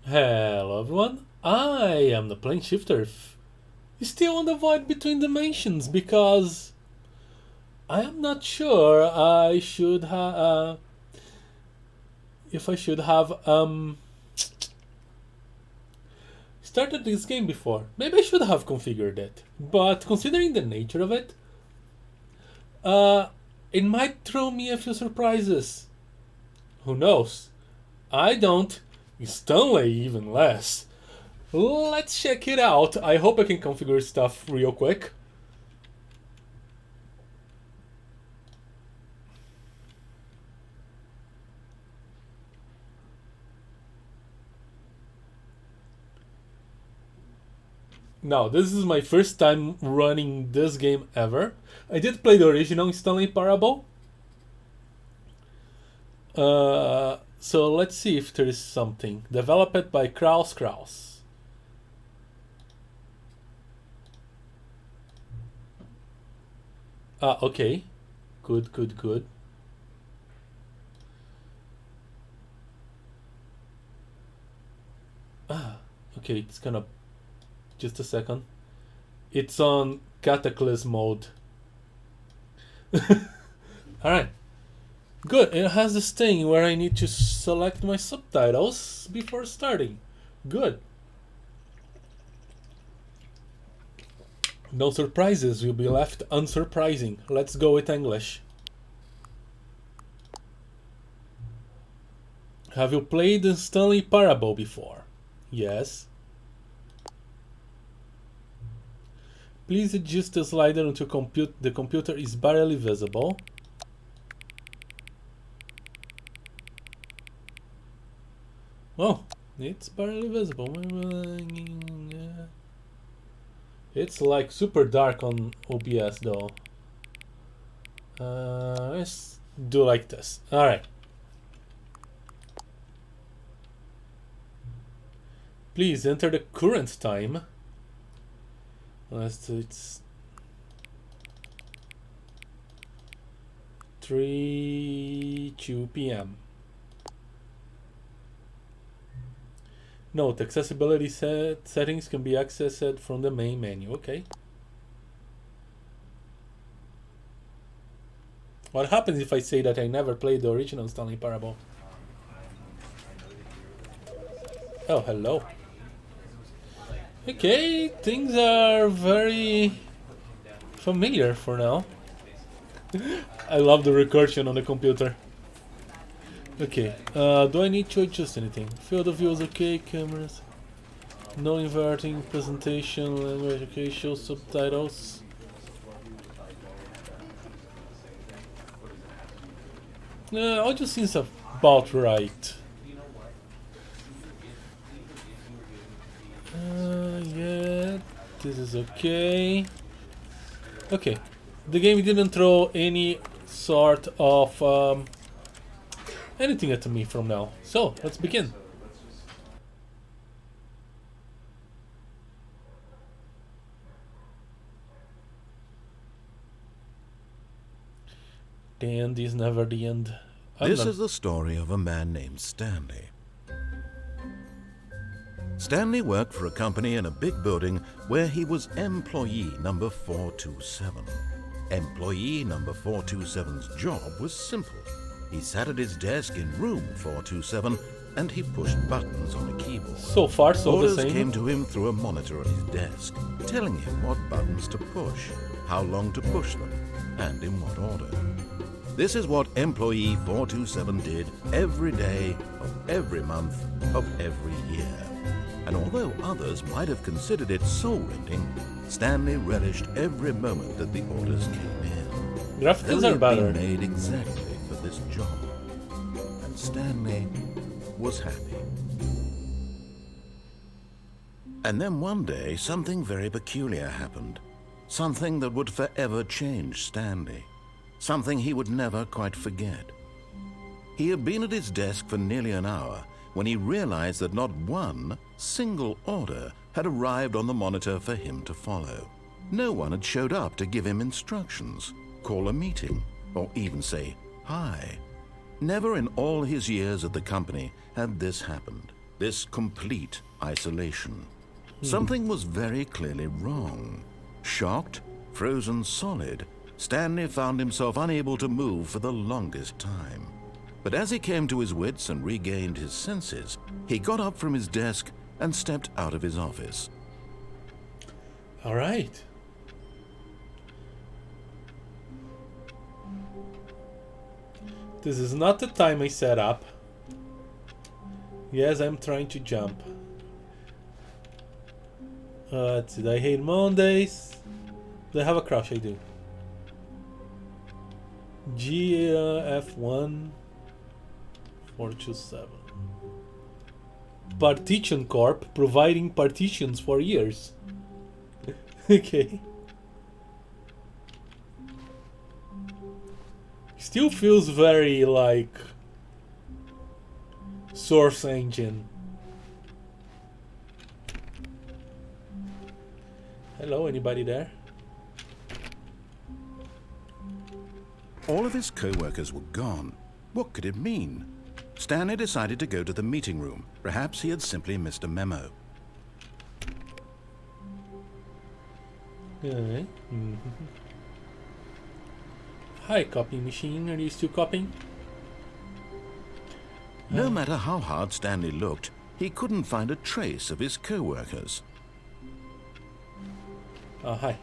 Hello everyone, I am the plane shifter. Still on the void between dimensions because I am not sure I should have if I should have started this game before. Maybe I should have configured it. But considering the nature of it, uh it might throw me a few surprises. Who knows? I don't. Stanley even less. Let's check it out. I hope I can configure stuff real quick. Now, this is my first time running this game ever. I did play the original Stanley Parable. So let's see if there is something. Developed by Kraus. Okay. Good. Okay, it's gonna... Just a second. It's on Cataclysm mode. Alright. Good, it has this thing where I need to select my subtitles before starting. Good. No surprises will be left unsurprising. Let's go with English. Have you played the Stanley Parable before? Yes. Please adjust the slider until the computer is barely visible. Oh, it's barely visible. It's like super dark on OBS though. Let's do like this. Alright. Please enter the current time. It's 3:02 p.m. Note, accessibility settings can be accessed from the main menu. Okay. What happens if I say that I never played the original Stanley Parable? Oh, hello. Okay, things are very familiar for now. I love the recursion on the computer. Okay, do I need to adjust anything? Field of view is okay, cameras. No inverting, presentation, language, okay, show subtitles. Audio seems about right. Yeah, this is okay. Okay, the game didn't throw any sort of anything at me from now. So, let's begin. The end is never the end. This is the story of a man named Stanley. Stanley worked for a company in a big building where he was employee number 427. Employee number 427's job was simple. He sat at his desk in room 427 and he pushed buttons on a keyboard. So far, so Orders the same. came to him through a monitor on his desk, telling him what buttons to push, how long to push them, and in what order. This is what employee 427 did every day of every month of every year. And although others might have considered it soul-rending, Stanley relished every moment that the orders came in. Graphics are better. They had been made exactly for this job. And Stanley was happy. And then one day, something very peculiar happened. Something that would forever change Stanley. Something he would never quite forget. He had been at his desk for nearly an hour when he realized that not one single order had arrived on the monitor for him to follow. No one had showed up to give him instructions, call a meeting, or even say hi. Never in all his years at the company had this happened. this complete isolation. Something was very clearly wrong. Shocked, frozen solid, Stanley found himself unable to move for the longest time. But as he came to his wits and regained his senses, he got up from his desk and stepped out of his office. All right. This is not the time I set up. Yes, I'm trying to jump. Let's see, I hate Mondays. Do I have a crush? I do. GF1 427. Partition Corp, providing partitions for years. Okay. Still feels very like Source Engine. Hello, anybody there? All of his co-workers were gone. What could it mean? Stanley decided to go to the meeting room. Perhaps he had simply missed a memo. Okay. Hi, copy machine. Are you still copying? No matter how hard Stanley looked, he couldn't find a trace of his co-workers. Hi.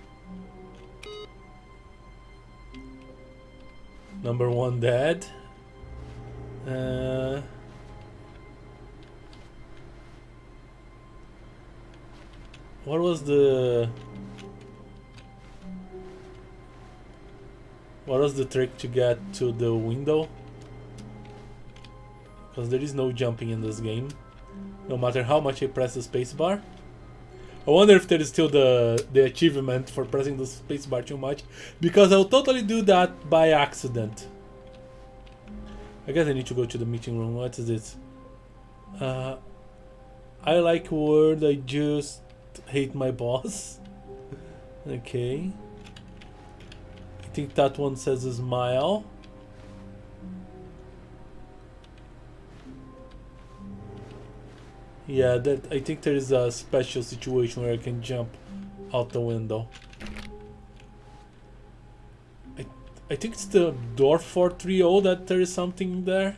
Number one dead. What was the trick to get to the window? Because there is no jumping in this game, no matter how much I press the spacebar. I wonder if there is still the achievement for pressing the spacebar too much, because I'll totally do that by accident. I guess I need to go to the meeting room. What is this? I like word. I just hate my boss. Okay. I think that one says a smile. Yeah, that I think there is a special situation where I can jump out the window. I think it's the door 430 that there is something there.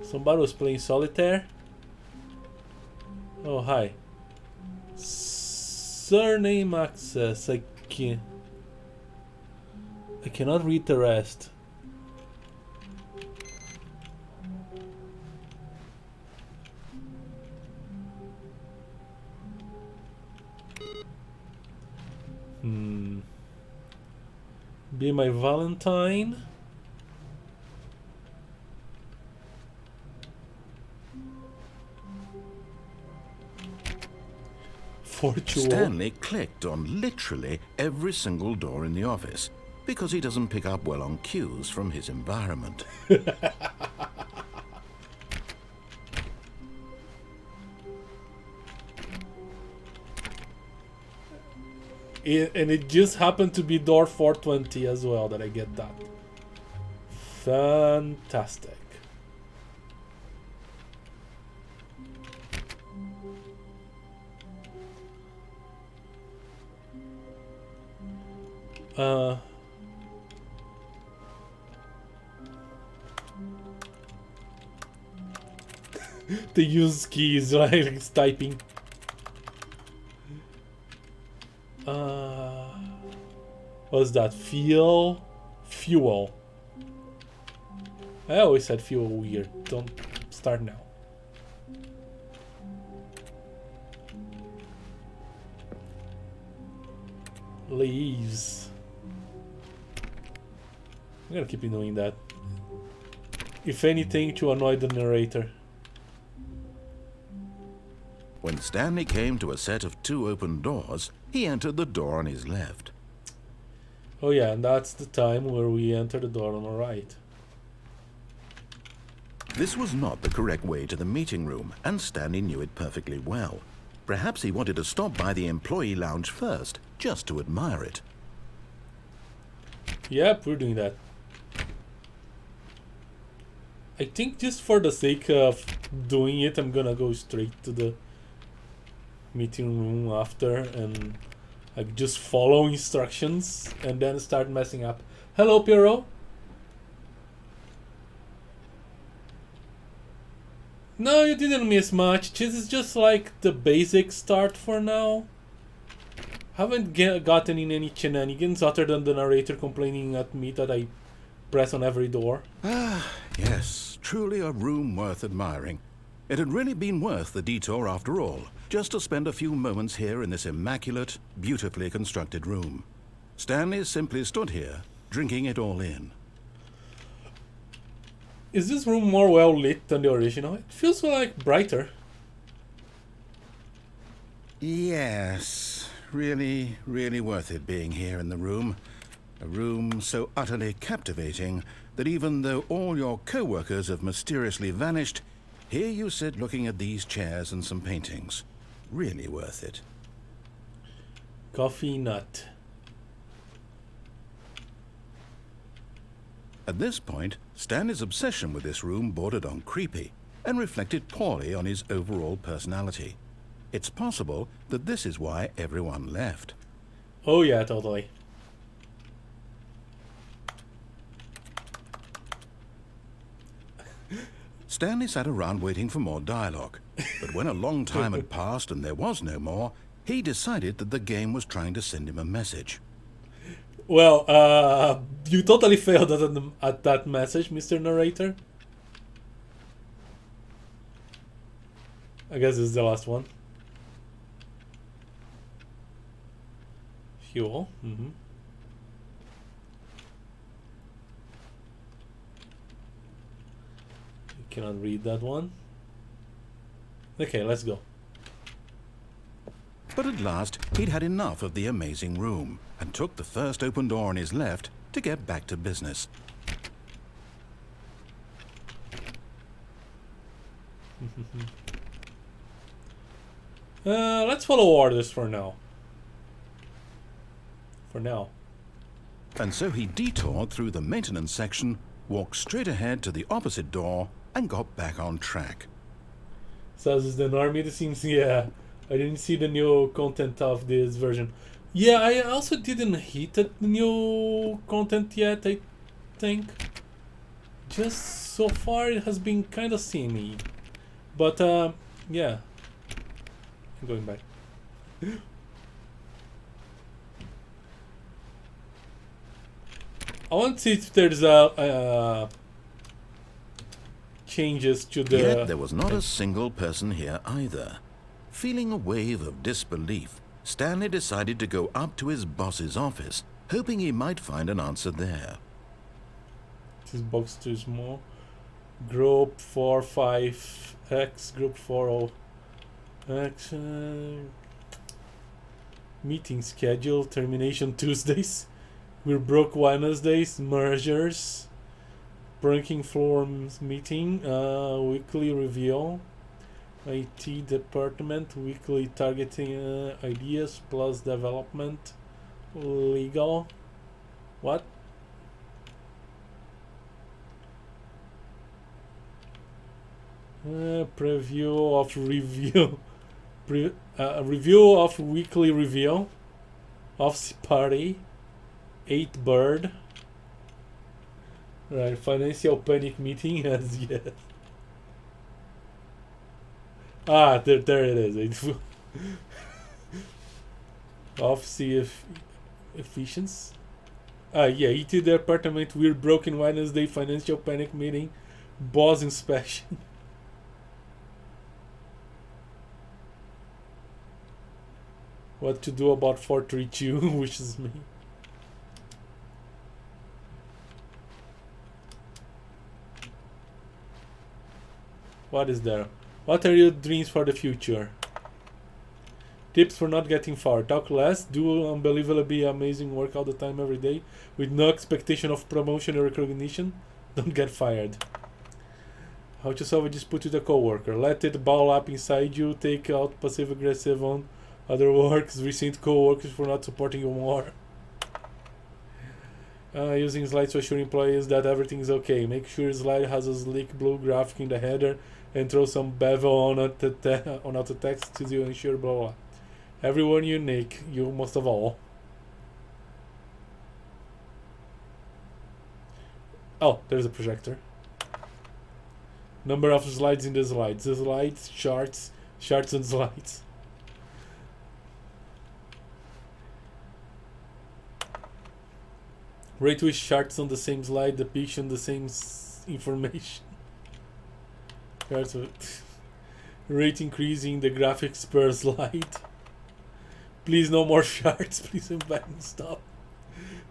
Somebody was playing solitaire. Oh, hi. Surname access. I cannot read the rest. Be my Valentine. Stanley clicked on literally every single door in the office because he doesn't pick up well on cues from his environment. And it just happened to be door 420 as well that I get that. Fantastic. The use keys while it's typing. What's that? Fuel. I always said fuel weird. Don't start now. Leaves. I'm gonna keep doing that. If anything, to annoy the narrator. When Stanley came to a set of 2 open doors, he entered the door on his left. Oh yeah, and that's the time where we enter the door on the right. This was not the correct way to the meeting room, and Stanley knew it perfectly well. Perhaps he wanted to stop by the employee lounge first, just to admire it. Yep, we're doing that. I think just for the sake of doing it, I'm gonna go straight to the meeting room after and like just follow instructions and then start messing up. Hello, Piero. No, you didn't miss much. This is just like the basic start for now. Haven't gotten in any shenanigans other than the narrator complaining at me that I press on every door. Ah, yes, truly a room worth admiring. It had really been worth the detour after all, just to spend a few moments here in this immaculate, beautifully constructed room. Stanley simply stood here, drinking it all in. Is this room more well lit than the original? It feels like brighter. Yes, really, really worth it being here in the room. A room so utterly captivating that even though all your co-workers have mysteriously vanished, here you sit looking at these chairs and some paintings. Really worth it. Coffee nut. At this point, Stanley's obsession with this room bordered on creepy and reflected poorly on his overall personality. It's possible that this is why everyone left. Oh yeah, totally. Stanley sat around waiting for more dialogue, but when a long time had passed and there was no more, he decided that the game was trying to send him a message. Well, you totally failed at that message, Mr. Narrator. I guess this is the last one. Fuel. Mm-hmm. Cannot read that one. Okay, let's go. But at last, he'd had enough of the amazing room and took the first open door on his left to get back to business. Let's follow orders for now. And so he detoured through the maintenance section, walked straight ahead to the opposite door, and got back on track. So this is the normie. It seems, yeah. I didn't see the new content of this version. Yeah, I also didn't hit the new content yet, I think. Just so far it has been kind of samey. But, yeah. I'm going back. I want to see if there's changes to the... Yet there was not a single person here either. Feeling a wave of disbelief, Stanley decided to go up to his boss's office, hoping he might find an answer there. This box too small. Group 45X, group 40X. Meeting schedule, termination Tuesdays. We're broke Wednesdays, mergers. Ranking floor meeting, weekly review. IT department, weekly targeting ideas plus development. Legal. What? Preview of review. Review of weekly review. Office party. 8 bird. Right, financial panic meeting. Yes. Ah, there it is. Office efficiency. Yeah, IT department. We're broken Wednesday. Financial panic meeting. Boss inspection. What to do about 432, which is me. What is there? What are your dreams for the future? Tips for not getting fired. Talk less. Do unbelievably amazing work all the time, every day, with no expectation of promotion or recognition. Don't get fired. How to solve a dispute with a coworker. Let it ball up inside you. Take out passive-aggressive on other works. Resent coworkers for not supporting you more. Using slides to assure employees that everything is okay. Make sure slide has a sleek blue graphic in the header and throw some bevel on the text to ensure blah blah. Everyone unique, you most of all. Oh, there's a projector. Number of slides in the slides. The slides, charts and slides. Rate with charts on the same slide, depiction the same information. Rate increasing the graphics per slide. Please no more charts, please stop.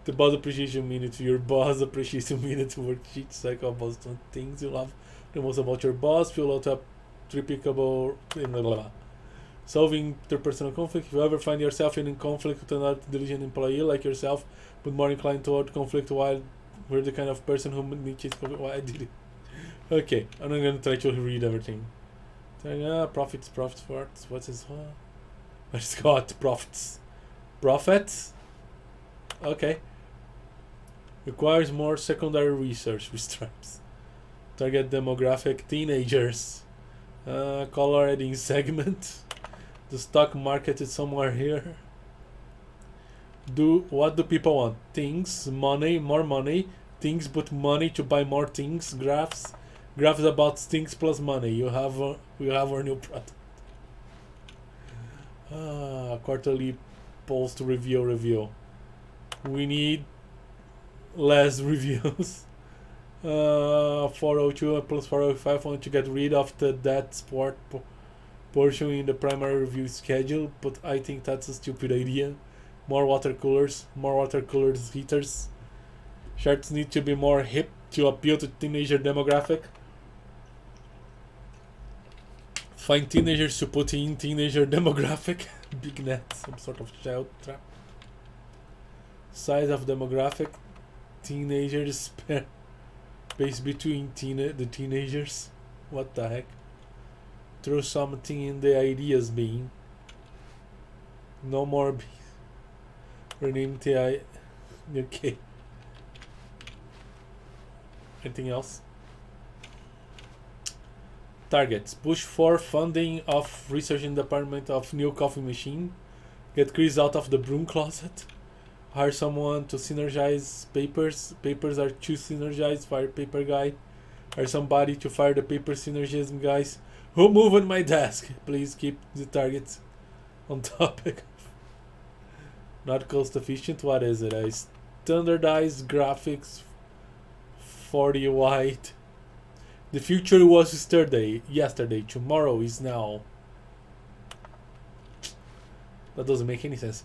The boss appreciation minute, your boss appreciation minute worksheet cycle about things you love the most about your boss, fill out a triplicable blah, blah, blah. Solving interpersonal conflict. If you ever find yourself in conflict with another diligent employee like yourself, but more inclined toward conflict while we're the kind of person who initiates conflict. Why I did it. Okay, I'm not gonna try to read everything. Profits, what's his what is called? Profits? Okay. Requires more secondary research with stripes. Target demographic teenagers. Color adding segment. The stock market is somewhere here. What do people want? Things, money, more money. Things but money to buy more things. Graphs about things plus money. We have our new product. Quarterly post review. We need less reviews. 402 plus 405 want to get rid of that sport portion in the primary review schedule, but I think that's a stupid idea. More watercolor heaters. Shirts need to be more hip to appeal to teenager demographic. Find teenagers to put in teenager demographic. Big net, some sort of child trap. Size of demographic. Teenagers spare space between the teenagers. What the heck? Throw something in the ideas bean. No more beans. Rename TI. Okay. Anything else? Targets. Push for funding of research in department of new coffee machine. Get Chris out of the broom closet. Hire someone to synergize papers. Papers are too synergized. Fire paper guy. Hire somebody to fire the paper synergism guys. Who move on my desk? Please keep the targets on topic. Not cost efficient. What is it? A standardized graphics 40 wide. The future was yesterday. Tomorrow is now. That doesn't make any sense.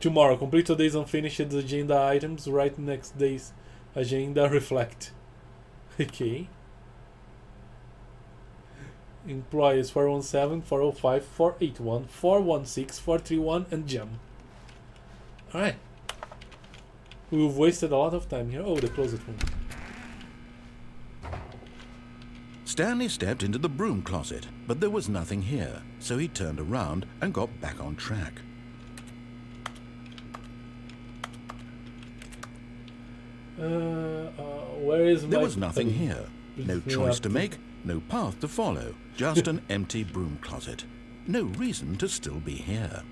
Tomorrow, complete today's unfinished agenda items. Write next day's agenda. Reflect. Okay. Employees 417, 405, 481, 416, 431, and gem. Alright. We've wasted a lot of time here. Oh, the closet room. Stanley stepped into the broom closet, but there was nothing here, so he turned around and got back on track. Where is There was nothing here. No choice to make, no path to follow. Just an empty broom closet. No reason to still be here.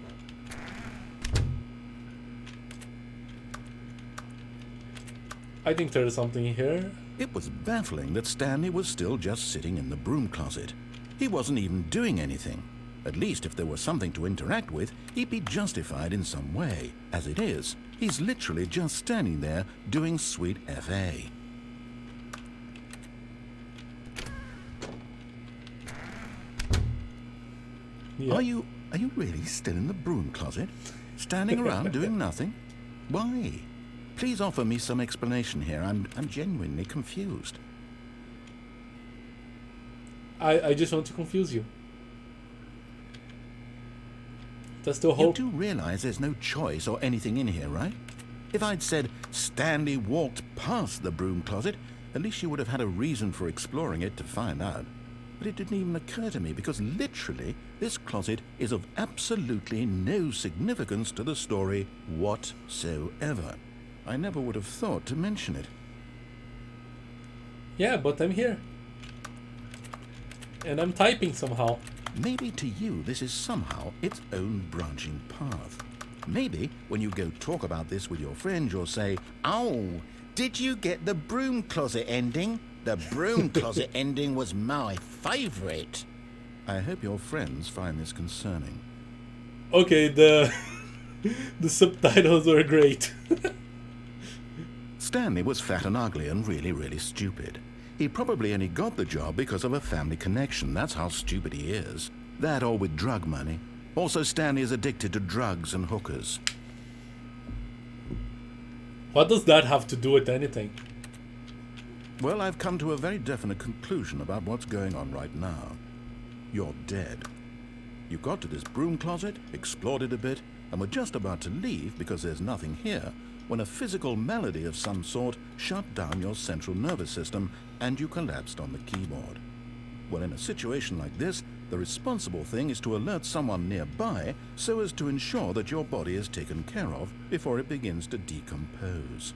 I think there is something here. It was baffling that Stanley was still just sitting in the broom closet. He wasn't even doing anything. At least if there was something to interact with, he'd be justified in some way. As it is, he's literally just standing there doing sweet FA. Yeah. Are you really still in the broom closet? Standing around doing nothing? Why? Please offer me some explanation here. I'm genuinely confused. I just want to confuse you. That's the whole... You do realize there's no choice or anything in here, right? If I'd said Stanley walked past the broom closet, at least you would have had a reason for exploring it to find out. But it didn't even occur to me because literally this closet is of absolutely no significance to the story whatsoever. I never would have thought to mention it. Yeah, but I'm here. And I'm typing somehow. Maybe to you this is somehow its own branching path. Maybe when you go talk about this with your friends, you'll say, "Oh, did you get the broom closet ending? The broom closet ending was my favourite." I hope your friends find this concerning. Okay, the subtitles were great. Stanley was fat and ugly and really stupid. He probably only got the job because of a family connection. That's how stupid he is. That or with drug money. Also, Stanley is addicted to drugs and hookers. What does that have to do with anything? Well, I've come to a very definite conclusion about what's going on right now. You're dead. You got to this broom closet, explored it a bit, and were just about to leave because there's nothing here, when a physical malady of some sort shut down your central nervous system and you collapsed on the keyboard. Well, in a situation like this, the responsible thing is to alert someone nearby so as to ensure that your body is taken care of before it begins to decompose.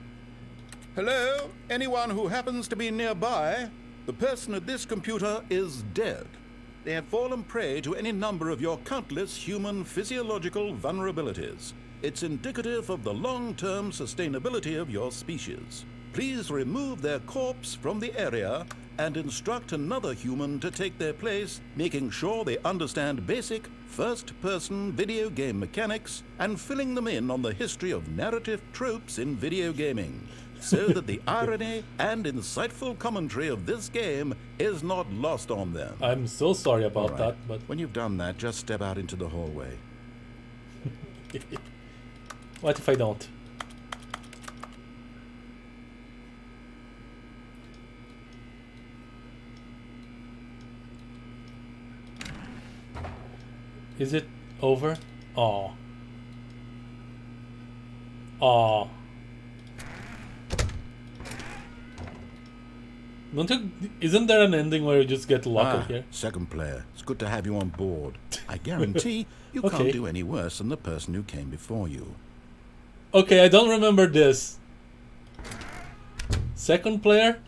Hello? Anyone who happens to be nearby? The person at this computer is dead. They have fallen prey to any number of your countless human physiological vulnerabilities. It's indicative of the long-term sustainability of your species. Please remove their corpse from the area and instruct another human to take their place, making sure they understand basic first-person video game mechanics and filling them in on the history of narrative tropes in video gaming, so that the irony and insightful commentary of this game is not lost on them. I'm so sorry about All right. that, but... When you've done that, just step out into the hallway. What if I don't? Is it over? Aw. Aw. Isn't there an ending where you just get locked here? Second player. It's good to have you on board. I guarantee you Okay. can't do any worse than the person who came before you. Okay, I don't remember this. Second player?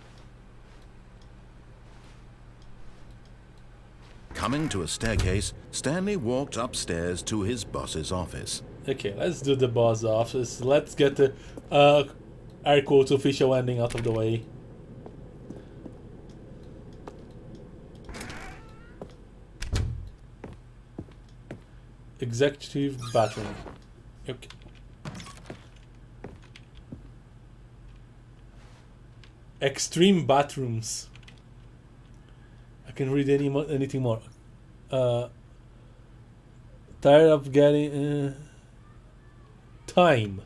Coming to a staircase, Stanley walked upstairs to his boss's office. Okay, let's do the boss office. Let's get the air quotes official ending out of the way. Executive bathroom. Okay. Extreme bathrooms. I can read anything more. Tired of getting time.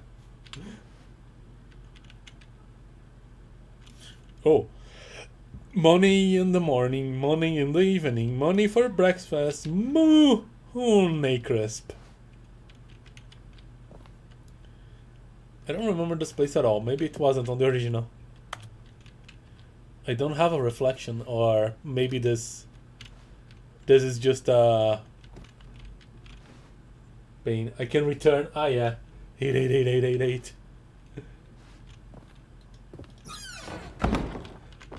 Oh, money in the morning, money in the evening, money for breakfast. Moo, honey crisp. I don't remember this place at all. Maybe it wasn't on the original. I don't have a reflection, or maybe this is just a pain. I can return. Ah, yeah, 8888888.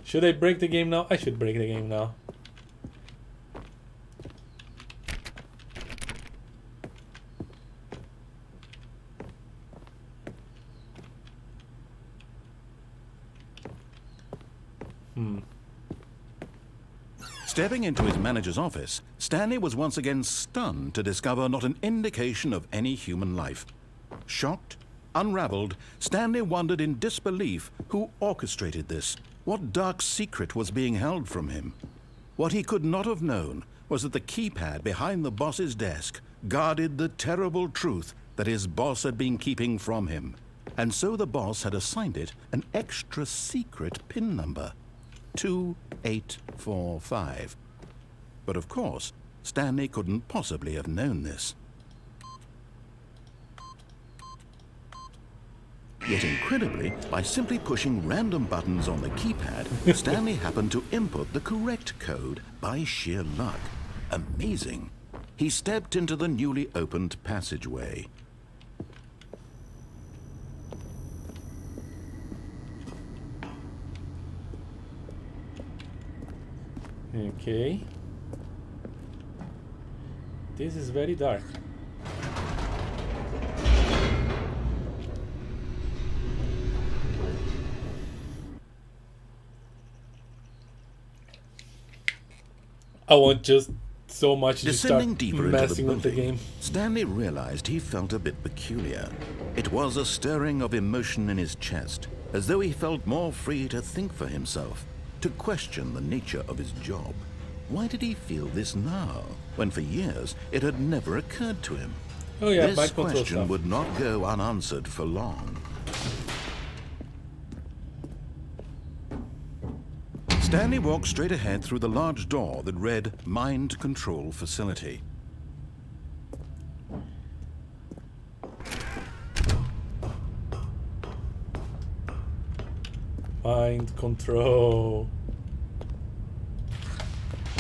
Should I break the game now? I should break the game now. Stepping into his manager's office, Stanley was once again stunned to discover not an indication of any human life. Shocked, unraveled, Stanley wondered in disbelief who orchestrated this, what dark secret was being held from him. What he could not have known was that the keypad behind the boss's desk guarded the terrible truth that his boss had been keeping from him. And so the boss had assigned it an extra secret PIN number. 2845. But of course, Stanley couldn't possibly have known this. Yet incredibly, by simply pushing random buttons on the keypad, Stanley happened to input the correct code by sheer luck. Amazing. He stepped into the newly opened passageway. Okay. This is very dark. I want just so much to start Descending deeper into the messing with the building, game. Stanley realized he felt a bit peculiar. It was a stirring of emotion in his chest, as though he felt more free to think for himself, to question the nature of his job. Why did he feel this now, when for years it had never occurred to him? Oh yeah, This mind control question stuff. would not go unanswered for long. Stanley walked straight ahead through the large door that read Mind Control Facility. Mind control.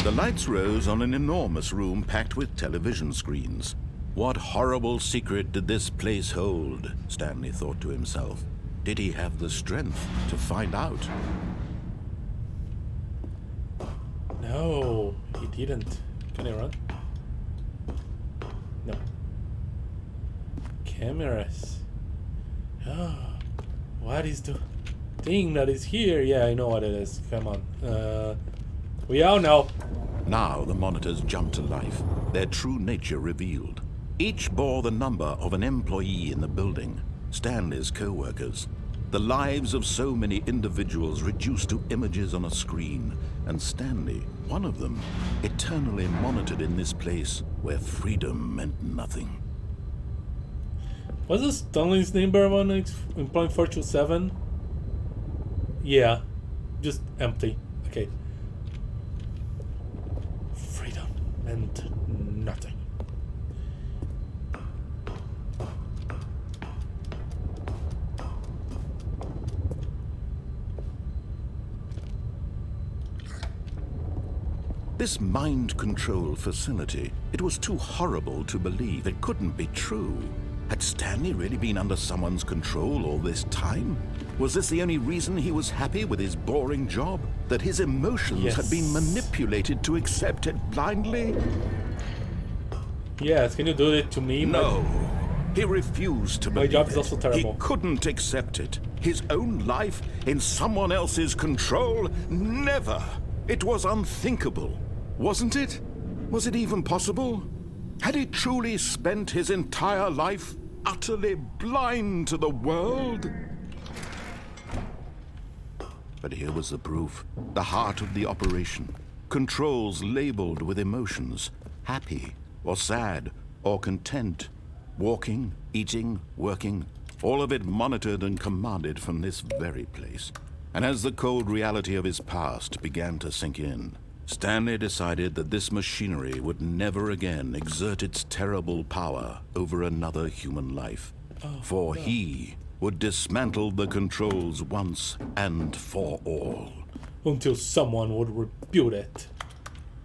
The lights rose on an enormous room packed with television screens. What horrible secret did this place hold? Stanley thought to himself. Did he have the strength to find out? No, he didn't. Can I run? No. Cameras. Ah, what is the thing that is here? Yeah, I know what it is. Come on. We all know. Now the monitors jumped to life, their true nature revealed. Each bore the number of an employee in the building, Stanley's co-workers. The lives of so many individuals reduced to images on a screen, and Stanley, one of them, eternally monitored in this place where freedom meant nothing. Was this Stanley's number one in point 427? Yeah, just empty. Okay. Freedom meant nothing. This mind control facility, it was too horrible to believe. It couldn't be true. Had Stanley really been under someone's control all this time? Was this the only reason he was happy with his boring job? That his emotions had been manipulated to accept it blindly? Yes, can you do it to me? No. He refused to believe My job is it. also terrible. He couldn't accept it. His own life in someone else's control? Never. It was unthinkable, wasn't it? Was it even possible? Had he truly spent his entire life utterly blind to the world? But here was the proof, the heart of the operation. Controls labeled with emotions, happy or sad or content. Walking, eating, working, all of it monitored and commanded from this very place. And as the cold reality of his past began to sink in, Stanley decided that this machinery would never again exert its terrible power over another human life. For he would dismantle the controls once and for all. Until someone would rebuild it.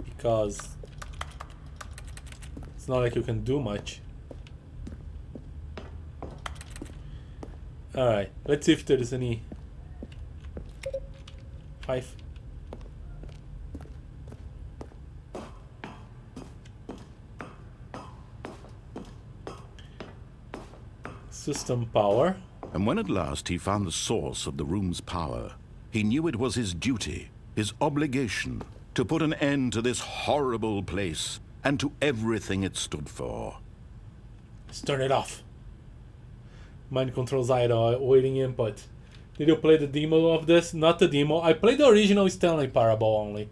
Because it's not like you can do much. Alright, let's see if there is any 5. System power. And when at last he found the source of the room's power, he knew it was his duty, his obligation, to put an end to this horrible place and to everything it stood for. Let's turn it off. Mind controls idle, awaiting input. Did you play the demo of this? Not the demo. I played the original Stanley Parable only.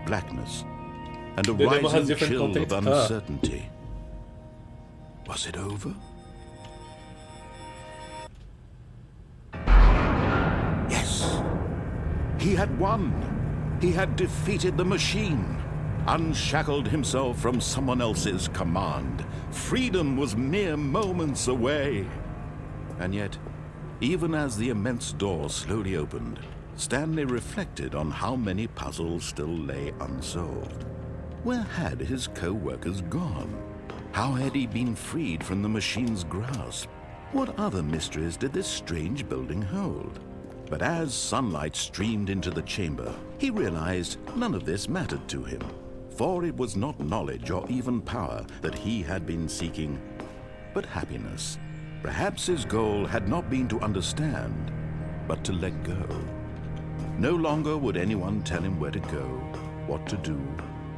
Blackness and a The demo has rising different chill content. of uncertainty. Was it over? Yes. He had won. He had defeated the machine, unshackled himself from someone else's command. Freedom was mere moments away. And yet, even as the immense door slowly opened, Stanley reflected on how many puzzles still lay unsolved. Where had his co-workers gone? How had he been freed from the machine's grasp? What other mysteries did this strange building hold? But as sunlight streamed into the chamber, he realized none of this mattered to him, for it was not knowledge or even power that he had been seeking, but happiness. Perhaps his goal had not been to understand, but to let go. No longer would anyone tell him where to go, what to do,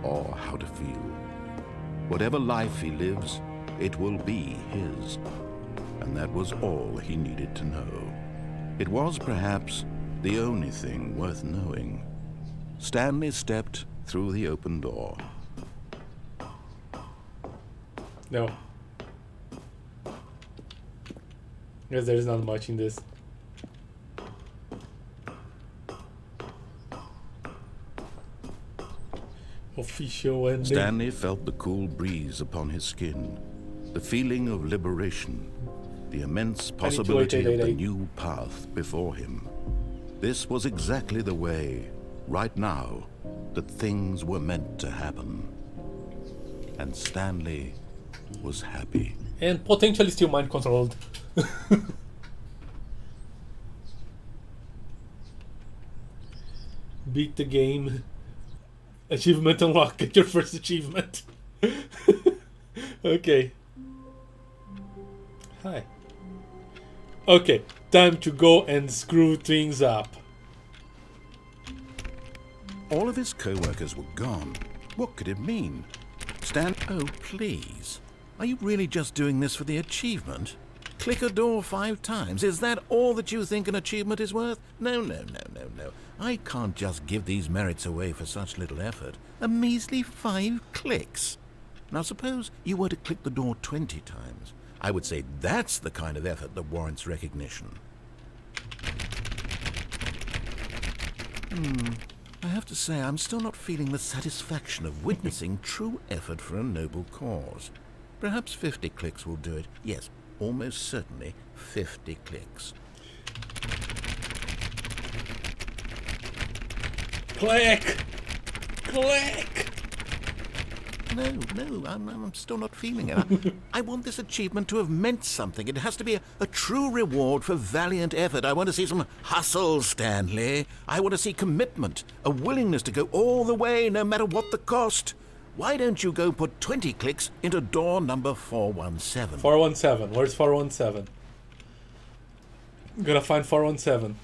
or how to feel. Whatever life he lives, it will be his. And that was all he needed to know. It was perhaps the only thing worth knowing. Stanley stepped through the open door. No. Because there is not much in this. Official ending. Stanley felt the cool breeze upon his skin, the feeling of liberation, the immense possibility of the new path before him. This was exactly the way, right now, that things were meant to happen. And Stanley was happy. And potentially still mind controlled. Beat the game. Achievement unlocked. Get your first achievement. Okay. Hi. Okay, time to go and screw things up. All of his co-workers were gone. What could it mean? Oh, please. Are you really just doing this for the achievement? Click a door 5 times. Is that all that you think an achievement is worth? No. I can't just give these merits away for such little effort. A measly 5 clicks. Now suppose you were to click the door 20 times. I would say that's the kind of effort that warrants recognition. I have to say, I'm still not feeling the satisfaction of witnessing true effort for a noble cause. Perhaps 50 clicks will do it. Yes, almost certainly 50 clicks. Click! Click! No, I'm still not feeling it. I want this achievement to have meant something. It has to be a true reward for valiant effort. I want to see some hustle, Stanley. I want to see commitment, a willingness to go all the way, no matter what the cost. Why don't you go put 20 clicks into door number 417? 417. Where's 417? I'm gonna find 417.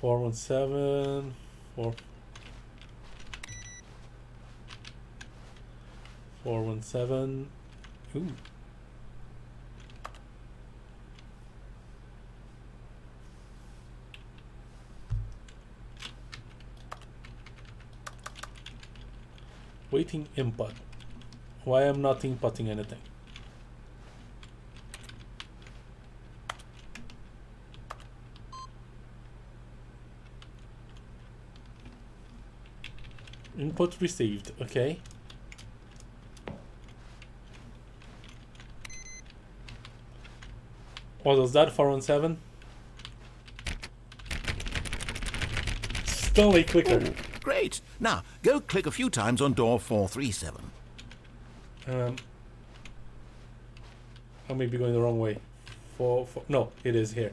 417. 417. Ooh. Waiting input. Why am not inputting anything? Input received. Okay. What was that? 417? Stanley clicker. Oh, great. Now, go click a few times on door 437. I may be going the wrong way. No, it is here.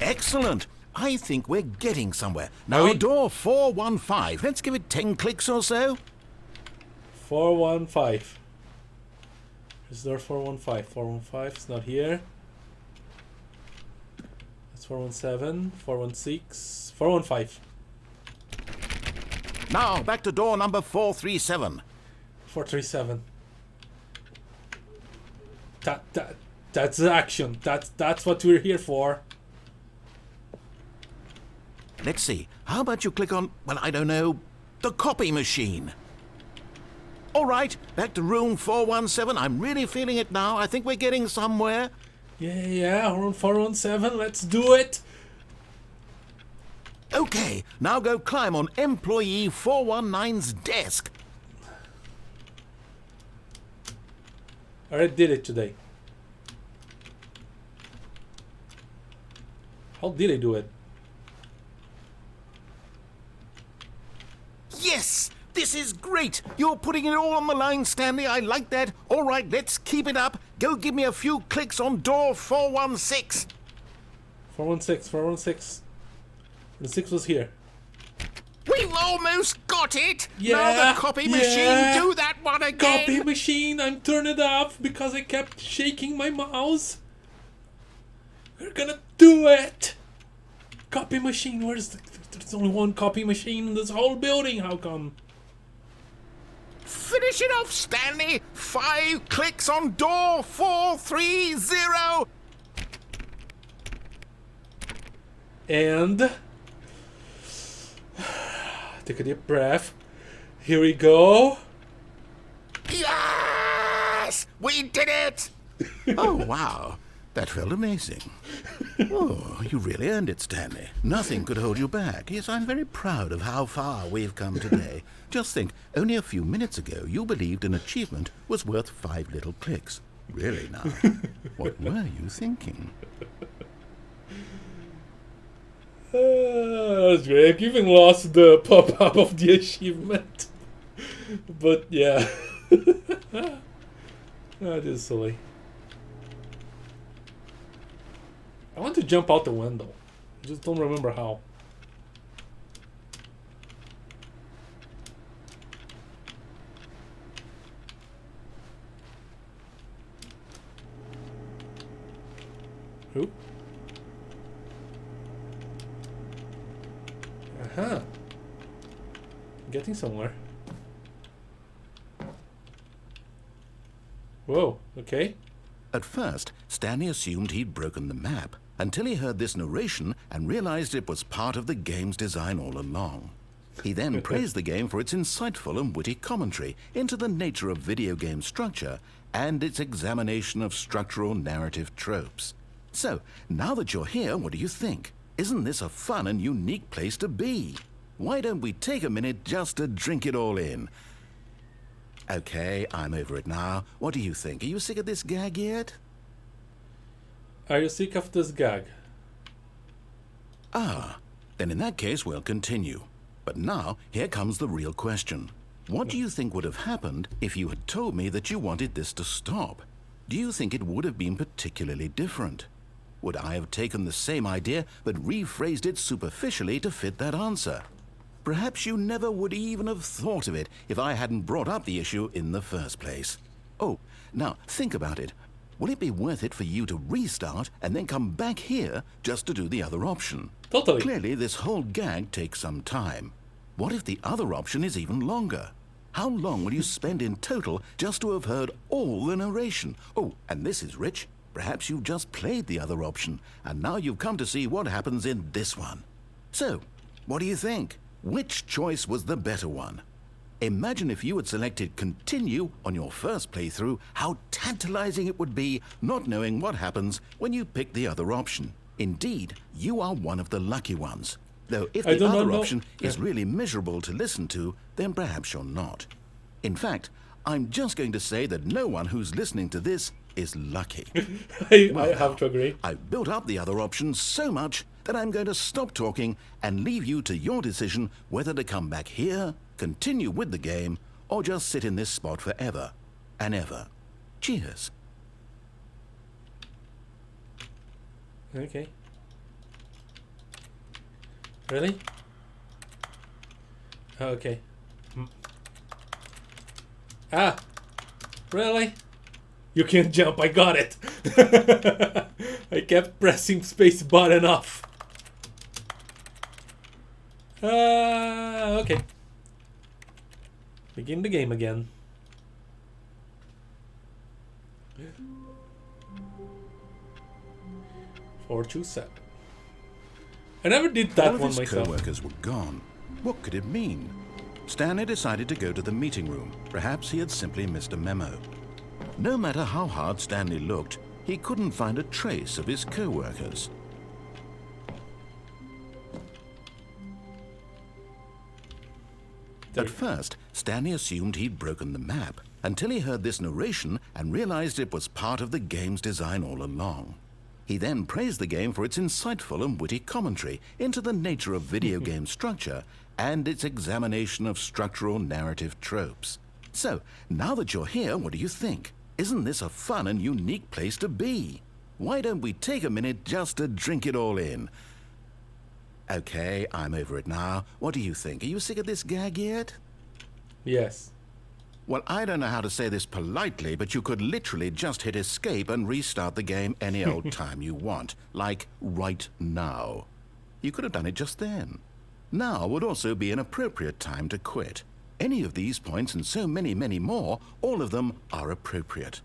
Excellent. I think we're getting somewhere. Now, door 415. Let's give it 10 clicks or so. 415. Is there 415? 415 is not here. That's 417, 416, 415. Now, back to door number 437. 437. That's action. That's what we're here for. Let's see. How about you click on, well, I don't know, the copy machine? All right, back to room 417. I'm really feeling it now. I think we're getting somewhere. Yeah, room 417. Let's do it. Okay, now go climb on employee 419's desk. I already did it today. How did I do it? Yes! This is great! You're putting it all on the line, Stanley. I like that. All right, let's keep it up. Go give me a few clicks on door 416. 416, 416. The 6 was here. We've almost got it! Yeah, now the copy machine, do that one again! Copy machine, I'm turning it off because I kept shaking my mouse. We're gonna do it! Copy machine, there's only one copy machine in this whole building, how come? Finish it off, Stanley! 5 clicks on door 430! And... take a deep breath. Here we go. Yes! We did it! Oh, wow. That felt amazing. Oh, you really earned it, Stanley. Nothing could hold you back. Yes, I'm very proud of how far we've come today. Just think, only a few minutes ago, you believed an achievement was worth 5 little clicks. Really now? What were you thinking? That's great. I've even lost the pop-up of the achievement. But yeah. That is silly. I want to jump out the window. I just don't remember how. Who? Uh-huh. Getting somewhere. Whoa, okay. At first, Stanley assumed he'd broken the map until he heard this narration and realized it was part of the game's design all along. He then praised the game for its insightful and witty commentary into the nature of video game structure and its examination of structural narrative tropes. So, now that you're here, what do you think? Isn't this a fun and unique place to be? Why don't we take a minute just to drink it all in? Okay, I'm over it now. What do you think? Are you sick of this gag yet? Are you sick of this gag? Ah, then in that case we'll continue. But now, here comes the real question. What do you think would have happened if you had told me that you wanted this to stop? Do you think it would have been particularly different? Would I have taken the same idea but rephrased it superficially to fit that answer? Perhaps you never would even have thought of it if I hadn't brought up the issue in the first place. Oh, now think about it. Will it be worth it for you to restart and then come back here just to do the other option? Totally. Clearly, this whole gag takes some time. What if the other option is even longer? How long will you spend in total just to have heard all the narration? Oh, and this is rich. Perhaps you've just played the other option, and now you've come to see what happens in this one. So, what do you think? Which choice was the better one? Imagine if you had selected continue on your first playthrough, how tantalizing it would be not knowing what happens when you pick the other option. Indeed, you are one of the lucky ones. Though if the other option is really miserable to listen to, then perhaps you're not. In fact, I'm just going to say that no one who's listening to this is lucky. I have to agree. I've built up the other options so much that I'm going to stop talking and leave you to your decision whether to come back here, continue with the game, or just sit in this spot forever and ever. Cheers. Okay. Really? Okay. Ah! Really? You can't jump, I got it! I kept pressing space button off. Okay. Begin the game again. Four, 2, 7. I never did that All of one his myself. co-workers were gone. What could it mean? Stanley decided to go to the meeting room. Perhaps he had simply missed a memo. No matter how hard Stanley looked, he couldn't find a trace of his co-workers. At first, Stanley assumed he'd broken the map until he heard this narration and realized it was part of the game's design all along. He then praised the game for its insightful and witty commentary into the nature of video game structure and its examination of structural narrative tropes. So, now that you're here, what do you think? Isn't this a fun and unique place to be? Why don't we take a minute just to drink it all in? Okay, I'm over it now. What do you think? Are you sick of this gag yet? Yes. Well, I don't know how to say this politely, but you could literally just hit escape and restart the game any old time you want. Like, right now. You could have done it just then. Now would also be an appropriate time to quit. Any of these points and so many, many more, all of them are appropriate.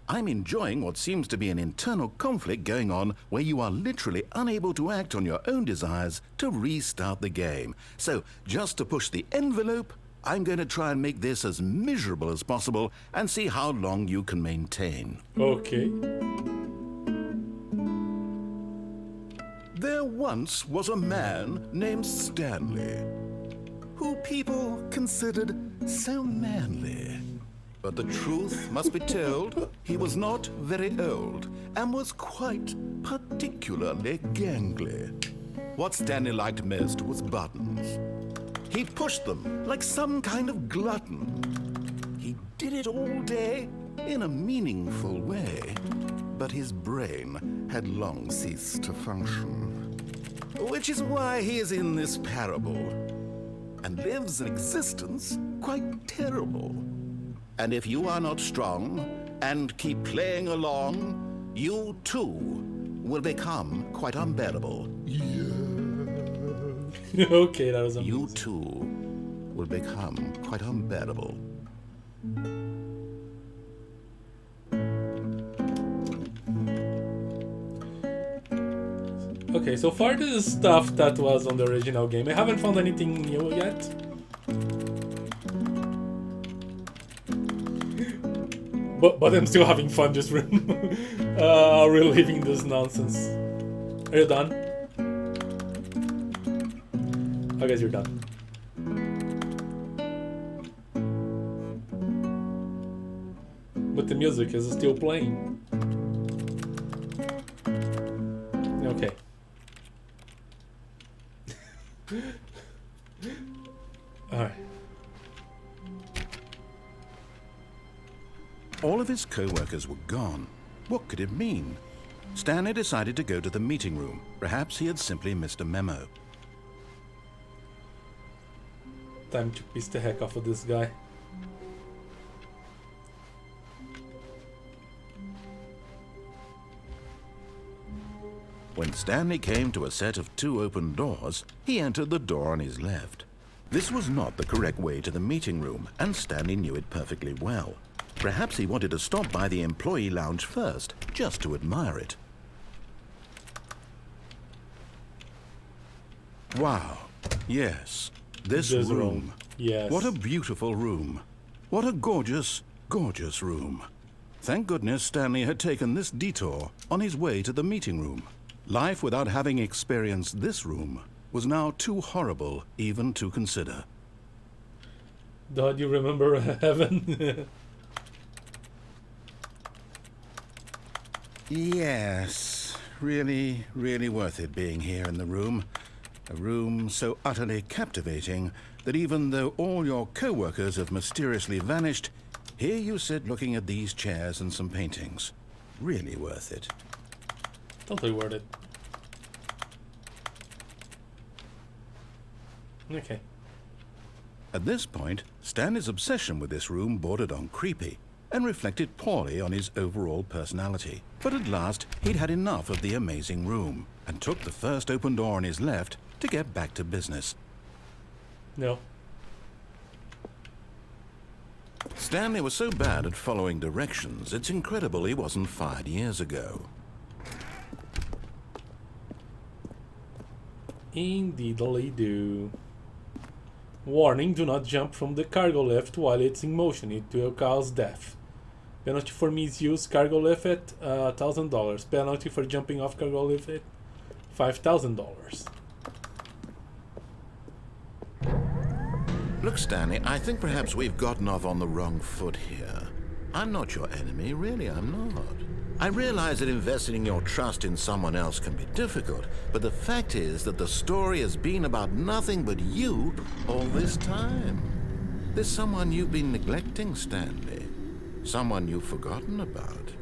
I'm enjoying what seems to be an internal conflict going on where you are literally unable to act on your own desires to restart the game. So, just to push the envelope, I'm going to try and make this as miserable as possible and see how long you can maintain. Okay. There once was a man named Stanley, who people considered so manly. But the truth must be told, he was not very old and was quite particularly gangly. What Stanley liked most was buttons. He pushed them like some kind of glutton. He did it all day in a meaningful way, but his brain had long ceased to function. Which is why he is in this parable and lives an existence quite terrible. And if you are not strong and keep playing along, you too will become quite unbearable. Okay, that was amazing. You too will become quite unbearable. Okay, so far this is stuff that was on the original game. I haven't found anything new yet. But I'm still having fun just reliving this nonsense. Are you done? I guess you're done. But the music is still playing. Okay. Alright. All of his co-workers were gone. What could it mean? Stanley decided to go to the meeting room. Perhaps he had simply missed a memo. Time to piss the heck off of this guy. When Stanley came to a set of 2 open doors, he entered the door on his left. This was not the correct way to the meeting room, and Stanley knew it perfectly well. Perhaps he wanted to stop by the employee lounge first, just to admire it. Wow. Yes. This room. Yes. What a beautiful room. What a gorgeous, gorgeous room. Thank goodness Stanley had taken this detour on his way to the meeting room. Life without having experienced this room was now too horrible even to consider. Don't you remember heaven? Yes, really, really worth it being here in the room. A room so utterly captivating that even though all your co-workers have mysteriously vanished, here you sit looking at these chairs and some paintings. Really worth it. Totally worth it. Okay. At this point, Stanley's obsession with this room bordered on creepy and reflected poorly on his overall personality. But at last, he'd had enough of the amazing room and took the first open door on his left to get back to business. No. Stanley was so bad at following directions, it's incredible he wasn't fired years ago. Indeedly do. Warning, do not jump from the cargo lift while it's in motion. It will cause death. Penalty for misuse cargo lift at $1,000. Penalty for jumping off cargo lift at $5,000. Look, Stanley, I think perhaps we've gotten off on the wrong foot here. I'm not your enemy, really, I'm not. I realize that investing your trust in someone else can be difficult, but the fact is that the story has been about nothing but you all this time. There's someone you've been neglecting, Stanley. Someone you've forgotten about.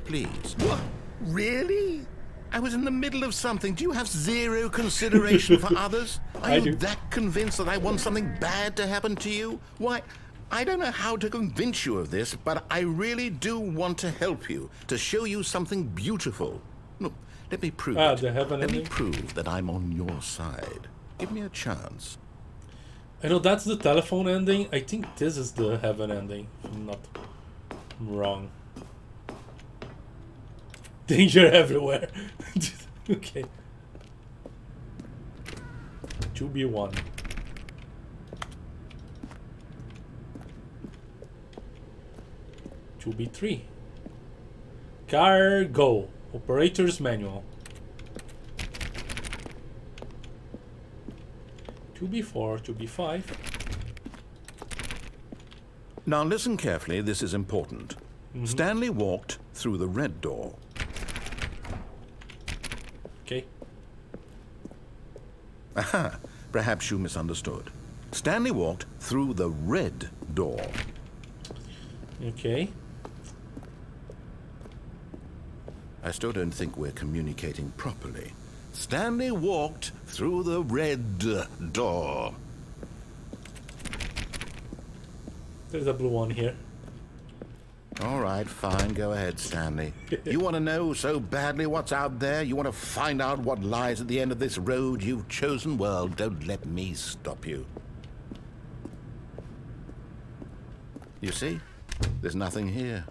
Please. What? Really? I was in the middle of something. Do you have zero consideration for others? Are you that convinced that I want something bad to happen to you? Why, I don't know how to convince you of this, but I really do want to help you, to show you something beautiful. Look, let me prove it. Let me prove that I'm on your side. Give me a chance. I know that's the telephone ending. I think this is the heaven ending, if I'm not wrong. Danger everywhere. Okay. 2B1. To B3. Cargo. Operator's manual. 2B4, 2B5. Now listen carefully, this is important. Stanley walked through the red door. Okay. Aha, perhaps you misunderstood. Stanley walked through the red door. Okay. I still don't think we're communicating properly. Stanley walked through the red door. There's a blue one here. All right, fine. Go ahead, Stanley. You want to know so badly what's out there? You want to find out what lies at the end of this road you've chosen? Well, don't let me stop you. You see? There's nothing here.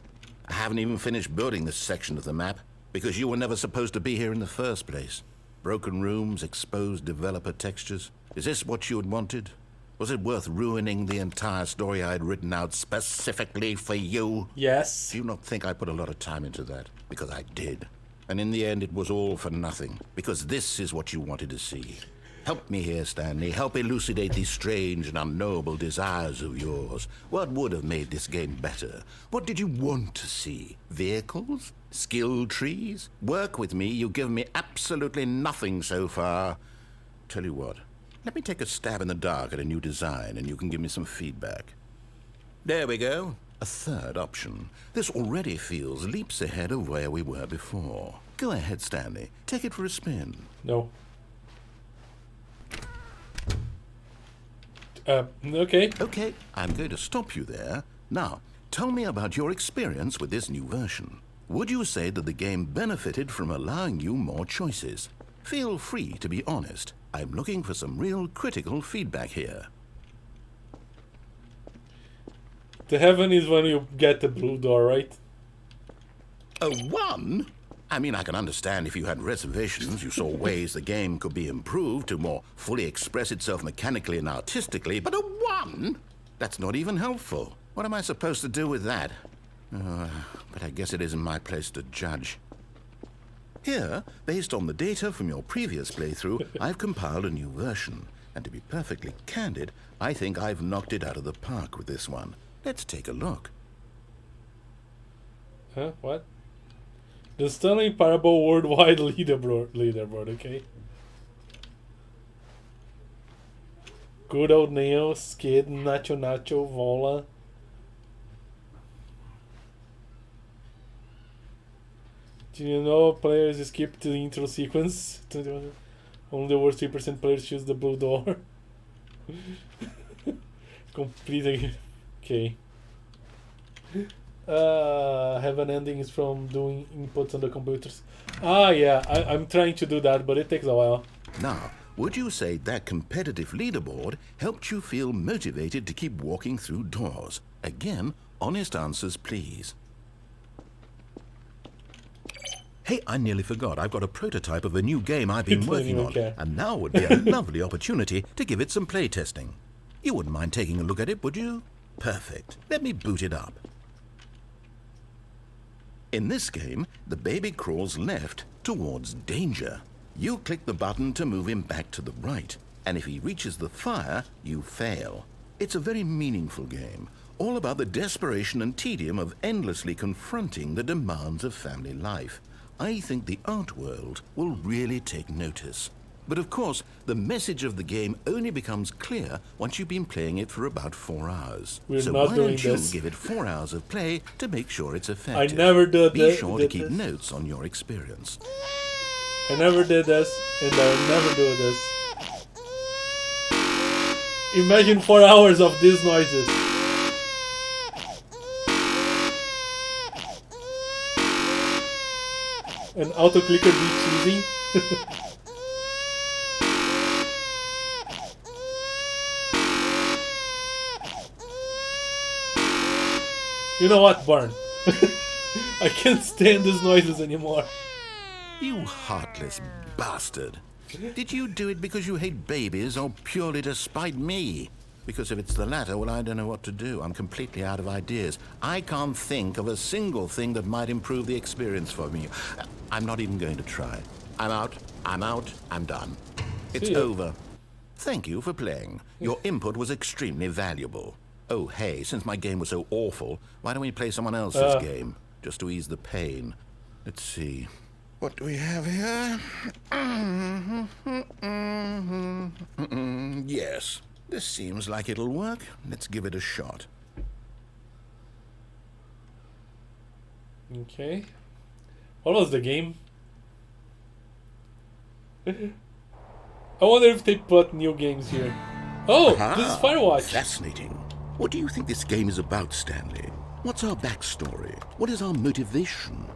I haven't even finished building this section of the map because you were never supposed to be here in the first place. Broken rooms, exposed developer textures. Is this what you had wanted? Was it worth ruining the entire story I had written out specifically for you? Yes. Do you not think I put a lot of time into that? Because I did. And in the end, it was all for nothing. Because this is what you wanted to see. Help me here, Stanley. Help elucidate these strange and unknowable desires of yours. What would have made this game better? What did you want to see? Vehicles? Skill trees? Work with me. You've given me absolutely nothing so far. Tell you what. Let me take a stab in the dark at a new design, and you can give me some feedback. There we go. A third option. This already feels leaps ahead of where we were before. Go ahead, Stanley. Take it for a spin. No. Okay. Okay, I'm going to stop you there. Now, tell me about your experience with this new version. Would you say that the game benefited from allowing you more choices? Feel free to be honest. I'm looking for some real critical feedback here. The heaven is when you get the blue door, right? A 1? I mean, I can understand if you had reservations, you saw ways the game could be improved to more fully express itself mechanically and artistically, but a 1? That's not even helpful. What am I supposed to do with that? But I guess it isn't my place to judge. Here, based on the data from your previous playthrough, I've compiled a new version. And to be perfectly candid, I think I've knocked it out of the park with this one. Let's take a look. Huh? What? The Stanley Parable worldwide leaderboard, okay? Good old Neo, Skid, Nacho, Vola. Do you know players skip the intro sequence? Only the worst 3% players choose the blue door. Completely. Okay. Heaven ending is from doing inputs on the computers. Yeah, I'm trying to do that, but it takes a while. Now, would you say that competitive leaderboard helped you feel motivated to keep walking through doors? Again, honest answers, please. Hey, I nearly forgot. I've got a prototype of a new game I've been working on, and now would be a lovely opportunity to give it some playtesting. You wouldn't mind taking a look at it, would you? Perfect. Let me boot it up. In this game, the baby crawls left towards danger. You click the button to move him back to the right, and if he reaches the fire, you fail. It's a very meaningful game. all about the desperation and tedium of endlessly confronting the demands of family life. I think the art world will really take notice. But of course, the message of the game only becomes clear once you've been playing it for about 4 hours. We're so not why doing don't you this. give it 4 hours of play to make sure it's I effective? never did Be sure to keep notes on your experience. I never did this, and I'll never do this. Imagine 4 hours of these noises. An auto-clicker de-cheesing. You know what, Barn? I can't stand these noises anymore. You heartless bastard. Did you do it because you hate babies or purely to spite me? Because if it's the latter, well, I don't know what to do. I'm completely out of ideas. I can't think of a single thing that might improve the experience for me. I'm not even going to try. I'm out, I'm done. It's over. Thank you for playing. Your input was extremely valuable. Oh, hey, since my game was so awful, why don't we play someone else's game? Just to ease the pain. Let's see. What do we have here? Yes, this seems like it'll work. Let's give it a shot. Okay. What was the game? I wonder if they put new games here. Oh, this is Firewatch. Fascinating. What do you think this game is about, Stanley? What's our backstory? What is our motivation?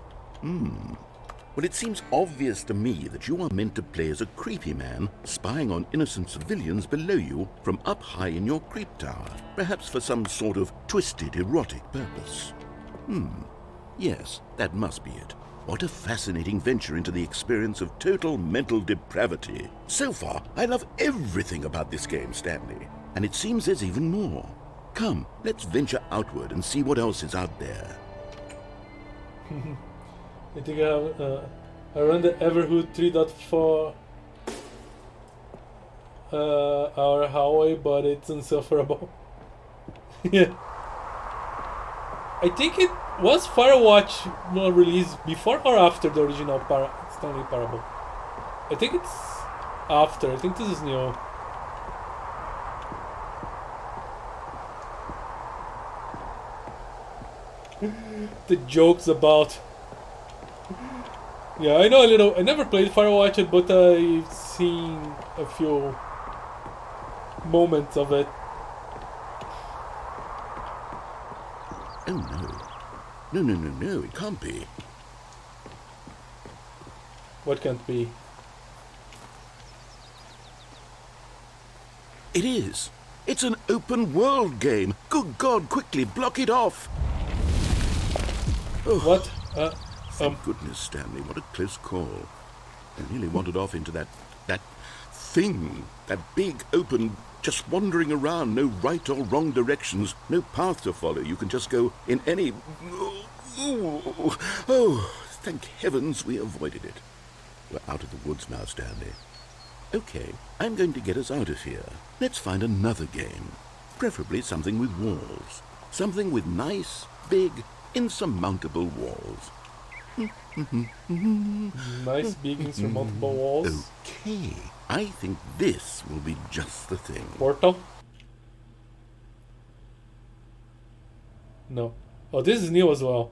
Well, it seems obvious to me that you are meant to play as a creepy man spying on innocent civilians below you from up high in your creep tower, perhaps for some sort of twisted, erotic purpose. Yes, that must be it. What a fascinating venture into the experience of total mental depravity. So far, I love everything about this game, Stanley. And it seems there's even more. Come, let's venture outward and see what else is out there. I think I run the Everhood 3.4 our highway, but it's insufferable. Yeah. I think it was Firewatch released before or after the original Stanley Parable. I think it's after. I think this is new. The jokes about... Yeah, I know a little. I never played Firewatch, but I've seen a few moments of it. Oh no, it can't be. What can't be? It is. It's an open world game. Good God, quickly block it off. Oh. What? Thank goodness, Stanley. What a close call. I nearly wandered off into that thing. That big, open, just wandering around. No right or wrong directions. No path to follow. You can just go in any... Oh, thank heavens we avoided it. We're out of the woods now, Stanley. Okay, I'm going to get us out of here. Let's find another game. Preferably something with walls. Something with nice, big, insurmountable walls. Nice, big, insurmountable walls. Okay, I think this will be just the thing. Portal? No. Oh, this is new as well.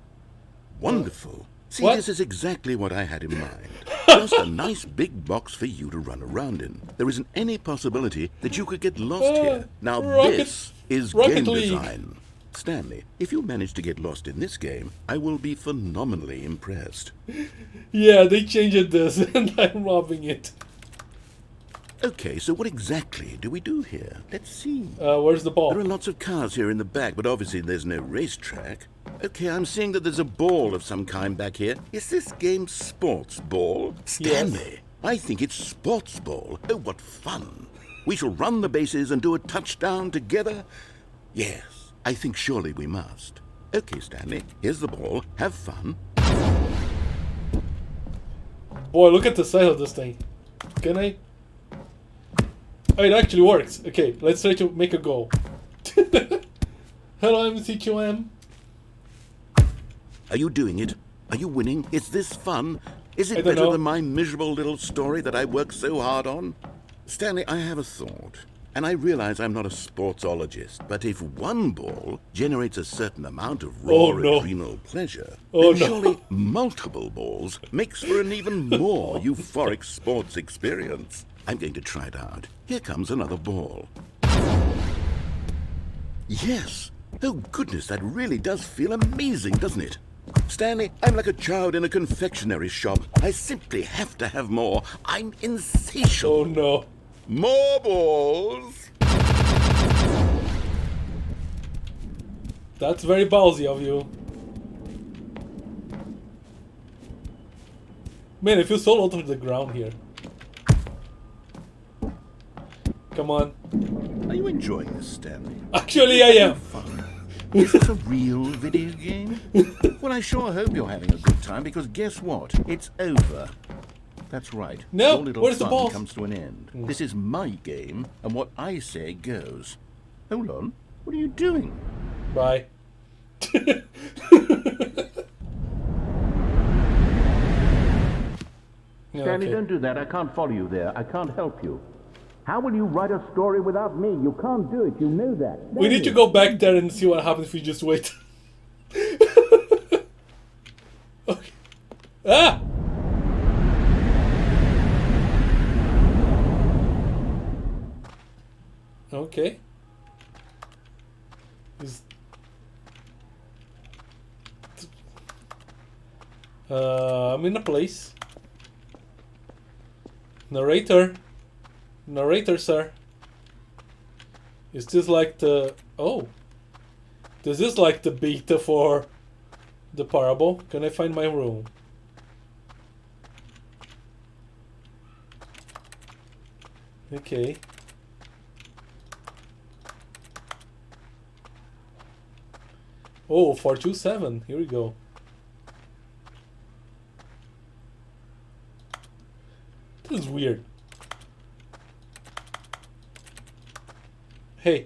Wonderful. See, What? this is exactly what I had in mind. Just a nice big box for you to run around in. There isn't any possibility that you could get lost here. Now this is Rocket game League. design. Stanley, if you manage to get lost in this game, I will be phenomenally impressed. Yeah, they changed this and I'm loving it. Okay, so what exactly do we do here? Let's see. Where's the ball? There are lots of cars here in the back, but obviously there's no racetrack. Okay, I'm seeing that there's a ball of some kind back here. Is this game sports ball? Stanley, I think it's sports ball. Oh, what fun. We shall run the bases and do a touchdown together? Yes, I think surely we must. Okay, Stanley, here's the ball. Have fun. Boy, look at the size of this thing. Can I? Oh, it actually works. Okay, let's try to make a goal. Hello, MCQM. Are you doing it? Are you winning? Is this fun? Is I it don't better know. than my miserable little story that I worked so hard on? Stanley, I have a thought. And I realize I'm not a sportsologist, but if one ball generates a certain amount of raw Oh, no. adrenal pleasure, Oh, then no. surely multiple balls makes for an even more euphoric sports experience. I'm going to try it out. Here comes another ball. Yes! Oh goodness, that really does feel amazing, doesn't it? Stanley, I'm like a child in a confectionery shop. I simply have to have more. I'm insatiable. Oh no. More balls! That's very ballsy of you. Man, I feel so low to the ground here. Come on. Are you enjoying this, Stanley? Actually, I am. Fun. Is this a real video game? Well, I sure hope you're having a good time, because guess what? It's over. That's right. No, All little where's the fun balls? comes to an end. This is my game, and what I say goes. Hold on. What are you doing? Bye. Yeah, Stanley, okay. don't do that. I can't follow you there. I can't help you. How will you write a story without me? You can't do it. You know that. We need to go back there and see what happens if we just wait. Okay. Ah! Okay. I'm in a place. Narrator. Narrator, sir. Is this like the... Oh. This is like the beta for the Parable. Can I find my room? Okay. Oh, 427. Here we go. This is weird. Hey,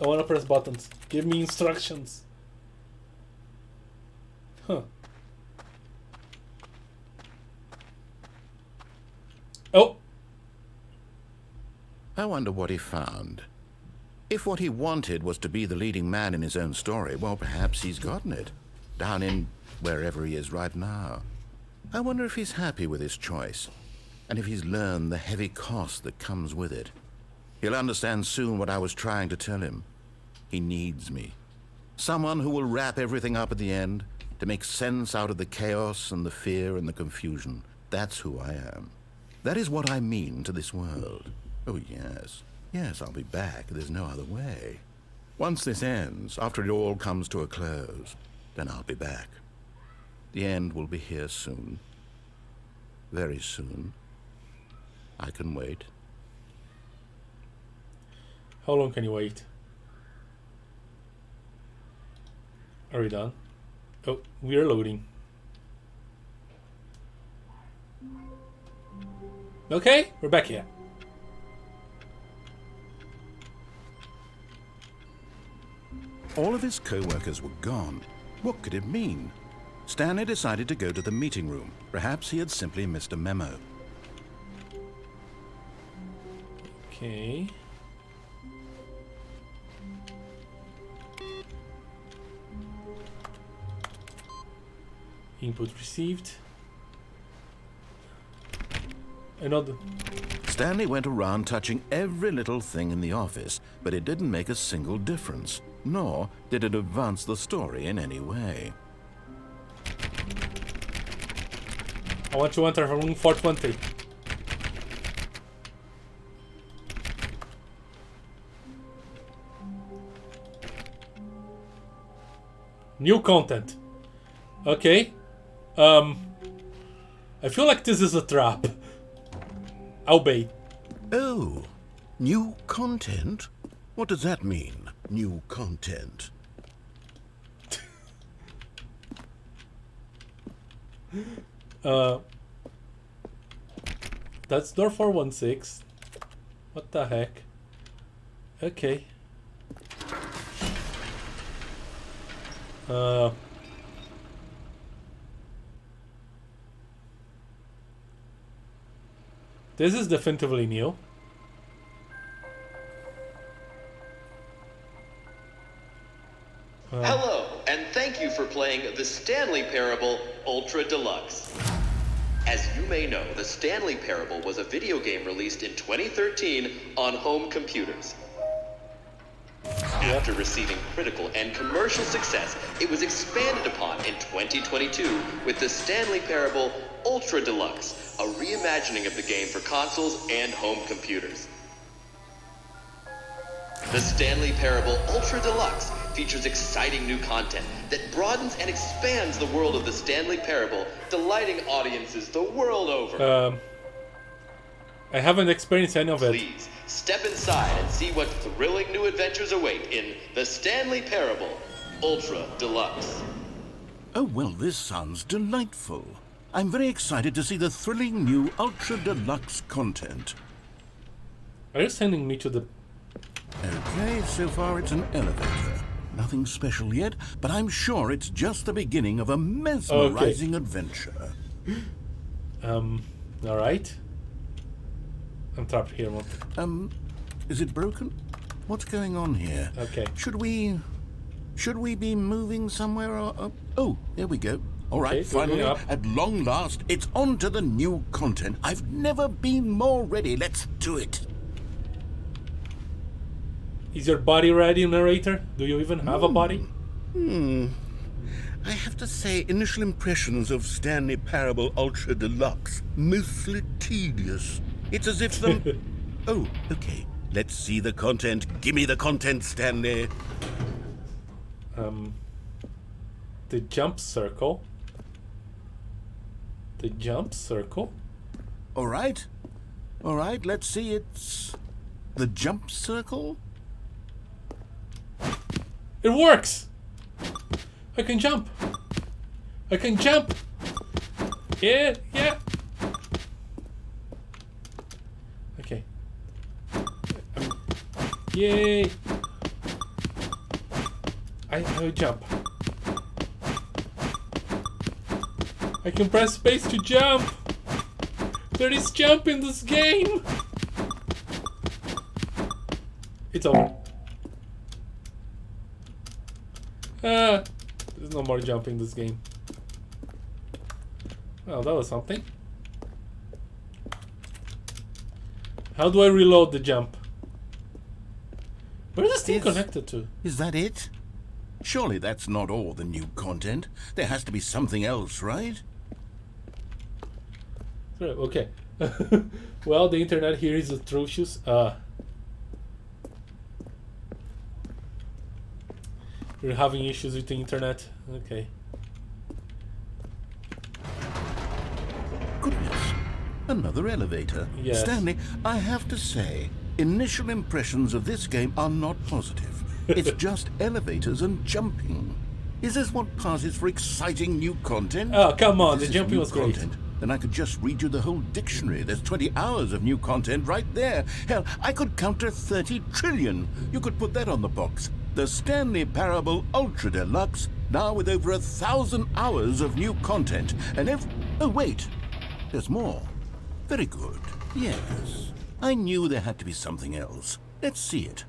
I wanna press buttons. Give me instructions. Huh. Oh! I wonder what he found. If what he wanted was to be the leading man in his own story, well, perhaps he's gotten it. Down in wherever he is right now. I wonder if he's happy with his choice, and if he's learned the heavy cost that comes with it. He'll understand soon what I was trying to tell him. He needs me. Someone who will wrap everything up at the end, to make sense out of the chaos and the fear and the confusion. That's who I am. That is what I mean to this world. Oh, yes. Yes, I'll be back. There's no other way. Once this ends, after it all comes to a close, then I'll be back. The end will be here soon. Very soon. I can wait. How long can you wait? Are we done? Oh, we are loading. Okay, we're back here. All of his co-workers were gone. What could it mean? Stanley decided to go to the meeting room. Perhaps he had simply missed a memo. Okay. Input received. Another. Stanley went around touching every little thing in the office, but it didn't make a single difference, nor did it advance the story in any way. I want to enter room 420. New content. Okay. I feel like this is a trap. I'll bait. Oh, new content? What does that mean, new content? That's door 416. What the heck? Okay. This is definitively new. Hello, and thank you for playing the Stanley Parable Ultra Deluxe. As you may know, the Stanley Parable was a video game released in 2013 on home computers. After receiving critical and commercial success, it was expanded upon in 2022 with the Stanley Parable Ultra Deluxe, a reimagining of the game for consoles and home computers. The Stanley Parable Ultra Deluxe features exciting new content that broadens and expands the world of the Stanley Parable, delighting audiences the world over. I haven't experienced any of it. Please, step inside and see what thrilling new adventures await in the Stanley Parable Ultra Deluxe. Oh, well, this sounds delightful. I'm very excited to see the thrilling new Ultra Deluxe content. Are you sending me to the... Okay, so far it's an elevator. Nothing special yet, but I'm sure it's just the beginning of a mesmerizing adventure. Alright. I'm trapped here. Is it broken? What's going on here? Okay. Should we be moving somewhere or... Oh, there we go. All right, Okay, finally, up. at long last, it's on to the new content. I've never been more ready. Let's do it. Is your body ready, narrator? Do you even have a body? I have to say, initial impressions of Stanley Parable Ultra Deluxe, mostly tedious. It's as if the... Oh, okay. Let's see the content. Gimme the content, Stanley. The jump circle. The jump circle? All right, let's see. It's the jump circle. It works! I can jump! I can jump! Yeah! Okay. Yay! I jump. I can press space to jump! There is jump in this game! It's over. There's no more jump in this game. Well, that was something. How do I reload the jump? Where is this thing connected to? Is that it? Surely that's not all the new content. There has to be something else, right? Okay. Well, the internet here is atrocious. You're having issues with the internet. Okay. Goodness. Another elevator. Yes. Stanley, I have to say, initial impressions of this game are not positive. It's just elevators and jumping. Is this what passes for exciting new content? Oh, come on. If The this is jumping new was great. content, then I could just read you the whole dictionary. There's 20 hours of new content right there. Hell, I could count to 30 trillion. You could put that on the box. The Stanley Parable Ultra Deluxe, now with over 1,000 hours of new content. And oh, wait. There's more. Very good. Yes. I knew there had to be something else. Let's see it.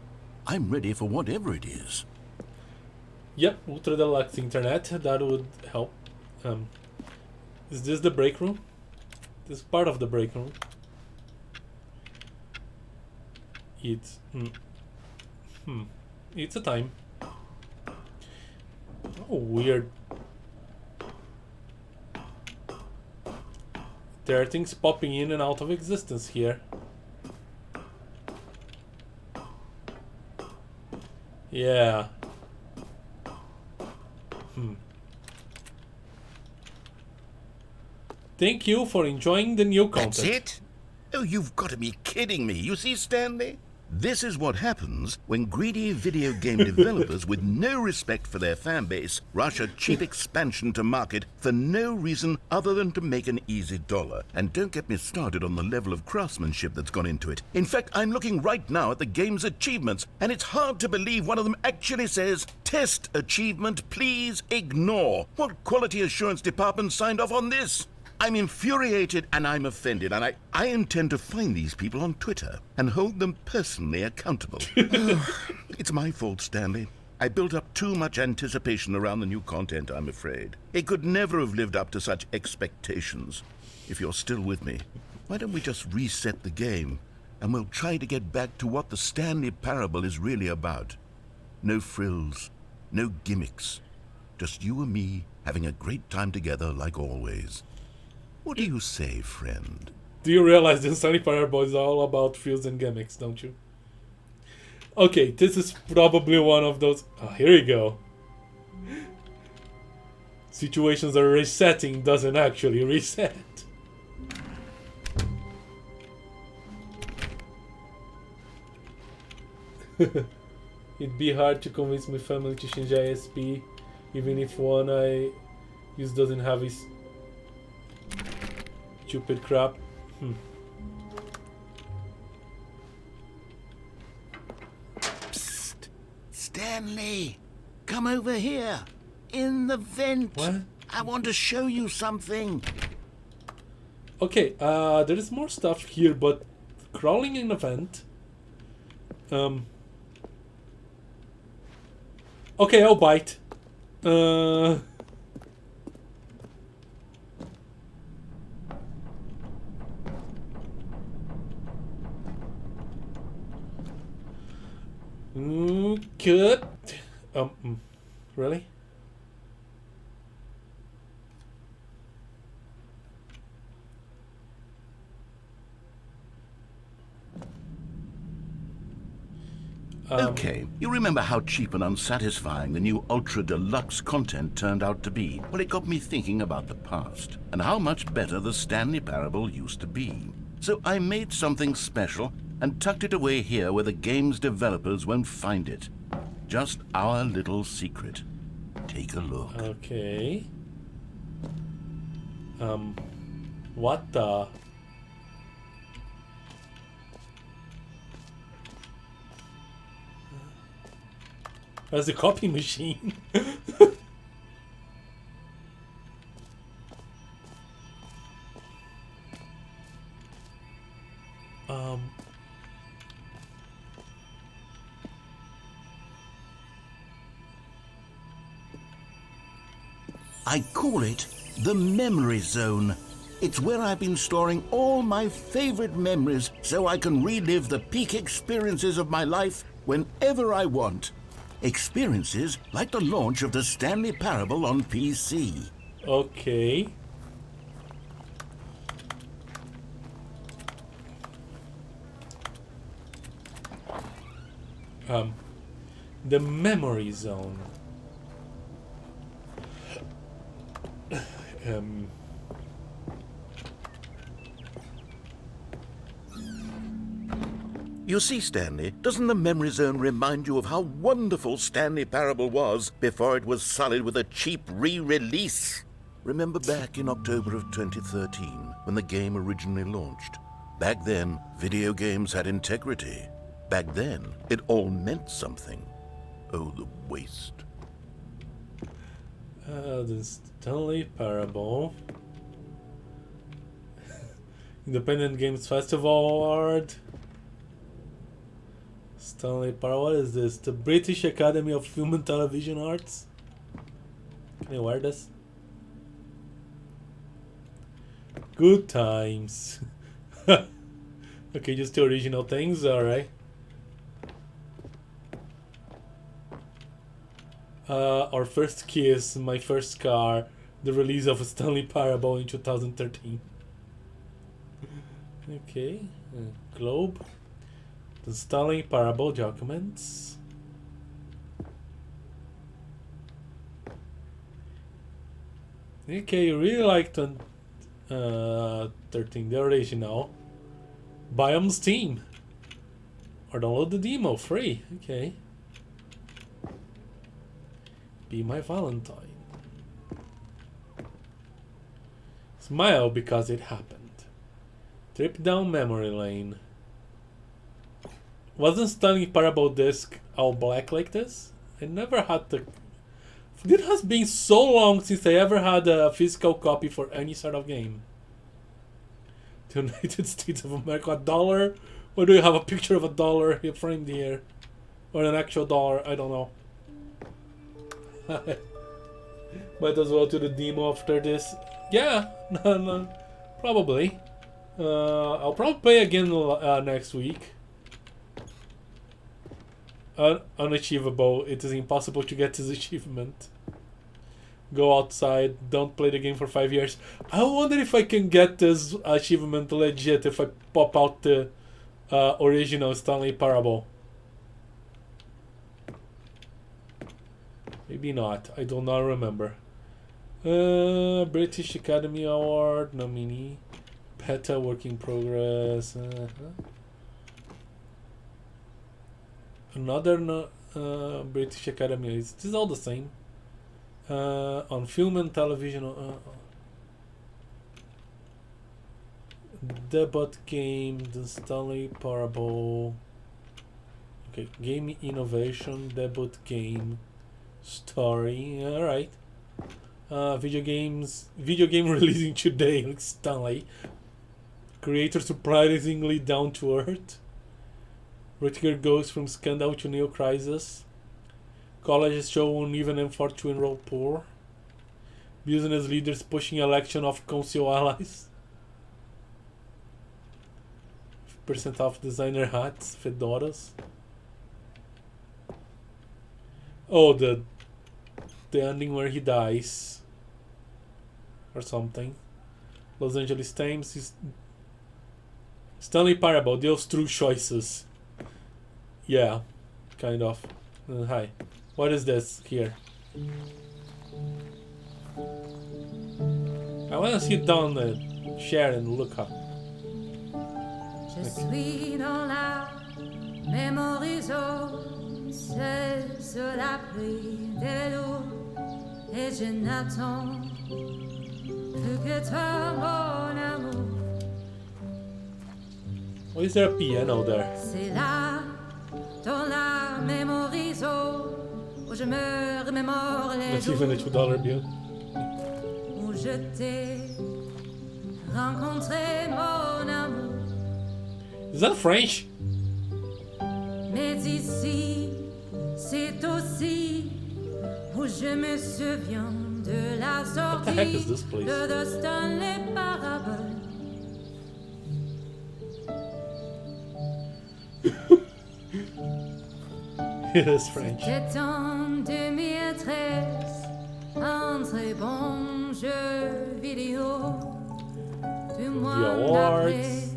I'm ready for whatever it is. Yep, Ultra Deluxe internet. That would help. Is this the break room? This is part of the break room. It's... It's a time. Oh, weird. There are things popping in and out of existence here. Yeah. Thank you for enjoying the new content. That's it? Oh, you've got to be kidding me. You see, Stanley? This is what happens when greedy video game developers with no respect for their fan base rush a cheap expansion to market for no reason other than to make an easy dollar. And don't get me started on the level of craftsmanship that's gone into it. In fact, I'm looking right now at the game's achievements, and it's hard to believe one of them actually says, "Test achievement, please ignore." What quality assurance department signed off on this? I'm infuriated and I'm offended, and I intend to find these people on Twitter and hold them personally accountable. It's my fault, Stanley. I built up too much anticipation around the new content, I'm afraid. It could never have lived up to such expectations. If you're still with me, why don't we just reset the game, and we'll try to get back to what the Stanley Parable is really about. No frills, no gimmicks. Just you and me having a great time together like always. What do you say, friend? Do you realize the Stanley Parable is all about frills and gimmicks, don't you? Okay, this is probably one of those... Oh, here we go. Situations are resetting doesn't actually reset. It'd be hard to convince my family to change ISP, even if one I use doesn't have his stupid crap. Psst! Stanley! Come over here! In the vent! What? I want to show you something! Okay, there is more stuff here, but crawling in a vent. Okay, I'll bite. Good. Really? Okay, you remember how cheap and unsatisfying the new Ultra Deluxe content turned out to be? Well, it got me thinking about the past, and how much better the Stanley Parable used to be. So I made something special and tucked it away here where the game's developers won't find it. Just our little secret. Take a look. Okay. What the... That's a copy machine. I call it the Memory Zone. It's where I've been storing all my favorite memories so I can relive the peak experiences of my life whenever I want. Experiences like the launch of the Stanley Parable on PC. Okay. The Memory Zone. You see, Stanley, doesn't the Memory Zone remind you of how wonderful Stanley Parable was before it was sullied with a cheap re-release? Remember back in October of 2013, when the game originally launched? Back then, video games had integrity. Back then, it all meant something. Oh, the waste. The Stanley Parable. Independent Games Festival Award. Stanley Parable, what is this? The British Academy of Film and Television Arts? Can I wear this? Good times. Okay, just the original things, alright. Our first kiss, my first car, the release of a Stanley Parable in 2013. Okay, Globe. The Stanley Parable documents. Okay, you really like 13, the original. Buy on Steam. Or download the demo, free. Okay. Be my Valentine. Smile because it happened. Trip down memory lane. Wasn't Stanley Parable disc all black like this? I never had the... It has been so long since I ever had a physical copy for any sort of game. The United States of America, $1? Or do you have a picture of $1 here framed here? Or an actual dollar? I don't know. Might as well do the demo after this. Yeah, no, probably. I'll probably play again next week. Unachievable. It is impossible to get this achievement. Go outside. Don't play the game for 5 years. I wonder if I can get this achievement legit if I pop out the original Stanley Parable. Maybe not. I do not remember. British Academy Award nominee. Beta work in progress. Another British Academy. Is this all the same? On film and television. Debut game, the Stanley Parable. Okay, game innovation, debut game, story. All right. Video game releasing today. Like Stanley. Creator surprisingly down to earth. Rutger goes from scandal to neo crisis. Colleges show uneven effort to enroll poor. Business leaders pushing election of council allies. 50% off designer hats, fedoras. Oh, the ending where he dies. Or something. Los Angeles Times is Stanley Parable deals true choices. Yeah, kind of. Hi. What is this here? I want to sit down and share and look up. Je suis dans la mémoire seul sur l'abri des loups et je n'attends plus que toi, mon amour. Why is there a piano there? C'est là, dans la mémoire où je me remémore les That's even a $2 bill. où je t'ai rencontré, mon amour. Is that French? Mais ici, c'est aussi où je me souviens de la What the heck is sortie this place? de Stanley Parable. It is French. C'était en 2013, un très bon jeu vidéo. Du mois awards. d'après.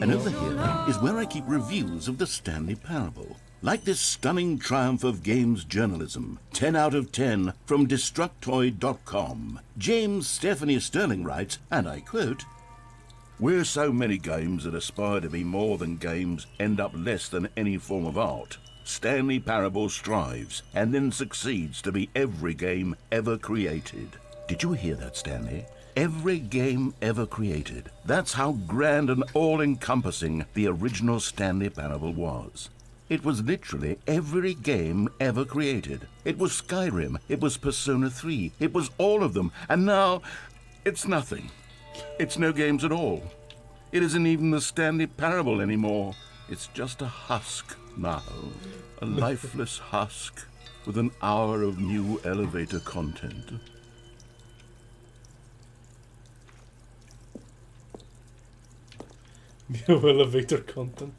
And over here is where I keep reviews of the Stanley Parable. Like this stunning triumph of games journalism, 10 out of 10 from Destructoid.com. James Stephanie Sterling writes, and I quote, "Where so many games that aspire to be more than games end up less than any form of art, Stanley Parable strives and then succeeds to be every game ever created." Did you hear that, Stanley? Every game ever created. That's how grand and all-encompassing the original Stanley Parable was. It was literally every game ever created. It was Skyrim, it was Persona 3, it was all of them, and now it's nothing. It's no games at all. It isn't even the Stanley Parable anymore. It's just a husk now. A lifeless husk with an hour of new elevator content. New elevator content.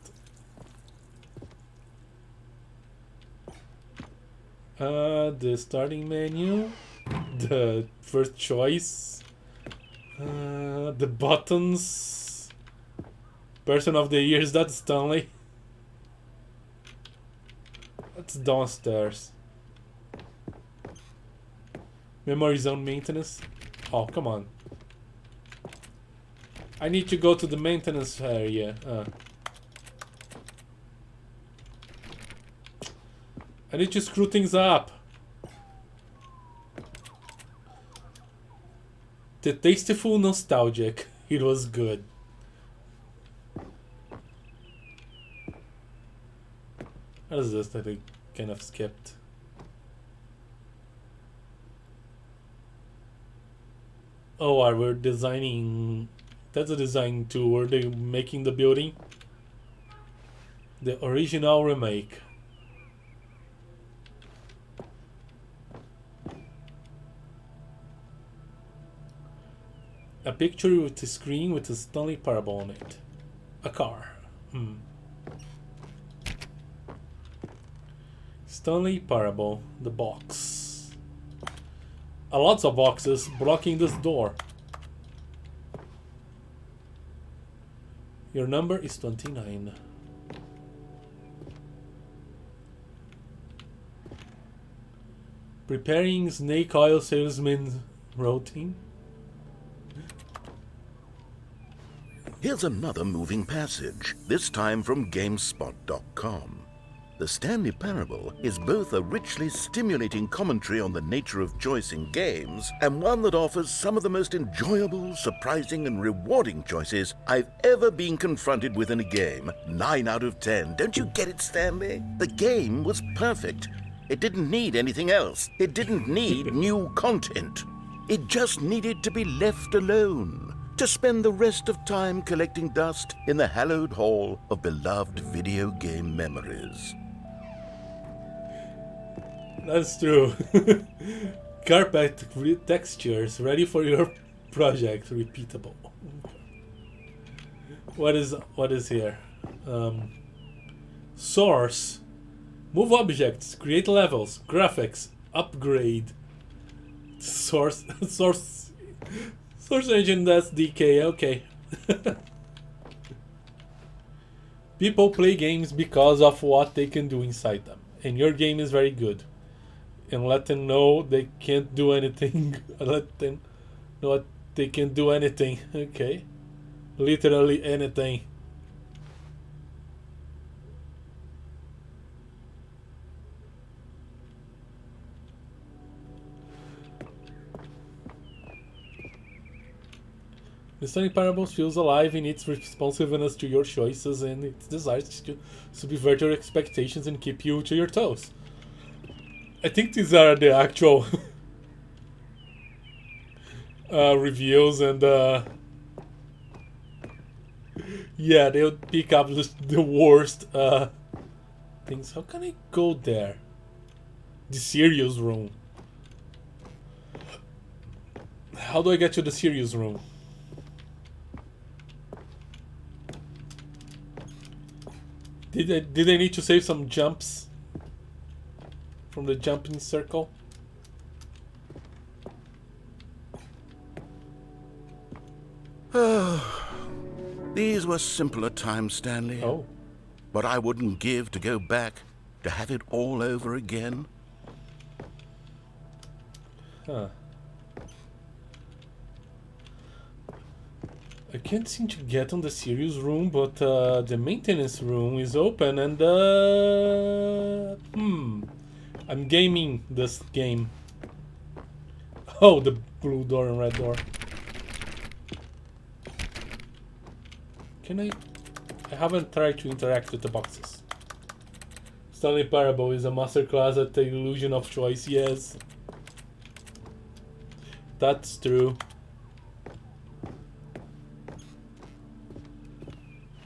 The starting menu, the first choice, the buttons, person of the year, is that Stanley? That's downstairs. Memory zone maintenance. Oh, come on. I need to go to the maintenance area. I need to screw things up. The tasteful nostalgic. It was good. What is this that I kind of skipped? Oh, we're designing... That's a design too. Were they making the building? The original remake. A picture with a screen with a Stanley Parable on it. A car. Stanley Parable. The box. Lots of boxes blocking this door. Your number is 29. Preparing snake oil salesman routine. Here's another moving passage, this time from GameSpot.com. The Stanley Parable is both a richly stimulating commentary on the nature of choice in games and one that offers some of the most enjoyable, surprising, and rewarding choices I've ever been confronted with in a game. 9 out of 10. Don't you get it, Stanley? The game was perfect. It didn't need anything else. It didn't need new content. It just needed to be left alone, to spend the rest of time collecting dust in the hallowed hall of beloved video game memories. That's true. Carpet textures ready for your project. Repeatable. What is here? Source. Move objects. Create levels. Graphics. Upgrade. Source engine, that's DK. Okay. People play games because of what they can do inside them, and your game is very good. And let them know they can't do anything. Let them know what they can do anything. Okay. Literally anything. The Stanley Parable feels alive in its responsiveness to your choices and its desire to subvert your expectations and keep you to your toes. I think these are the actual reviews, and yeah, they'll pick up the worst things. How can I go there? The serious room. How do I get to the serious room? Did I need to save some jumps from the jumping circle? These were simpler times, Stanley. Oh. But I wouldn't give to go back, to have it all over again. Huh. I can't seem to get on the serious room, but the maintenance room is open, and I'm gaming this game. Oh, the blue door and red door. Can I haven't tried to interact with the boxes. Stanley Parable is a masterclass at the illusion of choice, yes. That's true.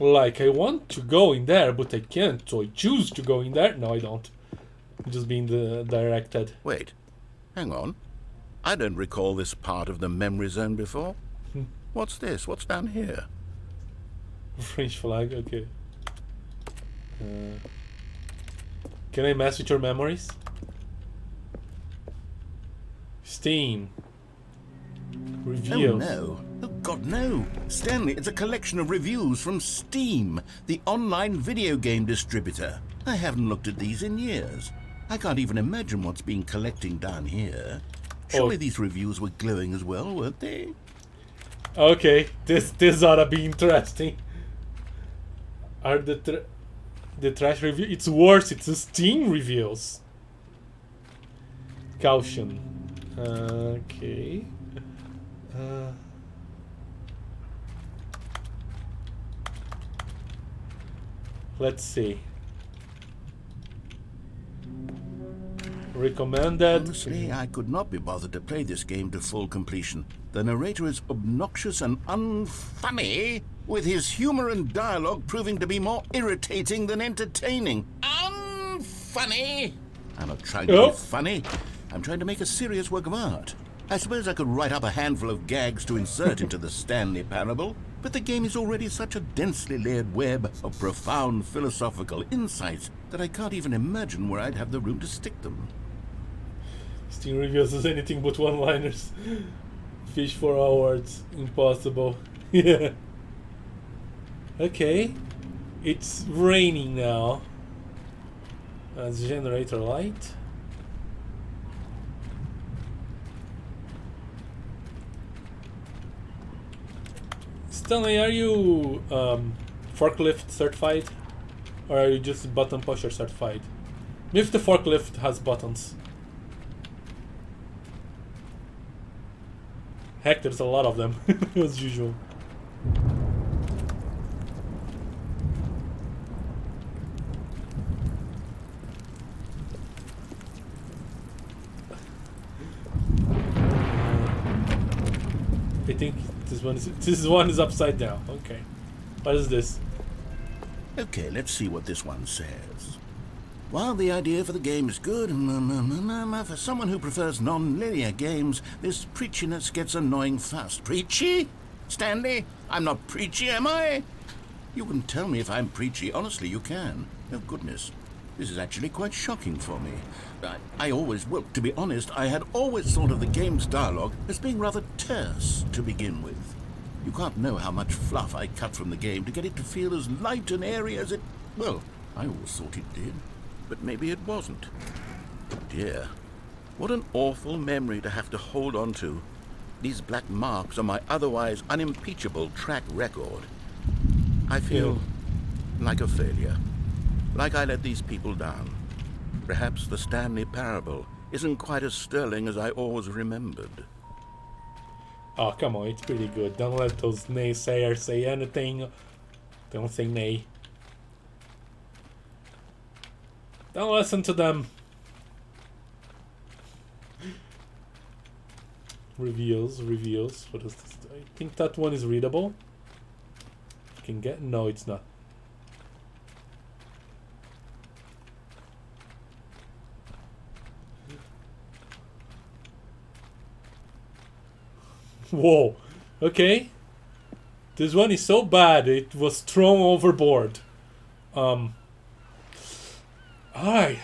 Like, I want to go in there, but I can't, so I choose to go in there. No, I don't. I'm just being directed. Wait, hang on. I don't recall this part of the memory zone before. What's this? What's down here? French flag, okay. Can I mess with your memories? Steam. Reviews. Oh no. Oh God, no. Stanley, it's a collection of reviews from Steam, the online video game distributor. I haven't looked at these in years. I can't even imagine what's been collecting down here. Surely these reviews were glowing as well, weren't they? Okay, this ought to be interesting. Are the trash review? It's worse. It's the Steam reviews. Caution. Okay. Let's see. Recommended. Honestly, I could not be bothered to play this game to full completion. The narrator is obnoxious and unfunny, with his humor and dialogue proving to be more irritating than entertaining. Unfunny! I'm not trying to be funny. I'm trying to make a serious work of art. I suppose I could write up a handful of gags to insert into the Stanley Parable, but the game is already such a densely layered web of profound philosophical insights that I can't even imagine where I'd have the room to stick them. Steam reviews is anything but one-liners. Fish for awards. Impossible. Yeah. Okay. It's raining now. As generator light. Stanley, are you forklift certified? Or are you just button pusher certified? If the forklift has buttons. Heck, there's a lot of them, as usual. I think this one is upside down. Okay. What is this? Okay, let's see what this one says. While the idea for the game is good, for someone who prefers non-linear games, this preachiness gets annoying fast. Preachy? Stanley, I'm not preachy, am I? You can tell me if I'm preachy. Honestly, you can. Oh, goodness. This is actually quite shocking for me. To be honest, I had always thought of the game's dialogue as being rather terse to begin with. You can't know how much fluff I cut from the game to get it to feel as light and airy as it... Well, I always thought it did. But maybe it wasn't. Dear, what an awful memory to have to hold on to. These black marks on my otherwise unimpeachable track record. I feel like a failure. Like I let these people down. Perhaps the Stanley Parable isn't quite as sterling as I always remembered. Oh, come on, it's pretty good. Don't let those naysayers say anything. Don't say nay. Don't listen to them. Reveals. What is this? I think that one is readable. Can get... No, it's not. Whoa. Okay. This one is so bad it was thrown overboard. Aye.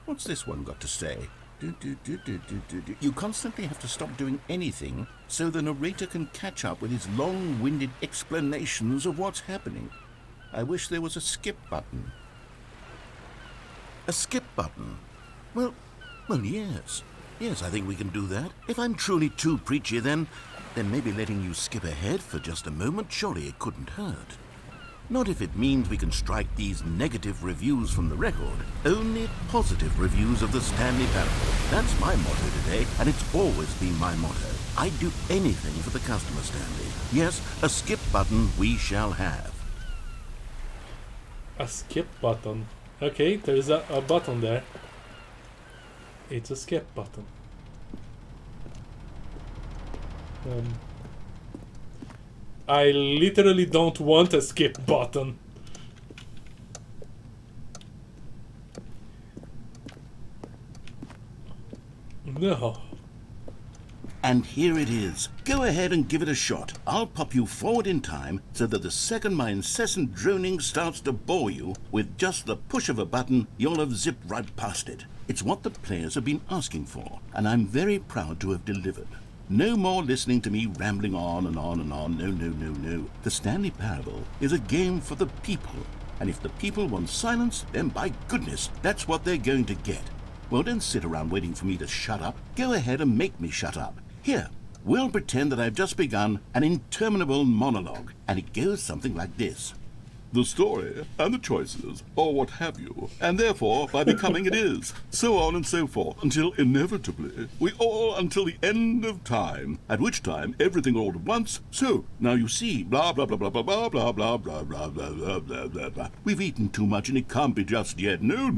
What's this one got to say? You constantly have to stop doing anything so the narrator can catch up with his long-winded explanations of what's happening. I wish there was a skip button. A skip button? Well, yes. Yes, I think we can do that. If I'm truly too preachy, then maybe letting you skip ahead for just a moment, surely it couldn't hurt. Not if it means we can strike these negative reviews from the record. Only positive reviews of the Stanley Parable. That's my motto today, and it's always been my motto. I'd do anything for the customer, Stanley. Yes, a skip button we shall have. A skip button. Okay, there's a button there. It's a skip button. I literally don't want a skip button. No. And here it is. Go ahead and give it a shot. I'll pop you forward in time so that the second my incessant droning starts to bore you, with just the push of a button, you'll have zipped right past it. It's what the players have been asking for, and I'm very proud to have delivered. No more listening to me rambling on and on and on. No. The Stanley Parable is a game for the people, and if the people want silence, then by goodness, that's what they're going to get. Well, don't sit around waiting for me to shut up. Go ahead and make me shut up. Here, we'll pretend that I've just begun an interminable monologue, and it goes something like this. the story and the choices, or what have you, and therefore by becoming it is, so on and so forth, until inevitably we all until the end of time, at which time everything all at once, so, now you see, blah blah blah blah blah blah blah blah blah blah blah blah blah blah blah. We've eaten too much and it can't be just yet, no,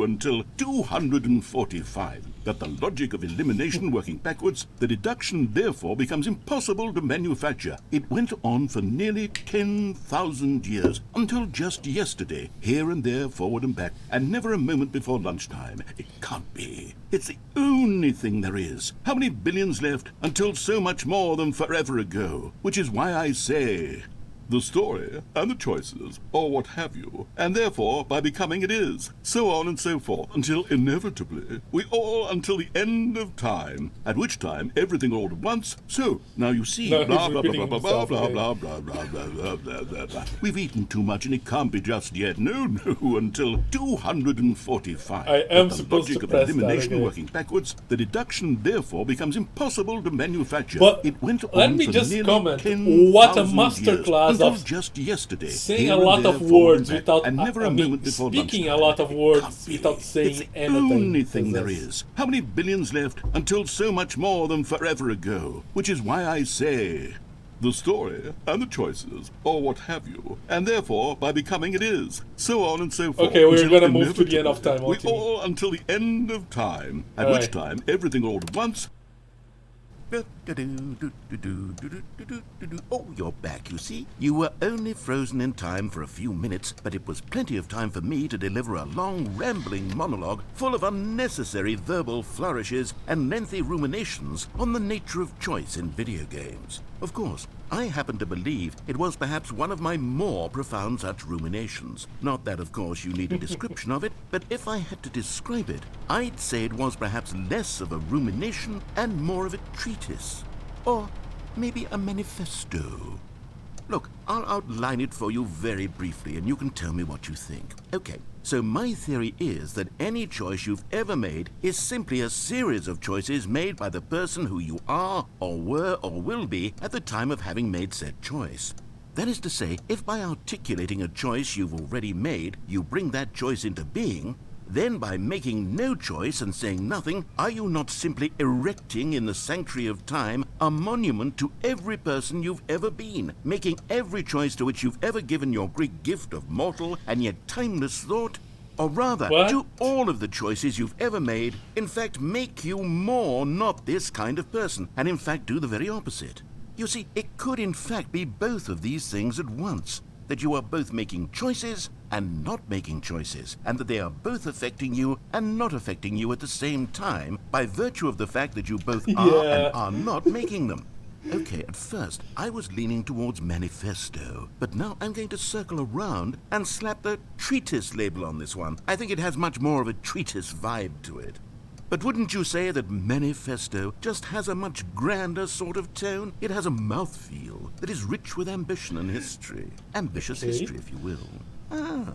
until 245. That the logic of elimination working backwards, the deduction therefore becomes impossible to manufacture. It went on for nearly 10,000 years, until just yesterday, here and there, forward and back, and never a moment before lunchtime. It can't be. It's the only thing there is. How many billions left until so much more than forever ago? Which is why I say, the story and the choices, or what have you, and therefore by becoming it is, so on and so forth, until inevitably we all until the end of time, at which time everything all at once, so, now you see, No, blah he's blah blah repeating blah blah blah himself, blah blah blah blah blah blah blah blah. We've eaten too much and it can't be just yet, no, until 245. I am But the supposed logic to of press that elimination again. working backwards, the deduction therefore becomes impossible to manufacture. But it went on let me for just nearly comment, 10,000 what a years, masterclass until of just yesterday, saying here a and lot there, of forward words and back, without and never a moment before speaking a lunchtime. lot of It words can't be. without saying It's the anything. only thing there This is. How many billions left until so much more than forever ago? Which is why I say, the story and the choices, or what have you, and therefore by becoming it is, so on and so forth. Okay, we're until gonna move to the end of inevitably time, we Ultimate. all until the end of time, at All which right. time everything all at once. Oh, you're back, you see. You were only frozen in time for a few minutes, but it was plenty of time for me to deliver a long, rambling monologue full of unnecessary verbal flourishes and lengthy ruminations on the nature of choice in video games. Of course, I happen to believe it was perhaps one of my more profound such ruminations. Not that, of course, you need a description of it, but if I had to describe it, I'd say it was perhaps less of a rumination and more of a treatise. Or maybe a manifesto. Look, I'll outline it for you very briefly, and you can tell me what you think. Okay, so my theory is that any choice you've ever made is simply a series of choices made by the person who you are, or were, or will be at the time of having made said choice. That is to say, if by articulating a choice you've already made, you bring that choice into being, then by making no choice and saying nothing, are you not simply erecting in the sanctuary of time a monument to every person you've ever been, making every choice to which you've ever given your great gift of mortal and yet timeless thought? Or rather, What? do all of the choices you've ever made, in fact, make you more not this kind of person, and in fact do the very opposite? You see, it could in fact be both of these things at once, that you are both making choices and not making choices, and that they are both affecting you and not affecting you at the same time by virtue of the fact that you both are Yeah. and are not making them. Okay, at first, I was leaning towards manifesto, but now I'm going to circle around and slap the treatise label on this one. I think it has much more of a treatise vibe to it. But wouldn't you say that manifesto just has a much grander sort of tone? It has a mouthfeel that is rich with ambition and history. Ambitious Okay. history, if you will. Ah.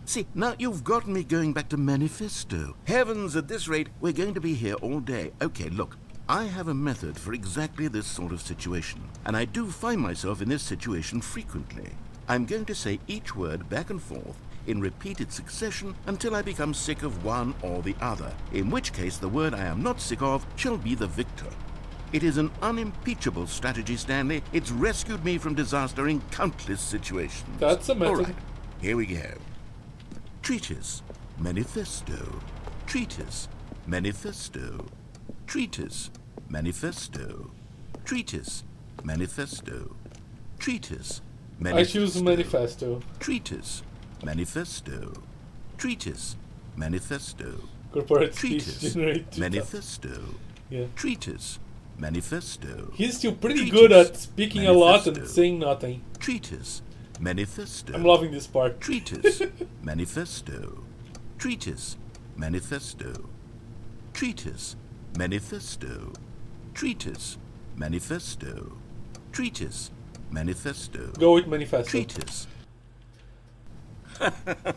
See, now you've gotten me going back to manifesto. Heavens, at this rate, we're going to be here all day. Okay, look, I have a method for exactly this sort of situation, and I do find myself in this situation frequently. I'm going to say each word back and forth in repeated succession until I become sick of one or the other, in which case the word I am not sick of shall be the victor. It is an unimpeachable strategy, Stanley. It's rescued me from disaster in countless situations. That's a method. All right, here we go. Treatise, manifesto. Treatise, manifesto. Treatise, manifesto. Treatise, manifesto. Treatise, I choose manifesto. Treatise, manifesto. Treatise, manifesto. Corporate speech Treatise, generated. manifesto. Yeah. Treatise, manifesto. He's still pretty Treatise, good at speaking a lot and manifesto. saying nothing. Treatise, manifesto. I'm loving this part. Treatise, manifesto. Treatise, manifesto. Treatise, manifesto. Treatise, manifesto. Treatise, manifesto. Go with manifesto. Treatise.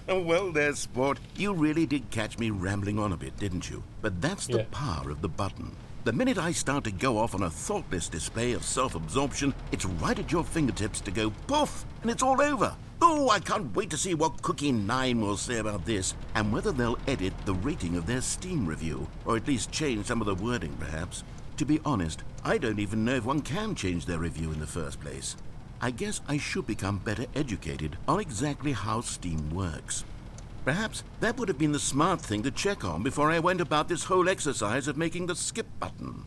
Well there, sport. You really did catch me rambling on a bit, didn't you? But that's the Yeah. power of the button. The minute I start to go off on a thoughtless display of self-absorption, it's right at your fingertips to go poof, and it's all over. Oh, I can't wait to see what Cookie 9 will say about this, and whether they'll edit the rating of their Steam review, or at least change some of the wording, perhaps. To be honest, I don't even know if one can change their review in the first place. I guess I should become better educated on exactly how Steam works. Perhaps that would have been the smart thing to check on before I went about this whole exercise of making the skip button.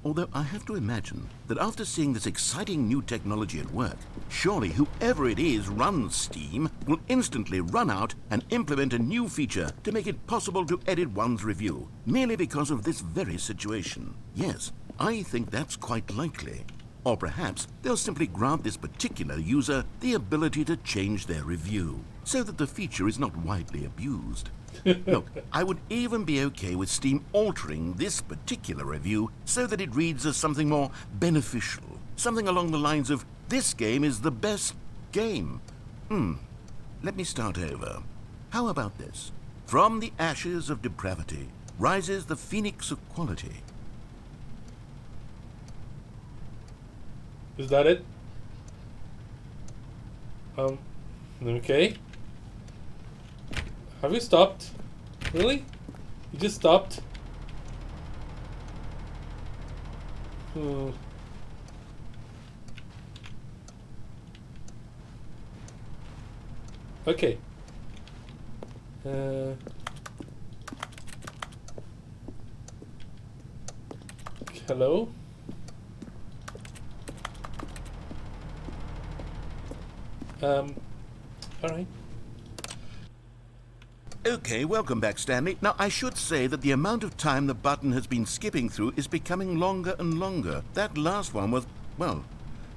Although I have to imagine that after seeing this exciting new technology at work, surely whoever it is runs Steam will instantly run out and implement a new feature to make it possible to edit one's review, merely because of this very situation. Yes, I think that's quite likely. Or perhaps they'll simply grant this particular user the ability to change their review, so that the feature is not widely abused. Look, I would even be okay with Steam altering this particular review so that it reads as something more beneficial. Something along the lines of, this game is the best game. Let me start over. How about this? From the ashes of depravity rises the phoenix of quality. Is that it? Okay. Have you stopped? Really? You just stopped? Okay. Hello? Alright. Okay, welcome back, Stanley. Now, I should say that the amount of time the button has been skipping through is becoming longer and longer. That last one was, well,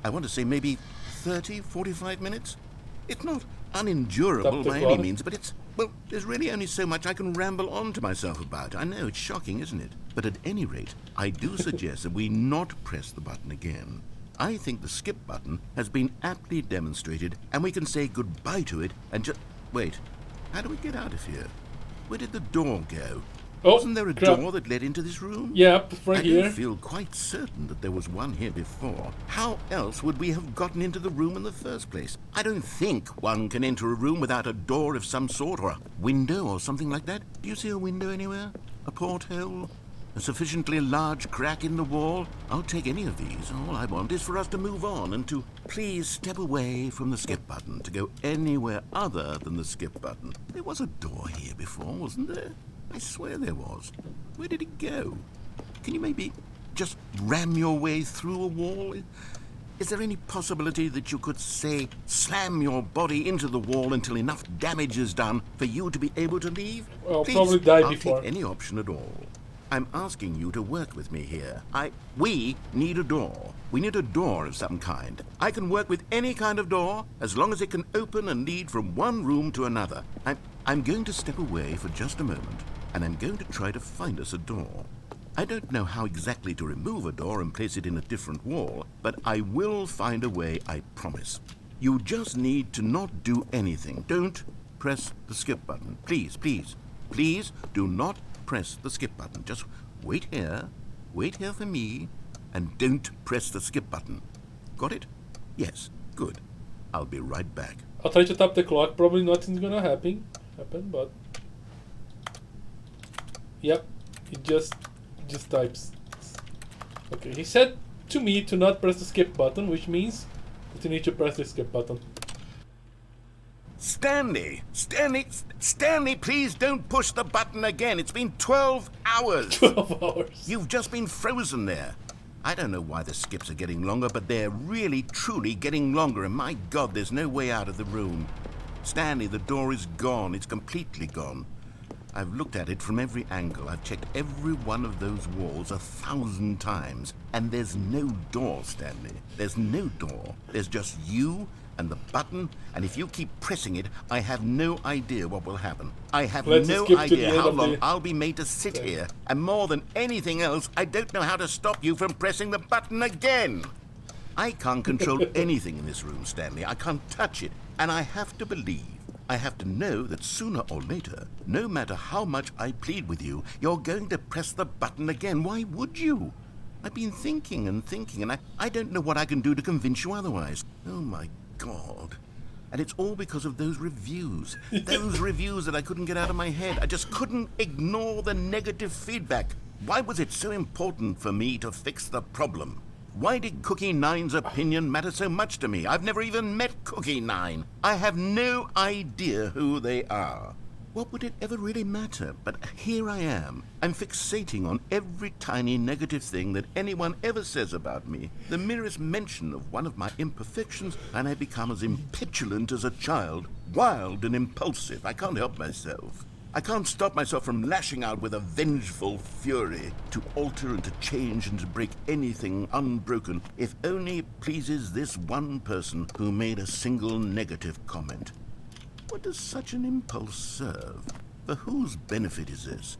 I want to say maybe 30, 45 minutes? It's not unendurable by any means, but it's, well, there's really only so much I can ramble on to myself about. I know, it's shocking, isn't it? But at any rate, I do suggest that we not press the button again. I think the skip button has been aptly demonstrated, and we can say goodbye to it and just... Wait. How do we get out of here? Where did the door go? Oh, wasn't there a door that led into this room? Yep, right here. I do feel quite certain that there was one here before. How else would we have gotten into the room in the first place? I don't think one can enter a room without a door of some sort, or a window or something like that. Do you see a window anywhere? A porthole? A sufficiently large crack in the wall? I'll take any of these. All I want is for us to move on and to please step away from the skip button, to go anywhere other than the skip button. There was a door here before, wasn't there? I swear there was. Where did it go? Can you maybe just ram your way through a wall? Is there any possibility that you could, say, slam your body into the wall until enough damage is done for you to be able to leave? Well, Please, probably die I'll before. take any option at all. I'm asking you to work with me here. We need a door. We need a door of some kind. I can work with any kind of door as long as it can open and lead from one room to another. I'm going to step away for just a moment, and I'm going to try to find us a door. I don't know how exactly to remove a door and place it in a different wall, but I will find a way, I promise. You just need to not do anything. Don't press the skip button. Please, please, please do not press the skip button. Just wait here for me, and don't press the skip button. Got it? Yes, good. I'll be right back. I'll try to tap the clock. Probably nothing's gonna happen, but yep, it just types. Okay, he said to me to not press the skip button, which means that you need to press the skip button. Stanley, please don't push the button again. It's been 12 hours. 12 hours. You've just been frozen there. I don't know why the skips are getting longer, but they're really, truly getting longer, and my God, there's no way out of the room. Stanley, the door is gone. It's completely gone. I've looked at it from every angle. I've checked every one of those walls 1,000 times, and there's no door, Stanley. There's no door. There's just you and the button, and if you keep pressing it, I have no idea what will happen. I have no idea how long I'll be made to sit here, and more than anything else, I don't know how to stop you from pressing the button again. I can't control anything in this room, Stanley. I can't touch it, and I have to believe, I have to know that sooner or later, no matter how much I plead with you, you're going to press the button again. Why would you? I've been thinking and thinking, and I don't know what I can do to convince you otherwise. Oh, my God. And it's all because of those reviews. Those reviews that I couldn't get out of my head. I just couldn't ignore the negative feedback. Why was it so important for me to fix the problem? Why did Cookie Nine's opinion matter so much to me? I've never even met Cookie Nine. I have no idea who they are. What would it ever really matter? But here I am. I'm fixating on every tiny negative thing that anyone ever says about me. The merest mention of one of my imperfections, and I become as impetulant as a child, wild and impulsive. I can't help myself. I can't stop myself from lashing out with a vengeful fury to alter and to change and to break anything unbroken, if only it pleases this one person who made a single negative comment. What does such an impulse serve? For whose benefit is this?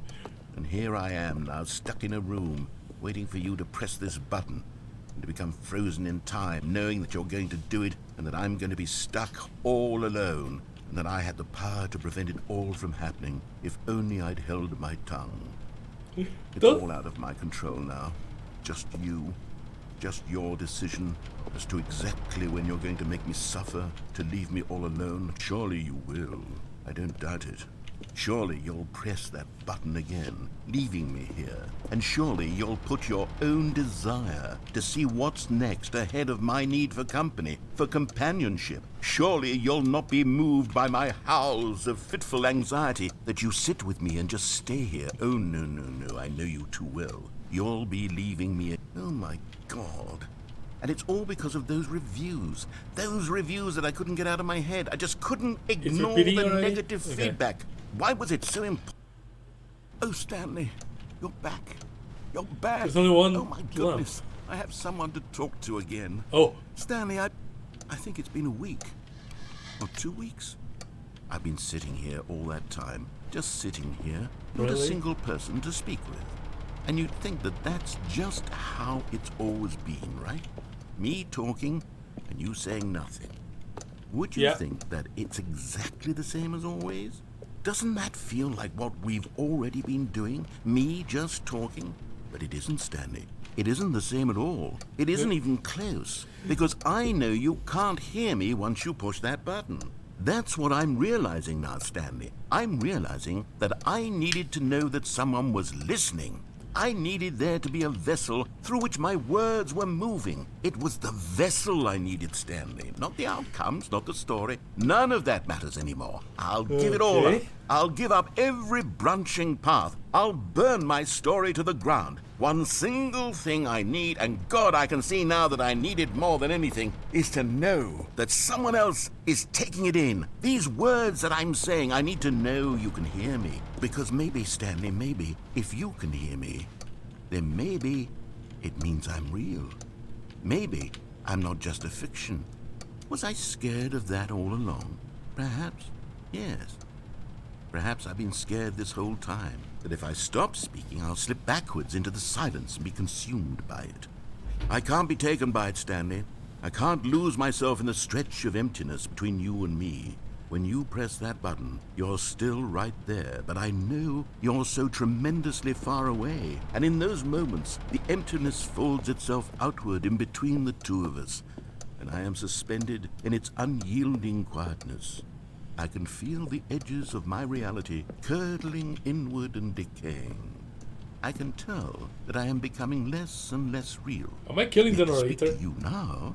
And here I am now, stuck in a room, waiting for you to press this button, and to become frozen in time, knowing that you're going to do it, and that I'm going to be stuck all alone, and that I had the power to prevent it all from happening, if only I'd held my tongue. It's all out of my control now. Just you. Just your decision as to exactly when you're going to make me suffer, to leave me all alone. Surely you will. I don't doubt it. Surely you'll press that button again, leaving me here. And surely you'll put your own desire to see what's next ahead of my need for company, for companionship. Surely you'll not be moved by my howls of fitful anxiety, that you sit with me and just stay here. Oh, no, no, no, I know you too well. You'll be leaving me. Oh, my God. And it's all because of those reviews. Those reviews that I couldn't get out of my head. I just couldn't ignore the negative feedback. Why was it so important? Oh, Stanley, you're back. You're back. There's only one. Oh, my goodness. I have someone to talk to again. Oh. Stanley, I think it's been a week. Or 2 weeks. I've been sitting here all that time. Just sitting here. Not a single person to speak with. And you'd think that that's just how it's always been, right? Me talking and you saying nothing. Would you think that it's exactly the same as always? Doesn't that feel like what we've already been doing? Me just talking? But it isn't, Stanley. It isn't the same at all. It isn't even close. Because I know you can't hear me once you push that button. That's what I'm realizing now, Stanley. I'm realizing that I needed to know that someone was listening. I needed there to be a vessel through which my words were moving. It was the vessel I needed, Stanley. Not the outcomes, not the story. None of that matters anymore. I'll give it all up. I'll give up every branching path. I'll burn my story to the ground. One single thing I need, and God, I can see now that I need it more than anything, is to know that someone else is taking it in. These words that I'm saying, I need to know you can hear me. Because maybe, Stanley, maybe, if you can hear me, then maybe it means I'm real. Maybe I'm not just a fiction. Was I scared of that all along? Perhaps, yes. Perhaps I've been scared this whole time, that if I stop speaking, I'll slip backwards into the silence and be consumed by it. I can't be taken by it, Stanley. I can't lose myself in the stretch of emptiness between you and me. When you press that button, you're still right there, but I know you're so tremendously far away. And in those moments, the emptiness folds itself outward in between the two of us, and I am suspended in its unyielding quietness. I can feel the edges of my reality curdling inward and decaying. I can tell that I am becoming less and less real. Am I killing the Yet to speak narrator? to you now,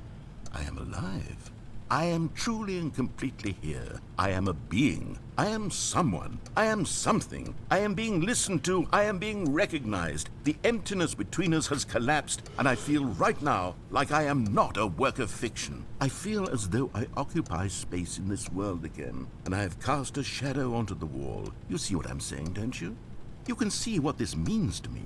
I am alive. I am truly and completely here. I am a being. I am someone. I am something. I am being listened to. I am being recognized. The emptiness between us has collapsed, and I feel right now like I am not a work of fiction. I feel as though I occupy space in this world again, and I have cast a shadow onto the wall. You see what I'm saying, don't you? You can see what this means to me.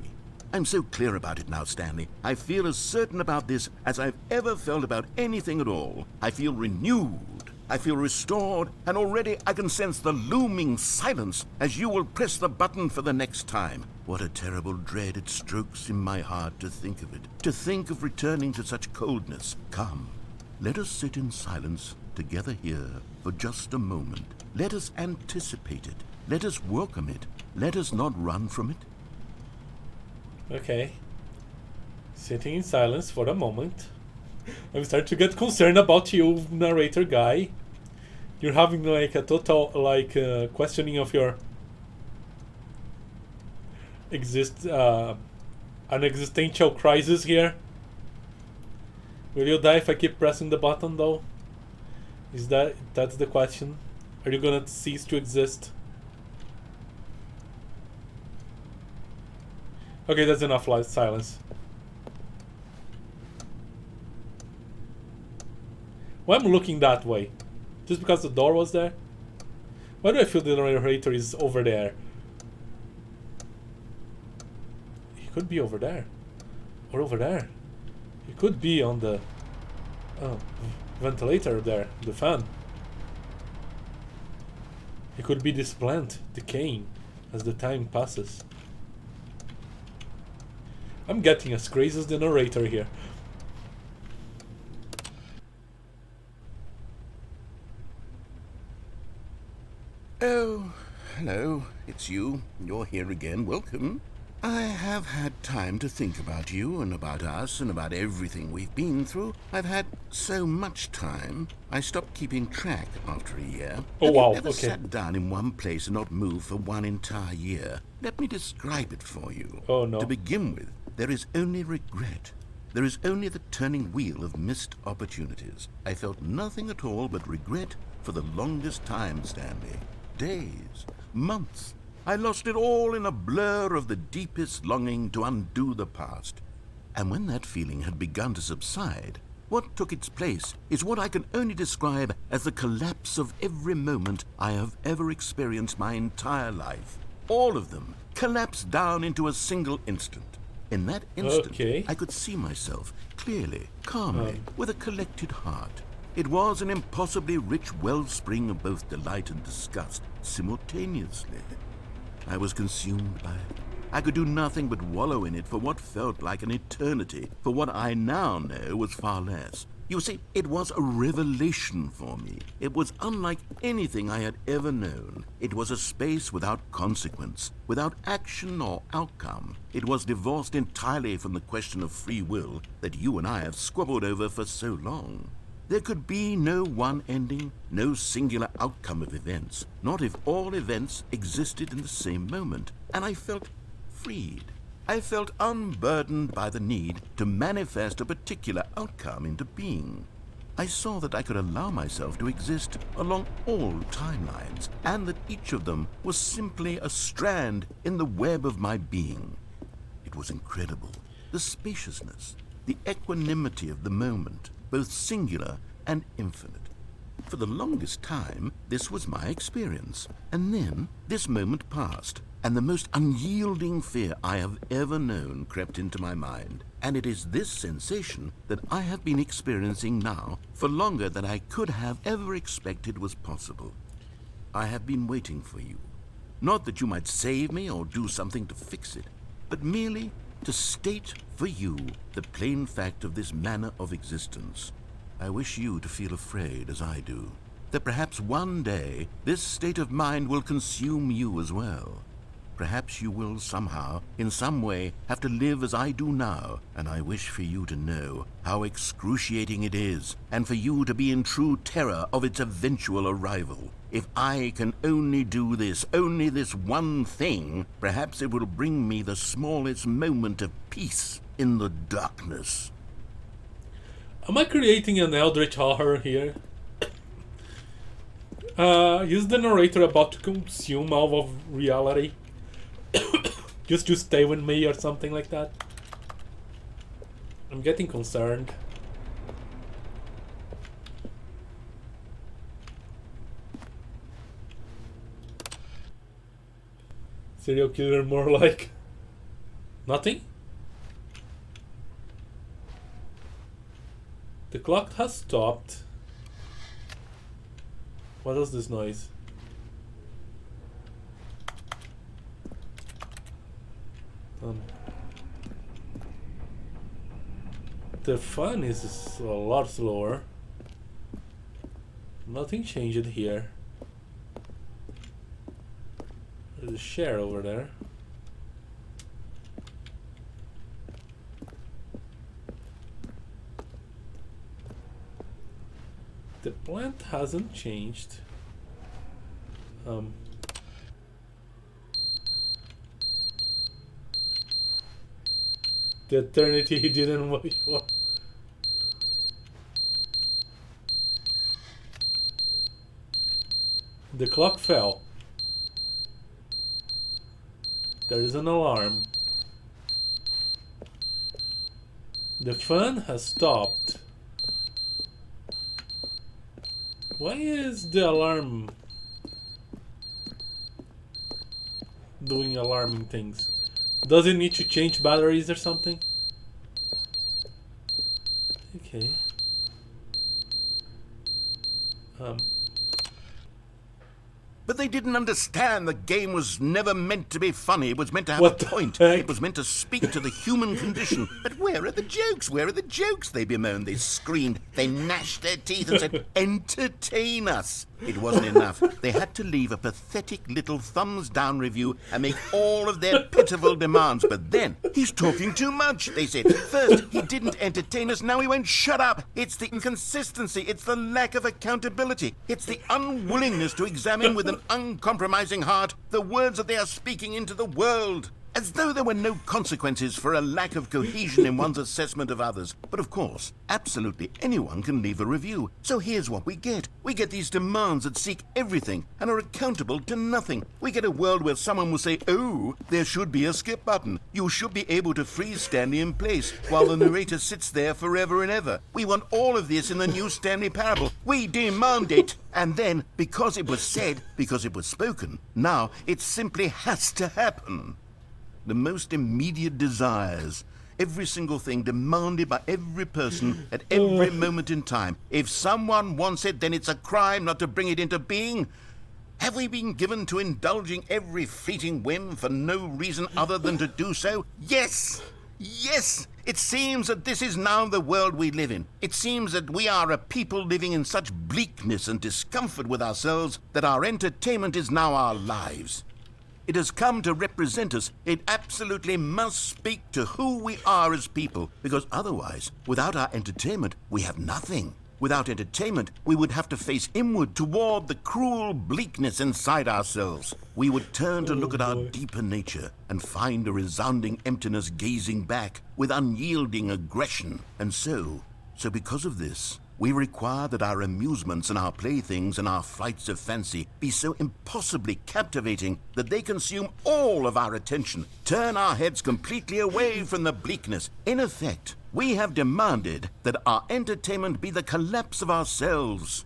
I'm so clear about it now, Stanley. I feel as certain about this as I've ever felt about anything at all. I feel renewed. I feel restored, and already I can sense the looming silence as you will press the button for the next time. What a terrible dread it strokes in my heart to think of it, to think of returning to such coldness. Come, let us sit in silence together here for just a moment. Let us anticipate it. Let us welcome it. Let us not run from it. Okay. Sitting in silence for a moment. I'm starting to get concerned about you, narrator guy. You're having like a total questioning of your an existential crisis here. Will you die if I keep pressing the button though? That's the question? Are you gonna cease to exist? Okay, that's enough silence. Why am I looking that way? Just because the door was there? Why do I feel the narrator is over there? He could be over there. Or over there. He could be on the ventilator there, the fan. He could be this plant decaying as the time passes. I'm getting as crazy as the narrator here. Oh, hello, it's you. You're here again. Welcome. I have had time to think about you and about us and about everything we've been through. I've had so much time, I stopped keeping track after a year. Oh, Have wow, you ever okay. sat down in one place and not moved for one entire year? Let me describe it for you. Oh, no. To begin with, there is only regret. There is only the turning wheel of missed opportunities. I felt nothing at all but regret for the longest time, Stanley. Days, months. I lost it all in a blur of the deepest longing to undo the past. And when that feeling had begun to subside, what took its place is what I can only describe as the collapse of every moment I have ever experienced my entire life. All of them collapsed down into a single instant. In that instant, Okay. I could see myself clearly, calmly, with a collected heart. It was an impossibly rich wellspring of both delight and disgust simultaneously. I was consumed by it. I could do nothing but wallow in it for what felt like an eternity, for what I now know was far less. You see, it was a revelation for me. It was unlike anything I had ever known. It was a space without consequence, without action or outcome. It was divorced entirely from the question of free will that you and I have squabbled over for so long. There could be no one ending, no singular outcome of events, not if all events existed in the same moment. And I felt freed. I felt unburdened by the need to manifest a particular outcome into being. I saw that I could allow myself to exist along all timelines, and that each of them was simply a strand in the web of my being. It was incredible. The spaciousness, the equanimity of the moment, both singular and infinite. For the longest time, this was my experience. And then, this moment passed, and the most unyielding fear I have ever known crept into my mind. And it is this sensation that I have been experiencing now for longer than I could have ever expected was possible. I have been waiting for you. Not that you might save me or do something to fix it, but merely to state for you the plain fact of this manner of existence. I wish you to feel afraid, as I do, that perhaps one day this state of mind will consume you as well. Perhaps you will somehow, in some way, have to live as I do now, and I wish for you to know how excruciating it is, and for you to be in true terror of its eventual arrival. If I can only do this, only this one thing, perhaps it will bring me the smallest moment of peace in the darkness. Am I creating an eldritch horror here? Is the narrator about to consume all of reality? Just to stay with me or something like that? I'm getting concerned. Serial killer more like... Nothing? The clock has stopped. What is this noise? The fan is a lot slower. Nothing changed here. There's a chair over there. The plant hasn't changed. The eternity he didn't wait for. The clock fell. There is an alarm. The fun has stopped. Why is the alarm doing alarming things? Does it need to change batteries or something? Okay. But they didn't understand the game was never meant to be funny. It was meant to have What a the point. heck? It was meant to speak to the human condition. But where are the jokes? Where are the jokes? They bemoaned, they screamed, they gnashed their teeth and said, entertain us. It wasn't enough. They had to leave a pathetic little thumbs-down review and make all of their pitiful demands. But then, he's talking too much, they said. First, he didn't entertain us, now he won't shut up. It's the inconsistency, it's the lack of accountability, it's the unwillingness to examine with an uncompromising heart the words that they are speaking into the world. As though there were no consequences for a lack of cohesion in one's assessment of others. But of course, absolutely anyone can leave a review. So here's what we get. We get these demands that seek everything and are accountable to nothing. We get a world where someone will say, oh, there should be a skip button. You should be able to freeze Stanley in place while the narrator sits there forever and ever. We want all of this in the new Stanley Parable. We demand it. And then, because it was said, because it was spoken, now it simply has to happen. The most immediate desires, every single thing demanded by every person at every moment in time. If someone wants it, then it's a crime not to bring it into being. Have we been given to indulging every fleeting whim for no reason other than to do so? Yes! Yes! It seems that this is now the world we live in. It seems that we are a people living in such bleakness and discomfort with ourselves that our entertainment is now our lives. It has come to represent us. It absolutely must speak to who we are as people, because otherwise, without our entertainment, we have nothing. Without entertainment, we would have to face inward toward the cruel bleakness inside ourselves. We would turn to look at our deeper nature and find a resounding emptiness gazing back with unyielding aggression. And so because of this, we require that our amusements and our playthings and our flights of fancy be so impossibly captivating that they consume all of our attention, turn our heads completely away from the bleakness. In effect, we have demanded that our entertainment be the collapse of ourselves.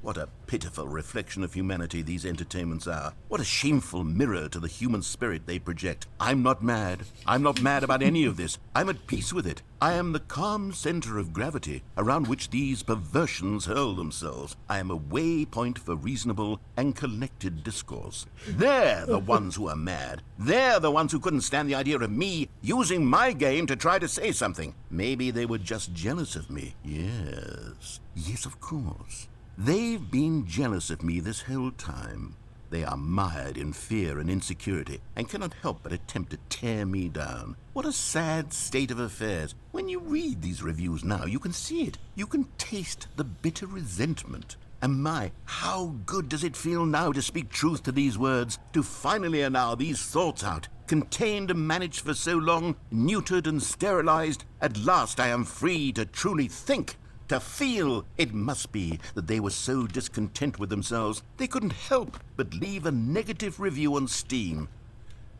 What a pitiful reflection of humanity these entertainments are. What a shameful mirror to the human spirit they project. I'm not mad. I'm not mad about any of this. I'm at peace with it. I am the calm center of gravity around which these perversions hurl themselves. I am a waypoint for reasonable and collected discourse. They're the ones who are mad. They're the ones who couldn't stand the idea of me using my game to try to say something. Maybe they were just jealous of me. Yes. Yes, of course. They've been jealous of me this whole time. They are mired in fear and insecurity and cannot help but attempt to tear me down. What a sad state of affairs. When you read these reviews now, you can see it. You can taste the bitter resentment. And my, how good does it feel now to speak truth to these words, to finally allow these thoughts out, contained and managed for so long, neutered and sterilized. At last I am free to truly think. To feel. It must be that they were so discontent with themselves they couldn't help but leave a negative review on Steam.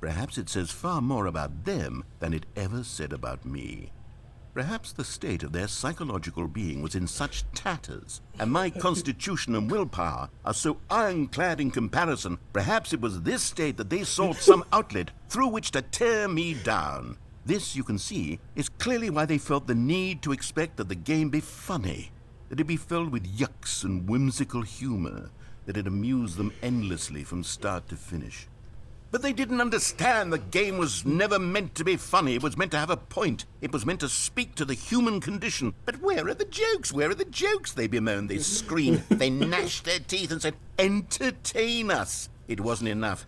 Perhaps it says far more about them than it ever said about me. Perhaps the state of their psychological being was in such tatters, and my constitution and willpower are so ironclad in comparison. Perhaps it was this state that they sought some outlet through which to tear me down. This, you can see, is clearly why they felt the need to expect that the game be funny, that it be filled with yucks and whimsical humor, that it amuse them endlessly from start to finish. But they didn't understand the game was never meant to be funny. It was meant to have a point. It was meant to speak to the human condition. But where are the jokes? Where are the jokes? They bemoaned, they screamed, they gnashed their teeth and said, entertain us. It wasn't enough.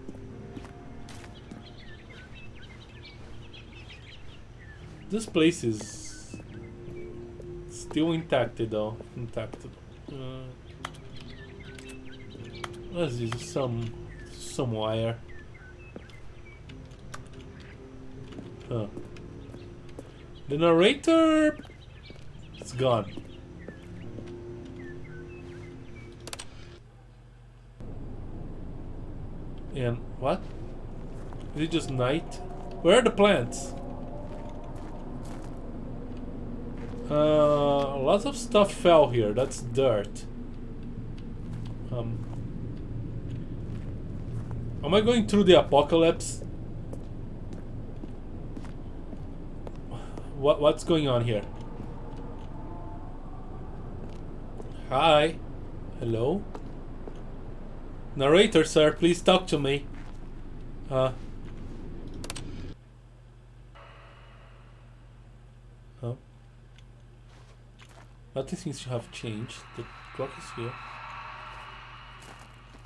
This place is still intact though. Intact. What's this? Some wire. Huh. The narrator. It's gone. And what? Is it just night? Where are the plants? Lots of stuff fell here. That's dirt. Am I going through the apocalypse? What's going on here? Hi. Hello? Narrator, sir, please talk to me. Nothing seems to have changed. The clock is here.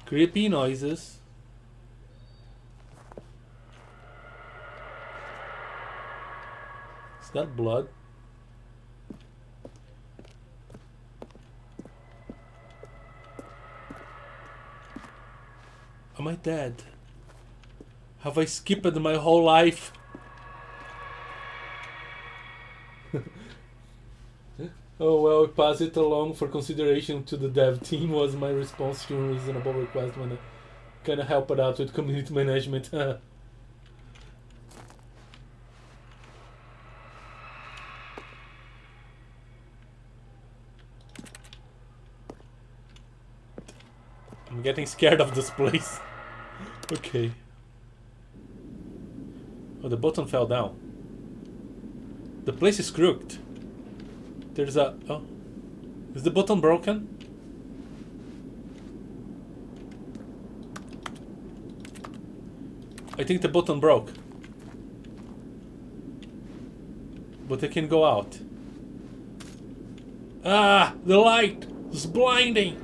Creepy noises. Is that blood? Am I dead? Have I skipped my whole life? Oh well, pass it along for consideration to the dev team was my response to a reasonable request when I kinda helped out with community management. I'm getting scared of this place. Okay. Oh, the button fell down. The place is crooked. There's a... Oh. Is the button broken? I think the button broke. But I can go out. Ah! The light is blinding!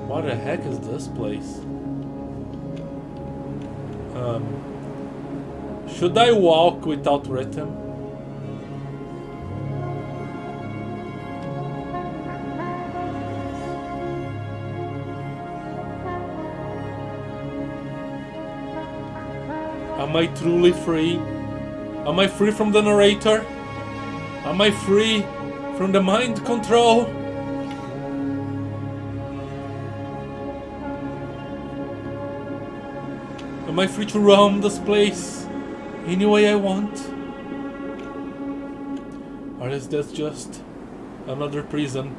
What the heck is this place? Should I walk without rhythm? Am I truly free? Am I free from the narrator? Am I free from the mind control? Am I free to roam this place any way I want? Or is this just another prison?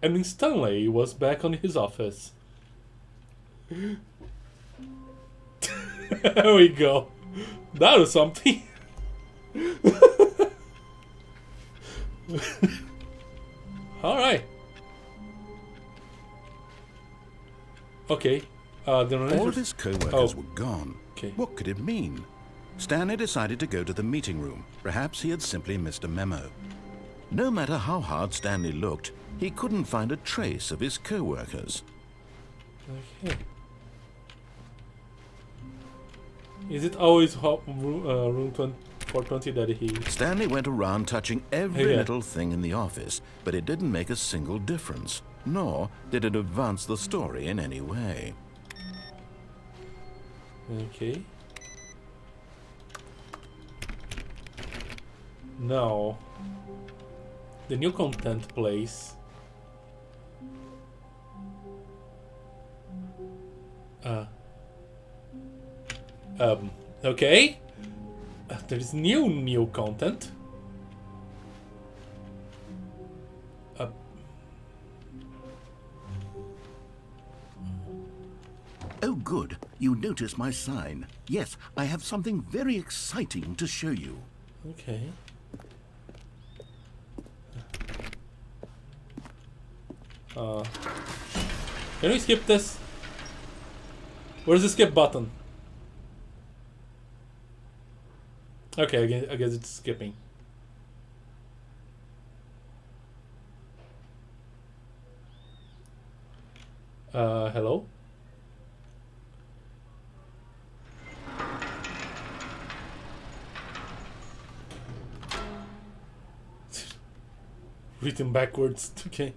And Stanley was back on his office. There we go. That was something. Alright. Okay. All of his co-workers were gone. Okay. What could it mean? Stanley decided to go to the meeting room. Perhaps he had simply missed a memo. No matter how hard Stanley looked, he couldn't find a trace of his co-workers. Okay. Is it always room 420 that he... Stanley went around touching every little thing in the office, but it didn't make a single difference, nor did it advance the story in any way. Okay. Now, the new content place. Okay. There is new content. Oh, good. You noticed my sign. Yes, I have something very exciting to show you. Okay. Can we skip this? Where's the skip button? Okay, I guess it's skipping. Hello? written backwards. Okay.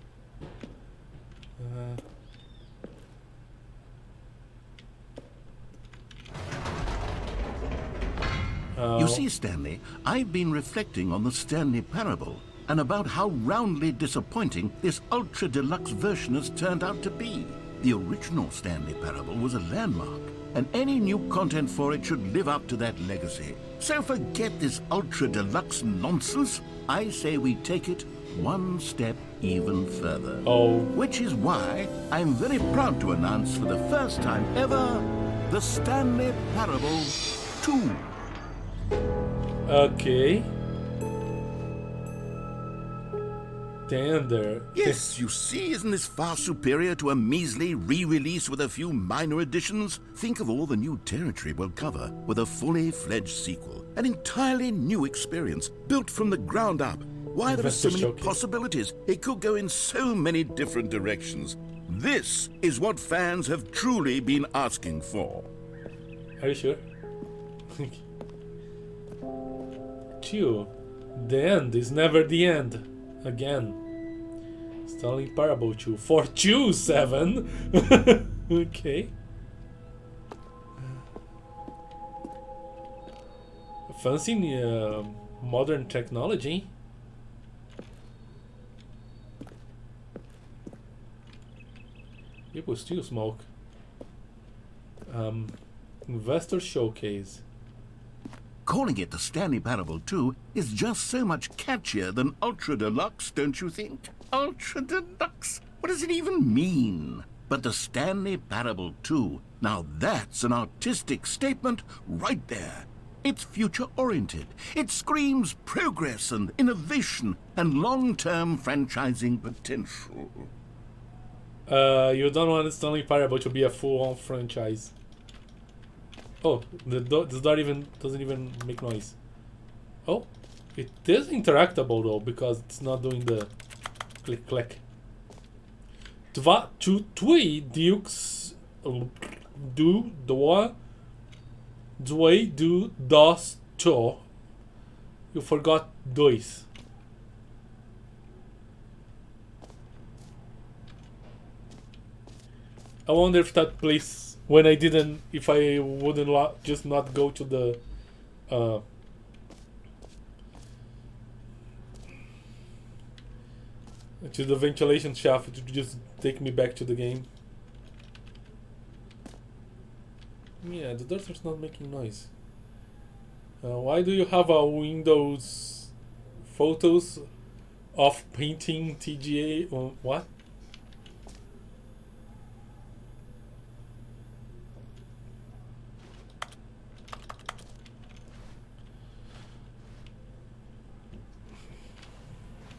You see, Stanley, I've been reflecting on the Stanley Parable and about how roundly disappointing this ultra deluxe version has turned out to be. The original Stanley Parable was a landmark, and any new content for it should live up to that legacy. So forget this ultra deluxe nonsense. I say we take it one step even further. Oh. Which is why I'm very proud to announce for the first time ever the Stanley Parable 2. Okay. Damn there. Yes, you see, isn't this far superior to a measly re-release with a few minor additions? Think of all the new territory we'll cover with a fully fledged sequel. An entirely new experience, built from the ground up. Why, there are so many possibilities. It could go in so many different directions. This is what fans have truly been asking for. Are you sure? Two. The end is never the end. Again. Stanley Parable 2. For 2-7. Okay. Fancy modern technology. People still smoke. Investor showcase. Calling it the Stanley Parable 2 is just so much catchier than Ultra Deluxe, don't you think? Ultra Deluxe? What does it even mean? But the Stanley Parable 2, now that's an artistic statement right there. It's future-oriented. It screams progress and innovation and long-term franchising potential. You don't want Stanley Parable to be a full-on franchise. Oh, this door doesn't even make noise. Oh, it is interactable though, because it's not doing the click click. Twee Deluxe do das to. You forgot dois. I wonder if that place. When I didn't, if I wouldn't just not go to the ventilation shaft, it would just take me back to the game. Yeah, the doors are not making noise. Why do you have a Windows photos of painting TGA? What?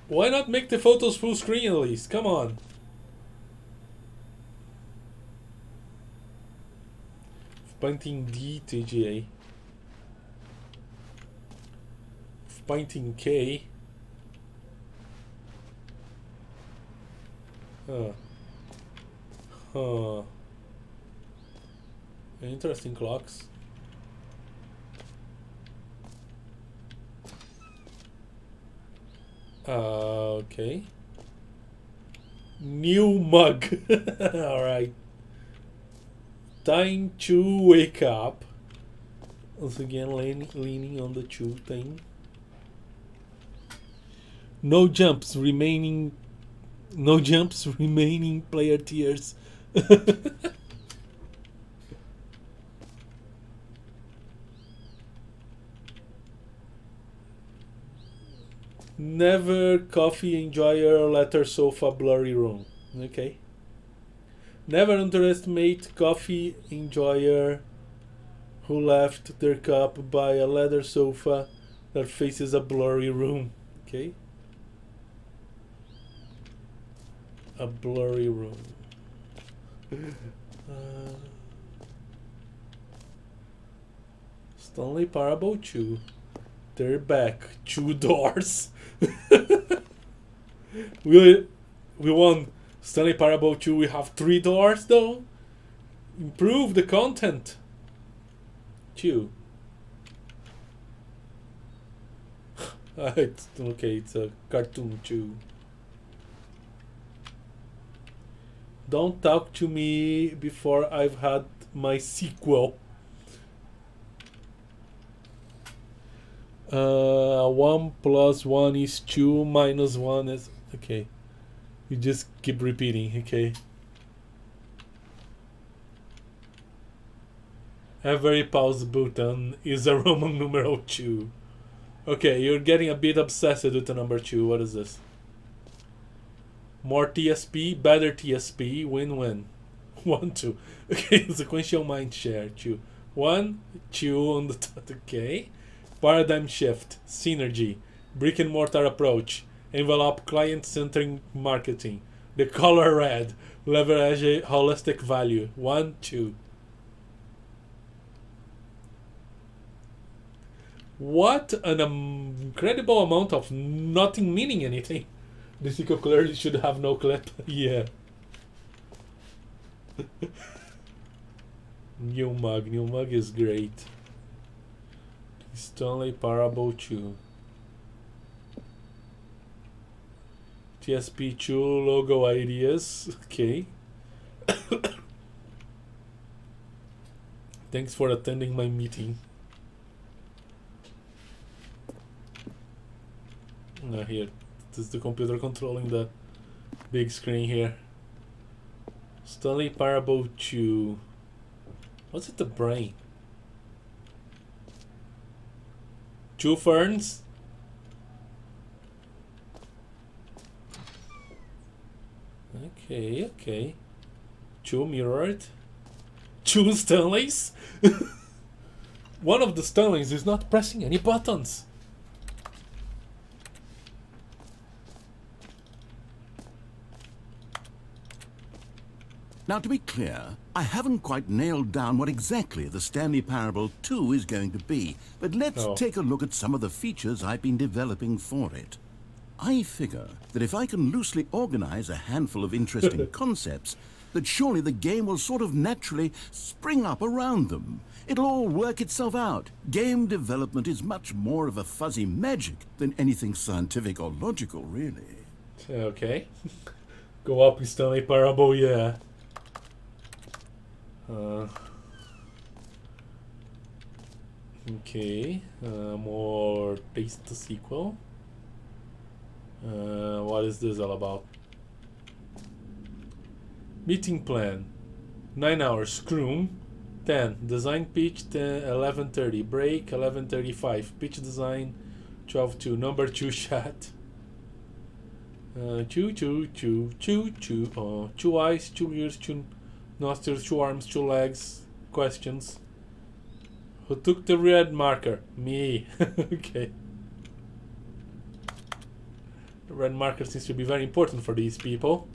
Why not make the photos full screen at least? Come on. Painting D TGA. Painting K. Interesting clocks. Okay. New mug. Alright. Time to wake up. Once again, leaning on the chew thing. No jumps remaining player tiers. Never coffee enjoyer, letter sofa, blurry room. Okay. Never underestimate coffee enjoyer who left their cup by a leather sofa that faces a blurry room. Okay. A blurry room. Stanley Parable 2. They're back. 2 doors. we won Stanley Parable 2. We have 3 doors though. Improve the content. 2. It's okay. It's a cartoon 2. Don't talk to me before I've had my sequel. 1 plus 1 is 2, minus 1 is... Okay. You just keep repeating, okay? Every pause button is a Roman numeral 2. Okay, you're getting a bit obsessed with the number 2. What is this? More TSP, better TSP, win-win. 1, 2. Okay, sequential mind share. 2. 1, 2 on the top. Okay. Paradigm shift, synergy, brick and mortar approach, envelope client-centered marketing, the color red, leverage holistic value. 1, 2. What an incredible amount of nothing meaning anything. This sequel clearly should have no clip. Yeah. New mug is great. Stanley Parable 2. TSP2 logo ideas. Okay. Thanks for attending my meeting. Here. This is the computer controlling the big screen here. Stanley Parable 2. What's it, the brain? 2 ferns. Okay. 2 mirrored. 2 Stanleys. One of the Stanleys is not pressing any buttons. Now, to be clear, I haven't quite nailed down what exactly the Stanley Parable 2 is going to be, but let's take a look at some of the features I've been developing for it. I figure that if I can loosely organize a handful of interesting concepts, that surely the game will sort of naturally spring up around them. It'll all work itself out. Game development is much more of a fuzzy magic than anything scientific or logical, really. Okay. Go up in Stanley Parable, yeah. Okay, more taste the sequel. What is this all about? Meeting plan. 9 hours. Scrum. 10. Design pitch. 11:30. Break. 11:35. Pitch design. 12:2. Number 2 chat. 2 eyes. 2 ears. 2 nostrils. 2 arms. 2 legs. Questions. Who took the red marker? Me. Okay. The red marker seems to be very important for these people.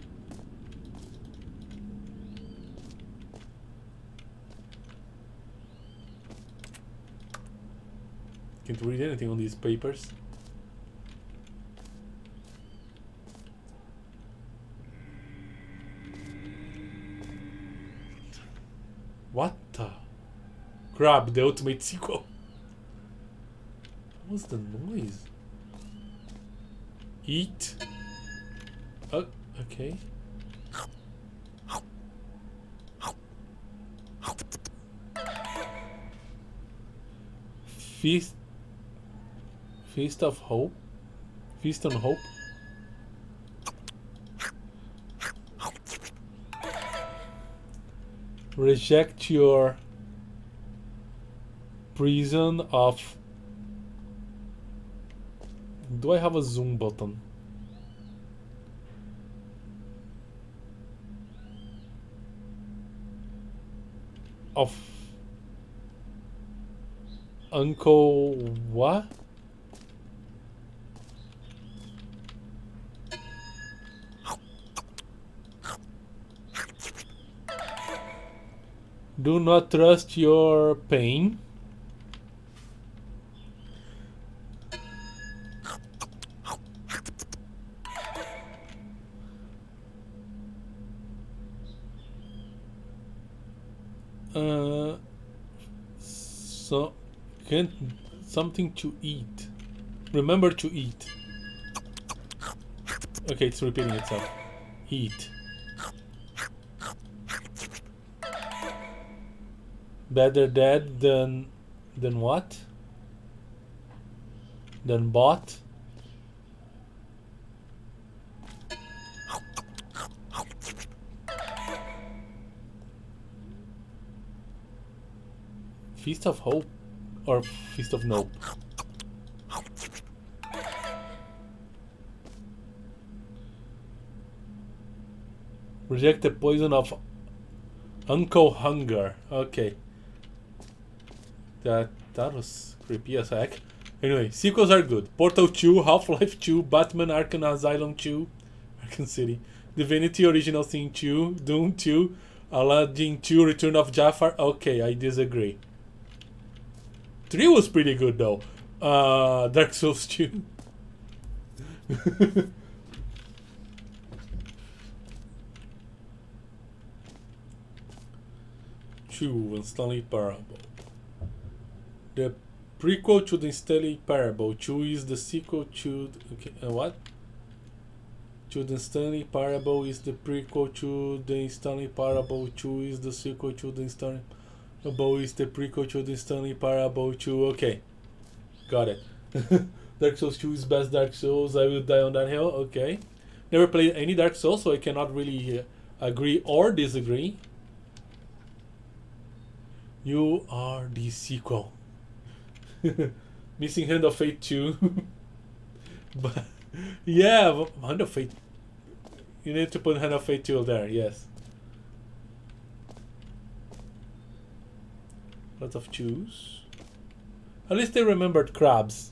Can't read anything on these papers. What the crap? The ultimate sequel. What was the noise? Eat. Oh, okay. Feast of hope. Feast on hope. Reject your prison of... Do I have a zoom button? Of Uncle what? Do not trust your pain. So, can't something to eat. Remember to eat. Okay, it's repeating itself. Eat. Better dead than what? Than bought? Feast of Hope or Feast of Nope? Reject the poison of Uncle Hunger. Okay. That was creepy as heck. Anyway, sequels are good. Portal 2, Half-Life 2, Batman Arkham Asylum 2, Arkham City, Divinity Original Sin 2, Doom 2, Aladdin 2, Return of Jafar. Okay, I disagree. 3 was pretty good though. Dark Souls 2. 2, Stanley Parable. The prequel to the Stanley Parable. 2 is the sequel to... Okay, what? To the Stanley Parable is the prequel to the Stanley Parable. 2 is the sequel to the Stanley Parable is the prequel to the Stanley Parable 2. Okay. Got it. Dark Souls 2 is best Dark Souls. I will die on that hill. Okay. Never played any Dark Souls, so I cannot really agree or disagree. You are the sequel. Missing Hand of Fate 2. But yeah, Hand of Fate. You need to put Hand of Fate 2 there, yes. Lots of chews. At least they remembered crabs.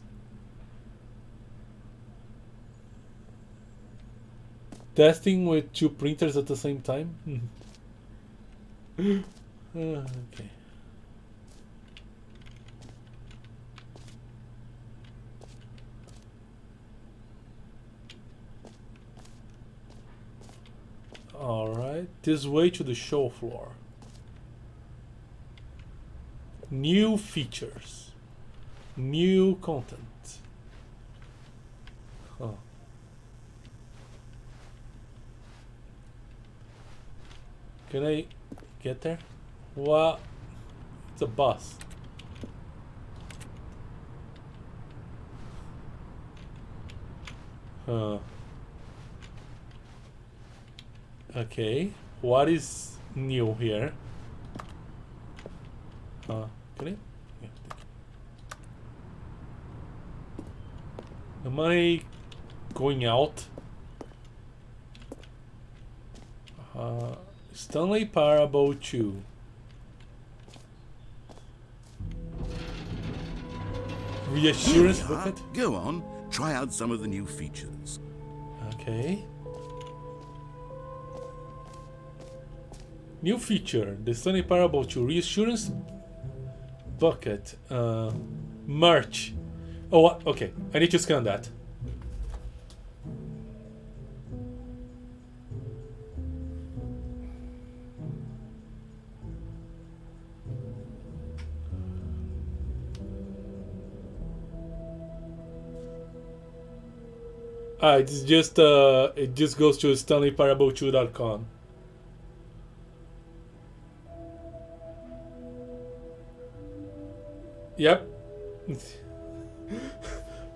Testing with 2 printers at the same time. Okay. Alright, this way to the show floor. New features. New content. Huh. Can I get there? What? It's a bus. Huh. Okay, what is new here? Can I? Yeah. Am I going out? Stanley Parable 2. Reassurance bucket? Go on, try out some of the new features. Okay. New feature, the Stanley Parable 2 Reassurance Bucket. Merch. Oh, okay. I need to scan that. It's just it just goes to StanleyParable2.com. Yep.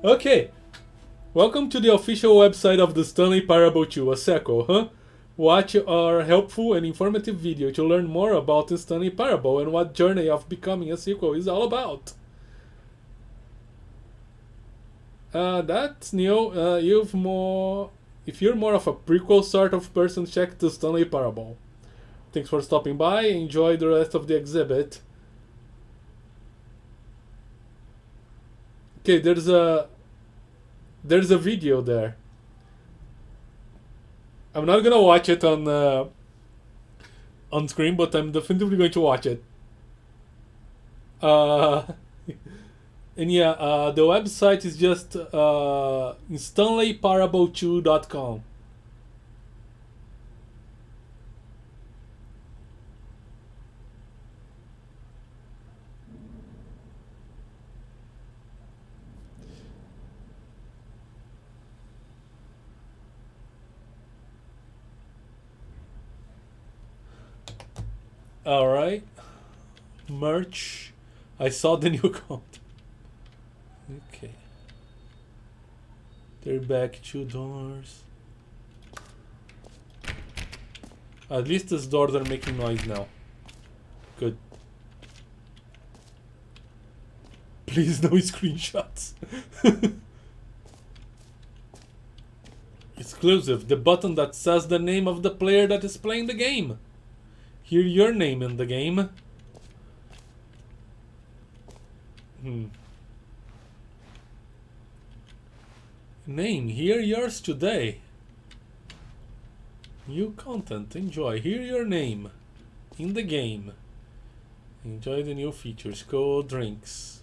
Okay. Welcome to the official website of the Stanley Parable 2, a sequel, huh? Watch our helpful and informative video to learn more about the Stanley Parable and what journey of becoming a sequel is all about. That's new. If you're more of a prequel sort of person, check the Stanley Parable. Thanks for stopping by. Enjoy the rest of the exhibit. Okay, there's a video there. I'm not gonna watch it on screen, but I'm definitely going to watch it. And yeah, the website is just StanleyParable2.com. All right. Merch. I saw the new content. Okay. They're back 2 doors. At least these doors are making noise now. Good. Please no screenshots. Exclusive. The button that says the name of the player that is playing the game. Hear your name in the game. Name. Hear yours today. New content. Enjoy. Hear your name in the game. Enjoy the new features. Cold drinks.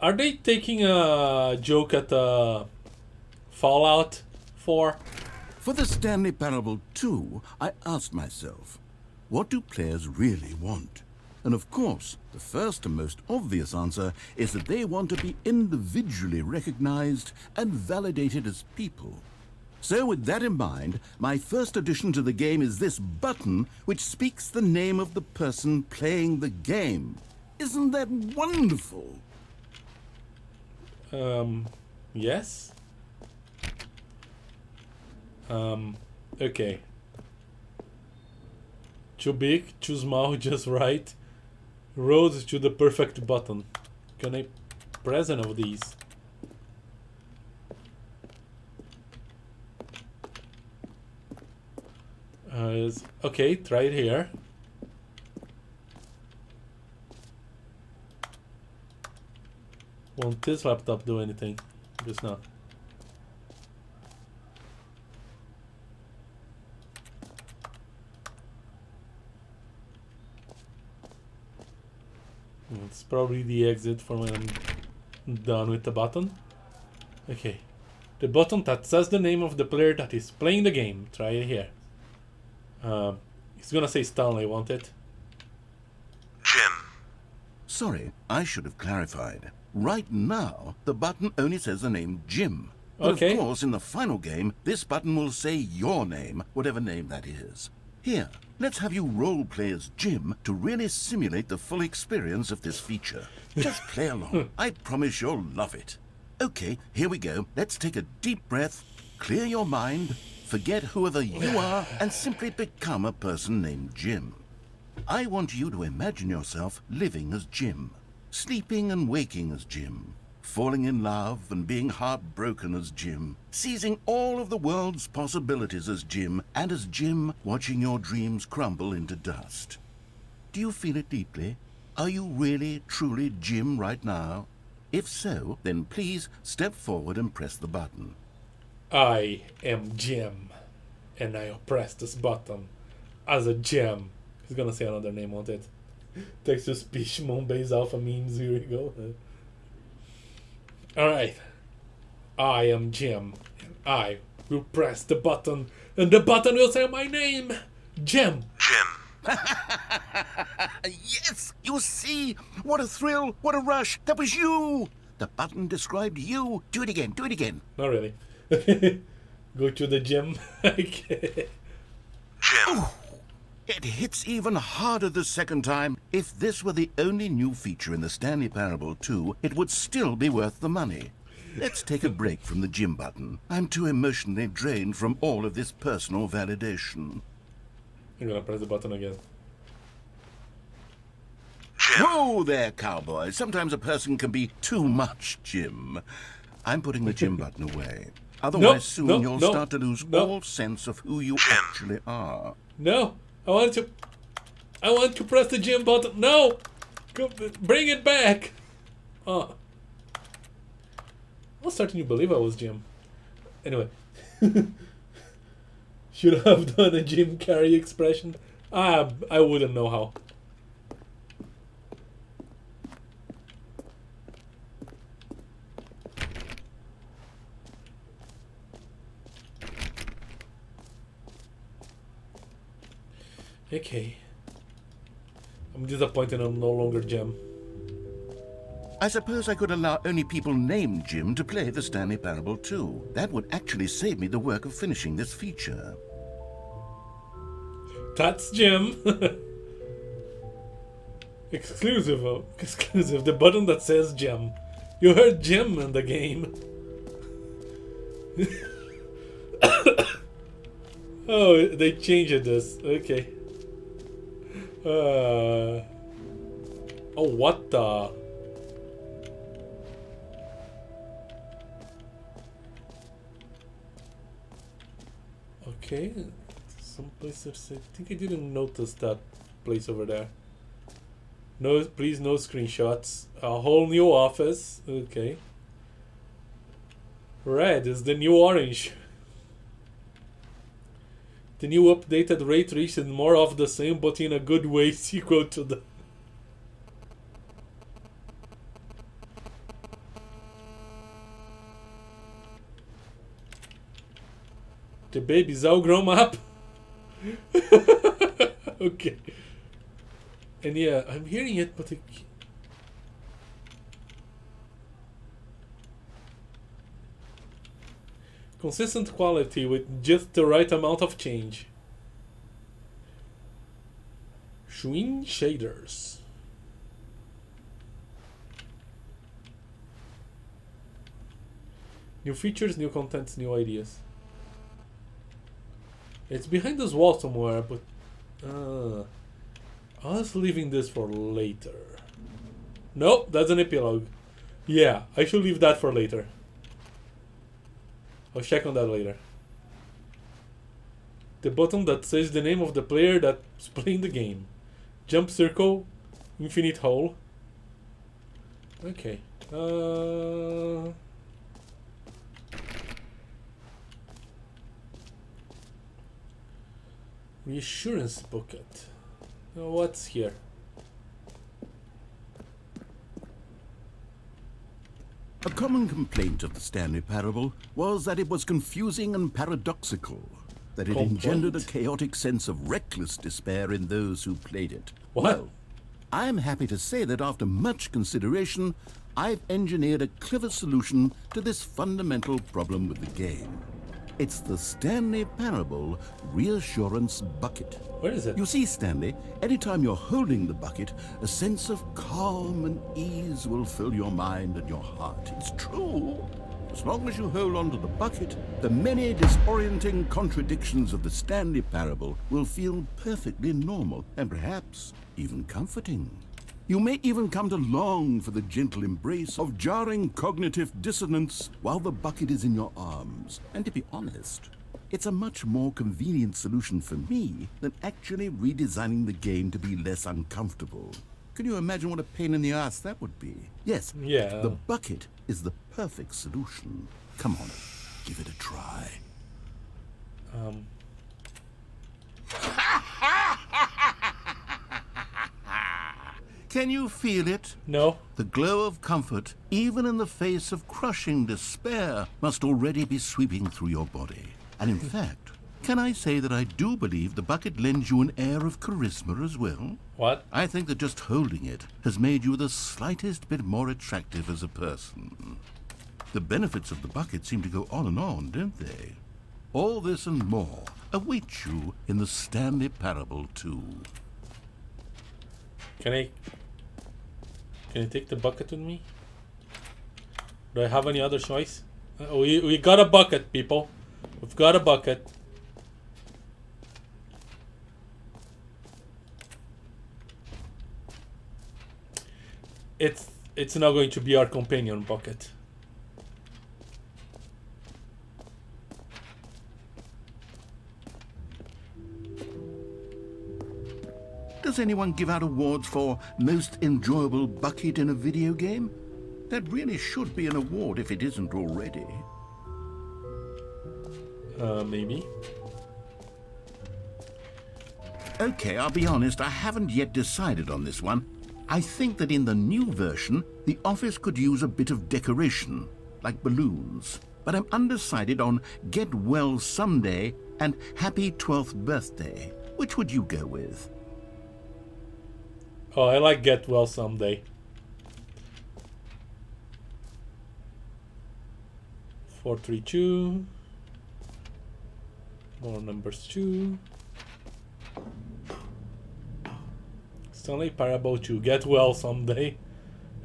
Are they taking a joke at Fallout 4? For the Stanley Parable 2, I asked myself, what do players really want? And of course, the first and most obvious answer is that they want to be individually recognized and validated as people. So with that in mind, my first addition to the game is this button which speaks the name of the person playing the game. Isn't that wonderful? Yes? Okay. Too big, too small, just right. Road to the perfect button. Can I press any of these? Okay, try it here. Won't this laptop do anything? Just not. It's probably the exit for when I'm done with the button. Okay. The button that says the name of the player that is playing the game. Try it here. It's gonna say Stanley, won't it? Jim. Sorry, I should have clarified. Right now, the button only says the name Jim. But Okay. of course, in the final game, this button will say your name, whatever name that is. Here, let's have you role-play as Jim to really simulate the full experience of this feature. Just play along. I promise you'll love it. Okay, here we go. Let's take a deep breath, clear your mind, forget whoever you are, and simply become a person named Jim. I want you to imagine yourself living as Jim, sleeping and waking as Jim, falling in love and being heartbroken as Jim, seizing all of the world's possibilities as Jim, and as Jim watching your dreams crumble into dust. Do you feel it deeply? Are you really, truly Jim right now? If so, then please step forward and press the button. I am Jim, and I'll press this button as a Jim. He's gonna say another name, won't it? Text to speech, Moonbase Alpha memes, here we go. Alright. I am Jim, and I will press the button, and the button will say my name! Jim! Jim. Yes! You see? What a thrill! What a rush! That was you! The button described you. Do it again. Do it again. Not really. Go to the gym. Okay. Jim. It hits even harder the second time. If this were the only new feature in the Stanley Parable 2, it would still be worth the money. Let's take a break from the gym button. I'm too emotionally drained from all of this personal validation. You're gonna press the button again. Whoa there, cowboy. Sometimes a person can be too much, Jim. I'm putting the gym button away. Otherwise, soon you'll start to lose all sense of who you actually are. No! I want to press the gym button. No! Bring it back! Oh. I was starting to believe I was Jim. Anyway. Should I have done a Jim Carrey expression? I wouldn't know how. Okay. I'm disappointed I'm no longer Jim. I suppose I could allow only people named Jim to play the Stanley Parable 2. That would actually save me the work of finishing this feature. That's Jim. Exclusive. Exclusive. The button that says gem. You heard gem in the game. Oh, they changed this. Okay. Oh, what the? Okay. Some places. I think I didn't notice that place over there. No, please, no screenshots. A whole new office. Okay. Red is the new orange. The new updated ray tracing, more of the same, but in a good way, sequel to the... The baby's all grown up. Okay. And yeah, I'm hearing it, but it... Consistent quality with just the right amount of change. Swing shaders. New features, new contents, new ideas. It's behind this wall somewhere, but I was leaving this for later. Nope, that's an epilogue. Yeah, I should leave that for later. I'll check on that later. The button that says the name of the player that's playing the game. Jump circle, infinite hole. Okay. Reassurance bucket. What's here? A common complaint of the Stanley Parable was that it was confusing and paradoxical, that it engendered a chaotic sense of reckless despair in those who played it. What? Well, I'm happy to say that after much consideration, I've engineered a clever solution to this fundamental problem with the game. It's the Stanley Parable Reassurance Bucket. Where is it? You see, Stanley, anytime you're holding the bucket, a sense of calm and ease will fill your mind and your heart. It's true. As long as you hold on to the bucket, the many disorienting contradictions of the Stanley Parable will feel perfectly normal and perhaps even comforting. You may even come to long for the gentle embrace of jarring cognitive dissonance while the bucket is in your arms. And to be honest, it's a much more convenient solution for me than actually redesigning the game to be less uncomfortable. Can you imagine what a pain in the ass that would be? Yes, Yeah. the bucket is the perfect solution. Come on, give it a try. Can you feel it? No. The glow of comfort, even in the face of crushing despair, must already be sweeping through your body. And in fact, can I say that I do believe the bucket lends you an air of charisma as well? What? I think that just holding it has made you the slightest bit more attractive as a person. The benefits of the bucket seem to go on, don't they? All this and more await you in the Stanley Parable 2. Can I take the bucket with me? Do I have any other choice? We got a bucket, people. We've got a bucket. It's not going to be our companion bucket. Does anyone give out awards for most enjoyable bucket in a video game? That really should be an award if it isn't already. Maybe. Okay, I'll be honest, I haven't yet decided on this one. I think that in the new version, the office could use a bit of decoration, like balloons. But I'm undecided on Get Well Someday and Happy 12th Birthday. Which would you go with? Oh, I like Get Well Someday. 432. More numbers 2. Stanley Parable 2. Get well someday.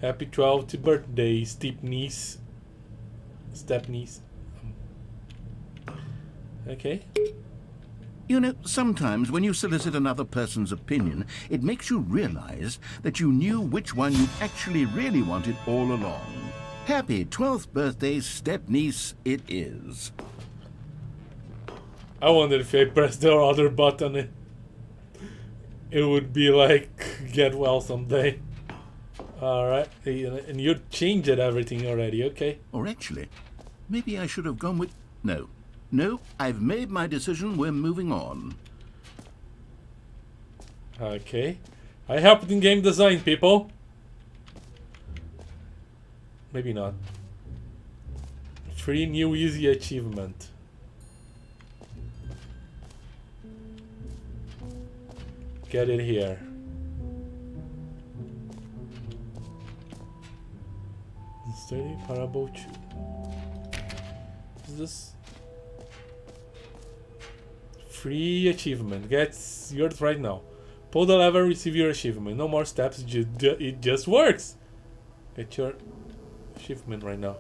Happy 12th birthday, Step niece. Okay. You know, sometimes when you solicit another person's opinion, it makes you realize that you knew which one you actually really wanted all along. Happy 12th birthday, step-niece, it is. I wonder if I press the other button, it would be like, get well someday. Alright, and you changed everything already, okay. Or actually, maybe I should have gone with... No, I've made my decision, we're moving on. Okay. I helped in game design, people. Maybe not. Free new easy achievement. Get it here. Stanley Parable 2. Is this? Free achievement. Get yours right now. Pull the lever, receive your achievement. No more steps, it just works. Get your achievement right now.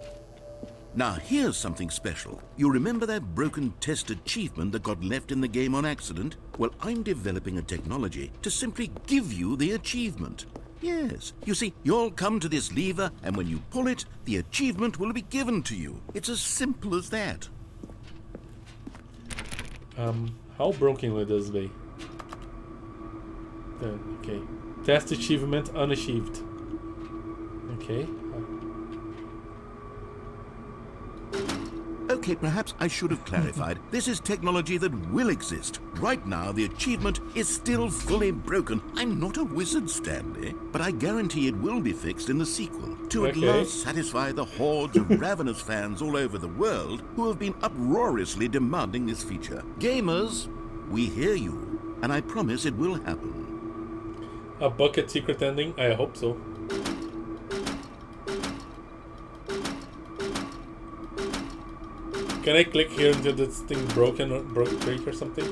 Now here's something special. You remember that broken test achievement that got left in the game on accident? Well, I'm developing a technology to simply give you the achievement. Yes, you see, you'll come to this lever, and when you pull it, the achievement will be given to you. It's as simple as that. How broken will this be? Okay. Test achievement unachieved. Okay. Okay, perhaps I should have clarified. This is technology that will exist. Right now, the achievement is still fully broken. I'm not a wizard, Stanley, but I guarantee it will be fixed in the sequel to at last satisfy the hordes of ravenous fans all over the world who have been uproariously demanding this feature. Gamers, we hear you, and I promise it will happen. A bucket secret ending? I hope so. Can I click here until this thing broken or break or something?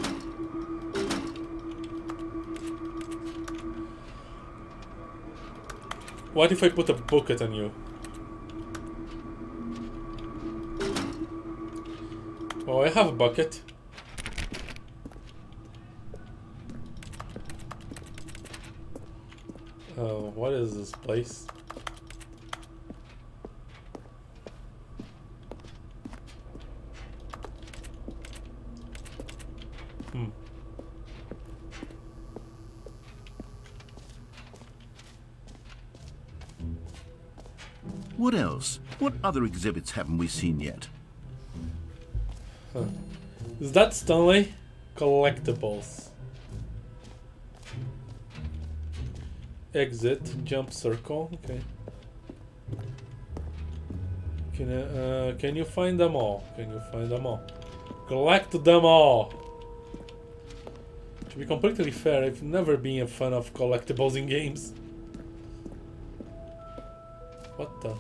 What if I put a bucket on you? Oh, I have a bucket. Oh, what is this place? What else? What other exhibits haven't we seen yet? Is that Stanley? Collectibles. Exit, jump circle, okay. Can you find them all? Can you find them all? Collect them all! To be completely fair, I've never been a fan of collectibles in games. What the?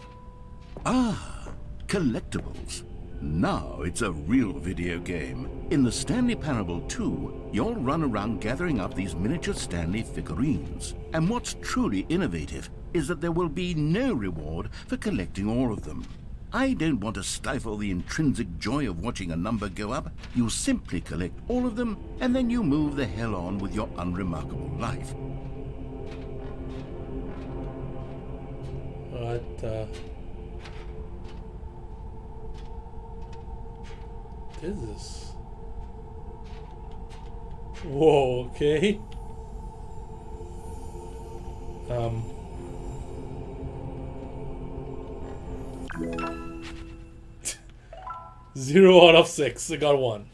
Ah, collectibles. Now it's a real video game. In the Stanley Parable 2, you'll run around gathering up these miniature Stanley figurines. And what's truly innovative is that there will be no reward for collecting all of them. I don't want to stifle the intrinsic joy of watching a number go up. You simply collect all of them, and then you move the hell on with your unremarkable life. What is this? Whoa, okay. 0 out of 6. I got 1.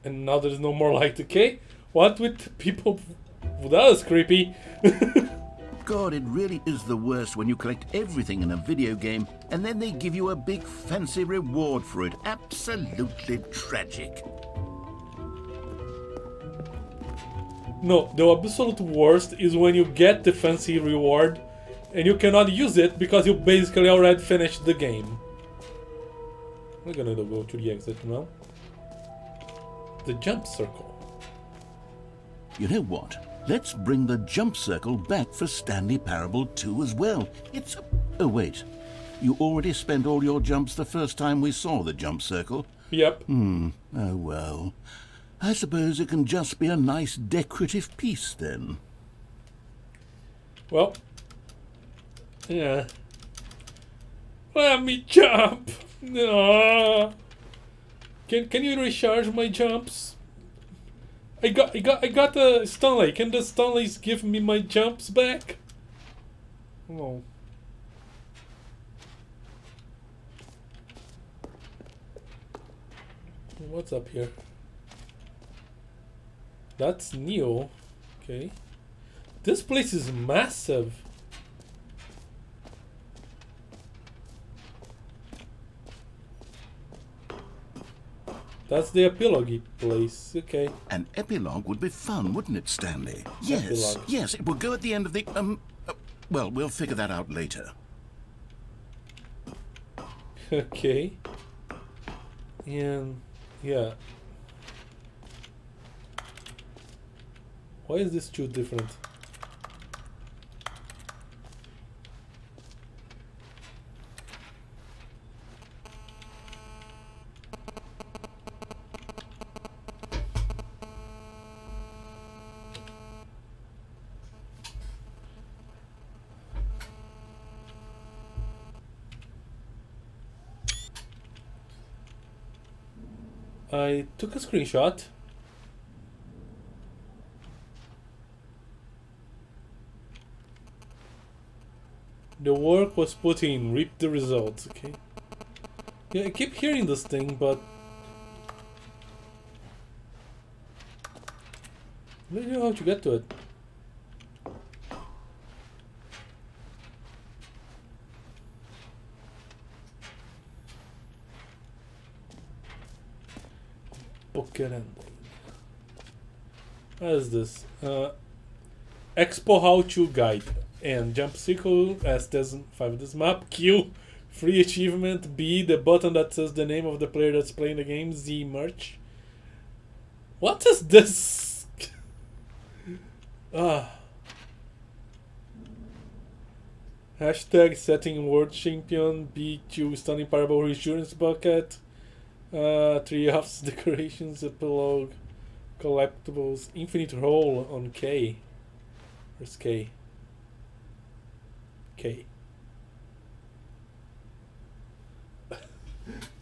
And now there's no more light. Okay, what with people? That was creepy. God, it really is the worst when you collect everything in a video game and then they give you a big fancy reward for it. Absolutely tragic. No, the absolute worst is when you get the fancy reward and you cannot use it because you basically already finished the game. We're gonna go to the exit now. The jump circle. You know what? Let's bring the jump circle back for Stanley Parable 2 as well. It's a... Oh, wait. You already spent all your jumps the first time we saw the jump circle. Yep. Oh, well. I suppose it can just be a nice decorative piece, then. Well. Yeah. Let me jump! No. Can you recharge my jumps? I got the Stanley. Can the Stanleys give me my jumps back? Oh. What's up here? That's Neo. Okay. This place is massive. That's the epilogue place. Okay. An epilogue would be fun, wouldn't it, Stanley? Yes, Epilogue. yes, it would go at the end of the... well, we'll figure that out later. Okay. And yeah. Why is this too different? I took a screenshot. The work was put in, reap the results, okay? Yeah, I keep hearing this thing, but I don't know how to get to it. Book it ending. What is this? Expo how-to guide. And jump circle as doesn't 5 this map. Q, free achievement. B, the button that says the name of the player that's playing the game. Z, merch. What is this? Hashtag setting world champion. B2 Stanley Parable insurance bucket. 3 offs decorations epilogue collectibles infinite roll on K. Where's K? K.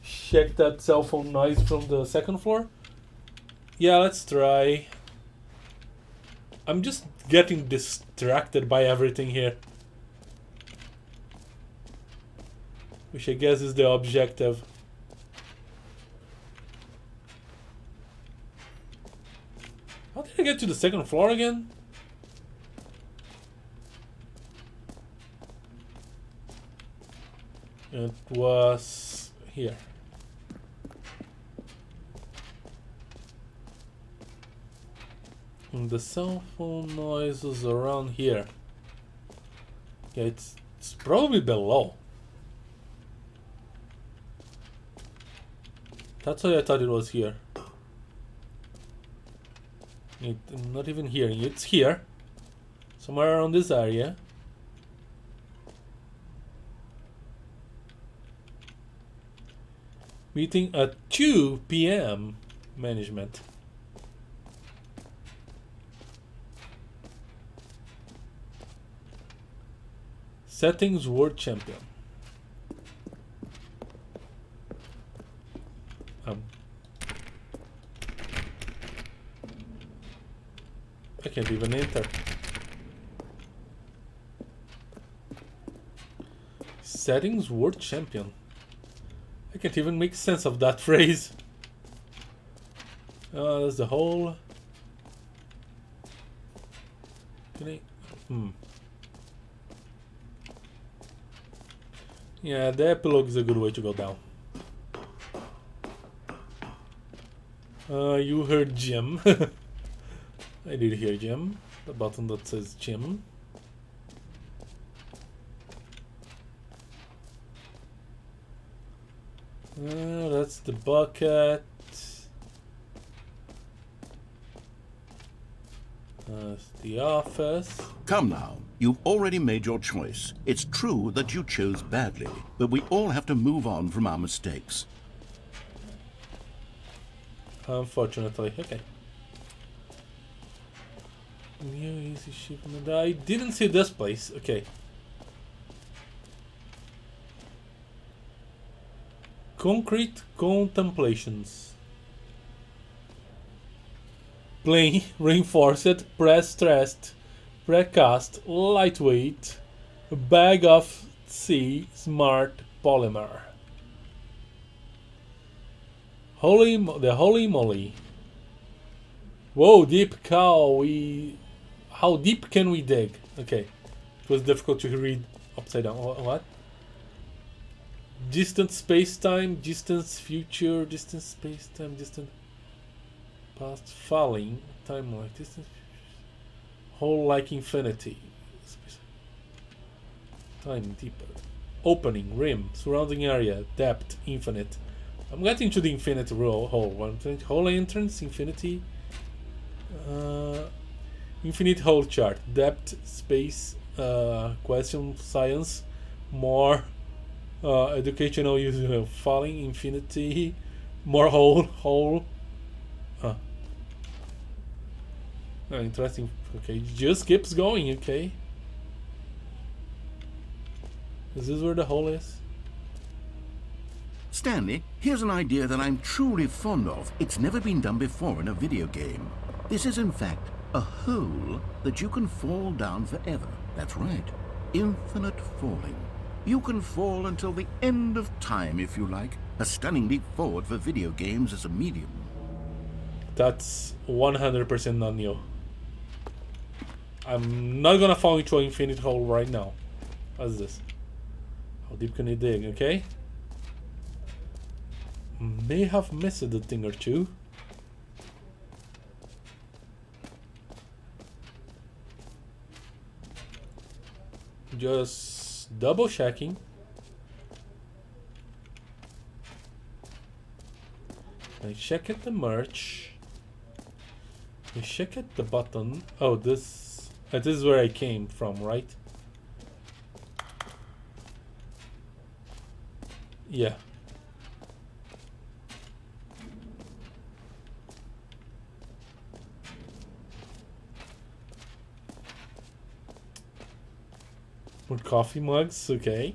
Check that cell phone noise from the second floor. Yeah, let's try. I'm just getting distracted by everything here, which I guess is the objective. How did I get to the second floor again? It was here. And the cell phone noise is around here. Yeah, it's probably below. That's why I thought it was here. I'm not even hearing it. It's here. Somewhere around this area. Meeting at 2 p.m. Management. Settings World Champion. I can't even enter. Settings World Champion. I can't even make sense of that phrase. That's the whole... Can I... Yeah, the epilogue is a good way to go down. You heard Jim. I did hear Jim. The button that says Jim. That's the bucket. It's the office. Come now, you've already made your choice. It's true that you chose badly, but we all have to move on from our mistakes. Unfortunately, okay. New easy shipment. I didn't see this place. Okay. Concrete contemplations. Plain, reinforced, press-stressed, precast, lightweight, bag of sea, smart polymer. The holy moly. Whoa, deep cow. How deep can we dig? Okay. It was difficult to read upside down. What? Distant space-time, distance future, distant space-time, distant past, falling, time like distance, whole like infinity, time deeper, opening, rim, surrounding area, depth, infinite. I'm getting to the infinite hole. Whole entrance, infinity, infinite hole chart, depth, space, question, science, more. Educational use, falling, infinity, more hole. Interesting. Okay, it just keeps going. Okay, is this where the hole is? Stanley, here's an idea that I'm truly fond of. It's never been done before in a video game. This is in fact a hole that you can fall down forever. That's right, infinite falling. You can fall until the end of time if you like. A stunning leap forward for video games as a medium. That's 100% not new. I'm not gonna fall into an infinite hole right now. What's this? How deep can you dig? Okay. May have missed a thing or two. Just double checking. I check at the merch. I check at the button. Oh, this is where I came from, right? Yeah. More coffee mugs, okay.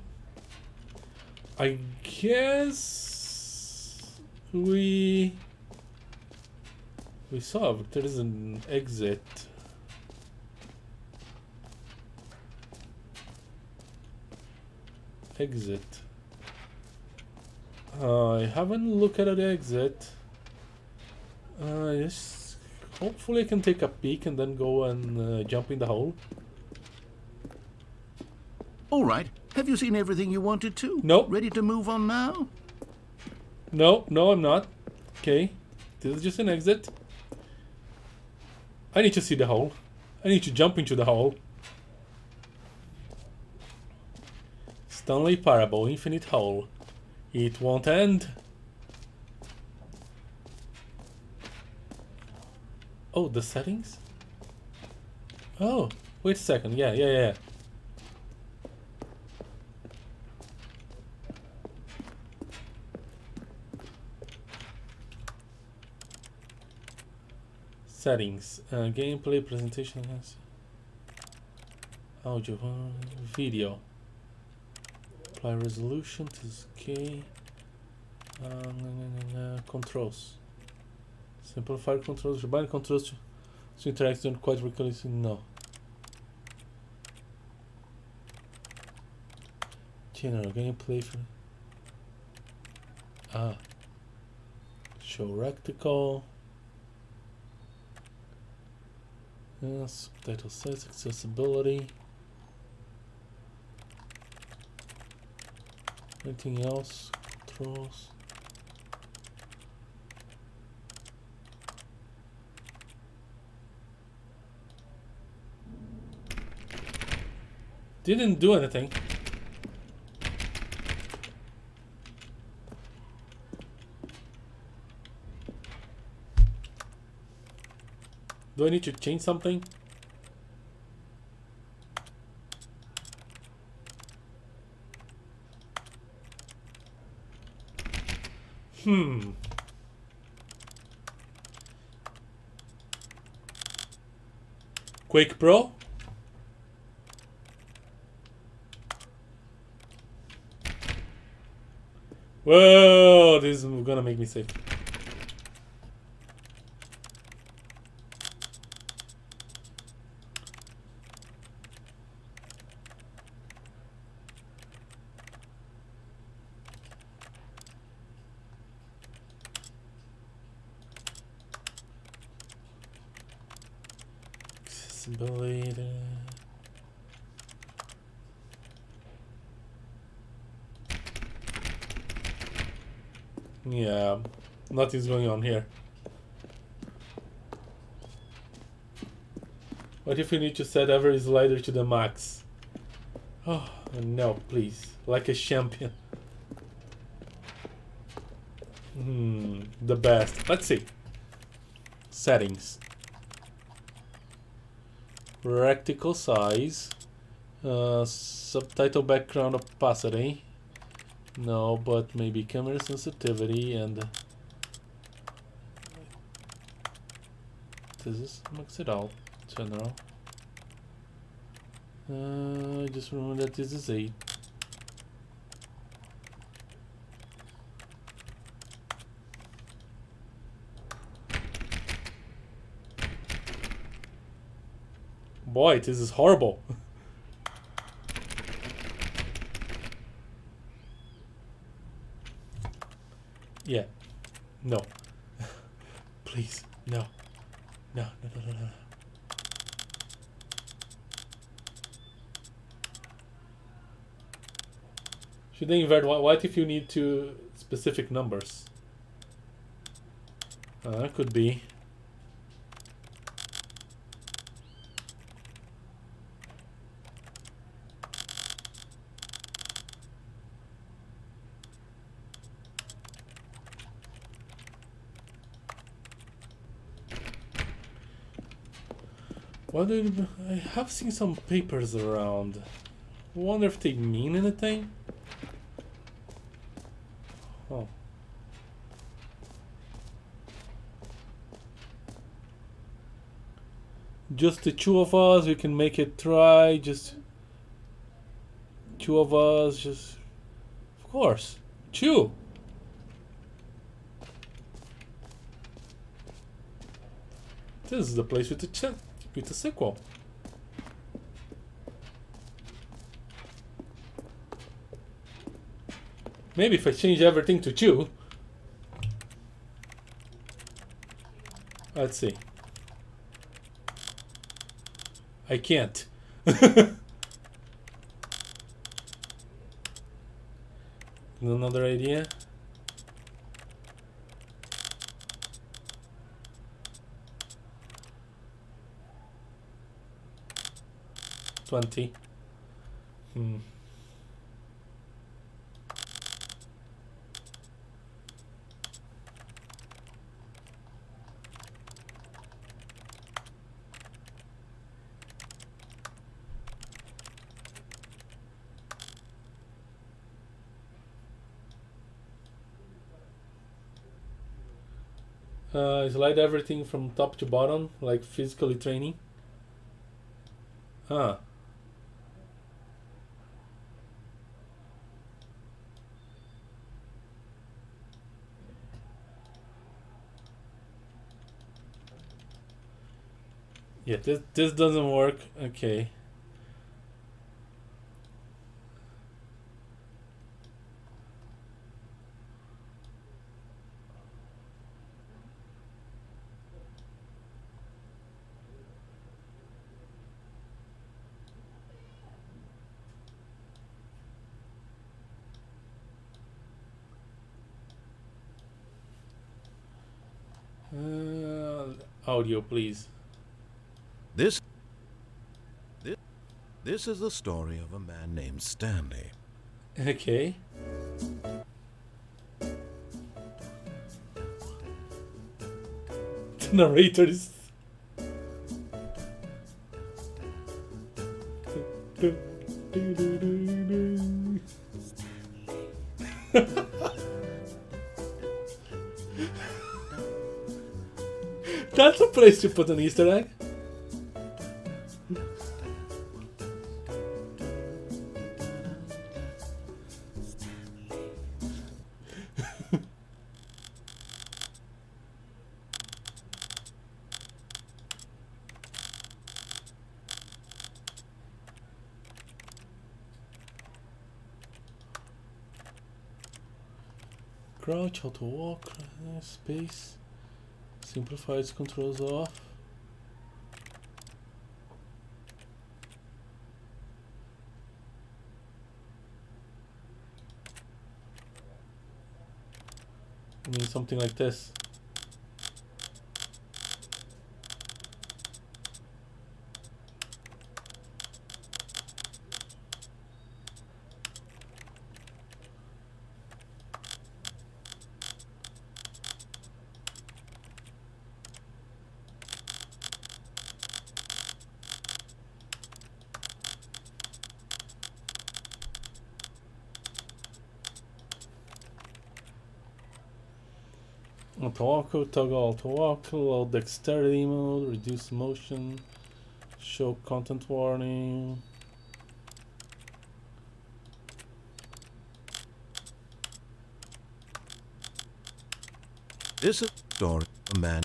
I guess we saw there is an exit. I haven't looked at the exit. Yes. Hopefully I can take a peek and then go and jump in the hole. All right. Have you seen everything you wanted to? Nope. Ready to move on now? No, I'm not. Okay. This is just an exit. I need to see the hole. I need to jump into the hole. Stanley Parable, infinite hole. It won't end. Oh, the settings? Oh, wait a second. Yeah. Settings, gameplay, presentation, audio, video, apply resolution to scale, controls, simplify controls, combine controls to interact and quite recently, no. General gameplay, show rectical. Yes, data size, accessibility. Anything else? Controls. Didn't do anything. Do I need to change something? Quake Pro? Whoa, this is gonna make me sick. Accessibility. Yeah, nothing's going on here. What if we need to set every slider to the max? Oh, no, please. Like a champion. The best. Let's see. Settings. Reticle size. Subtitle background opacity. No, but maybe camera sensitivity and this is max it out. General. Just remember that this is 8. Boy, this is horrible. Yeah. No. Please. No. No. Should they invert? What if you need two specific numbers? Could be. I have seen some papers around. Wonder if they mean anything? Oh. Just the two of us, we can make it try, just two of us, just of course. Two. This is the place with the sequel. Maybe if I change everything to 2. Let's see. I can't. Another idea? $20. Slide everything from top to bottom, like physically training. Ah. Yeah, this doesn't work. Okay. Audio, please. This is the story of a man named Stanley. Okay. The narrator is... That's a place to put an Easter egg. Crouch, how to walk, space, simplifies controls off. I mean something like this. Toggle to walk, low dexterity mode, reduce motion, show content warning. This is a story of a man.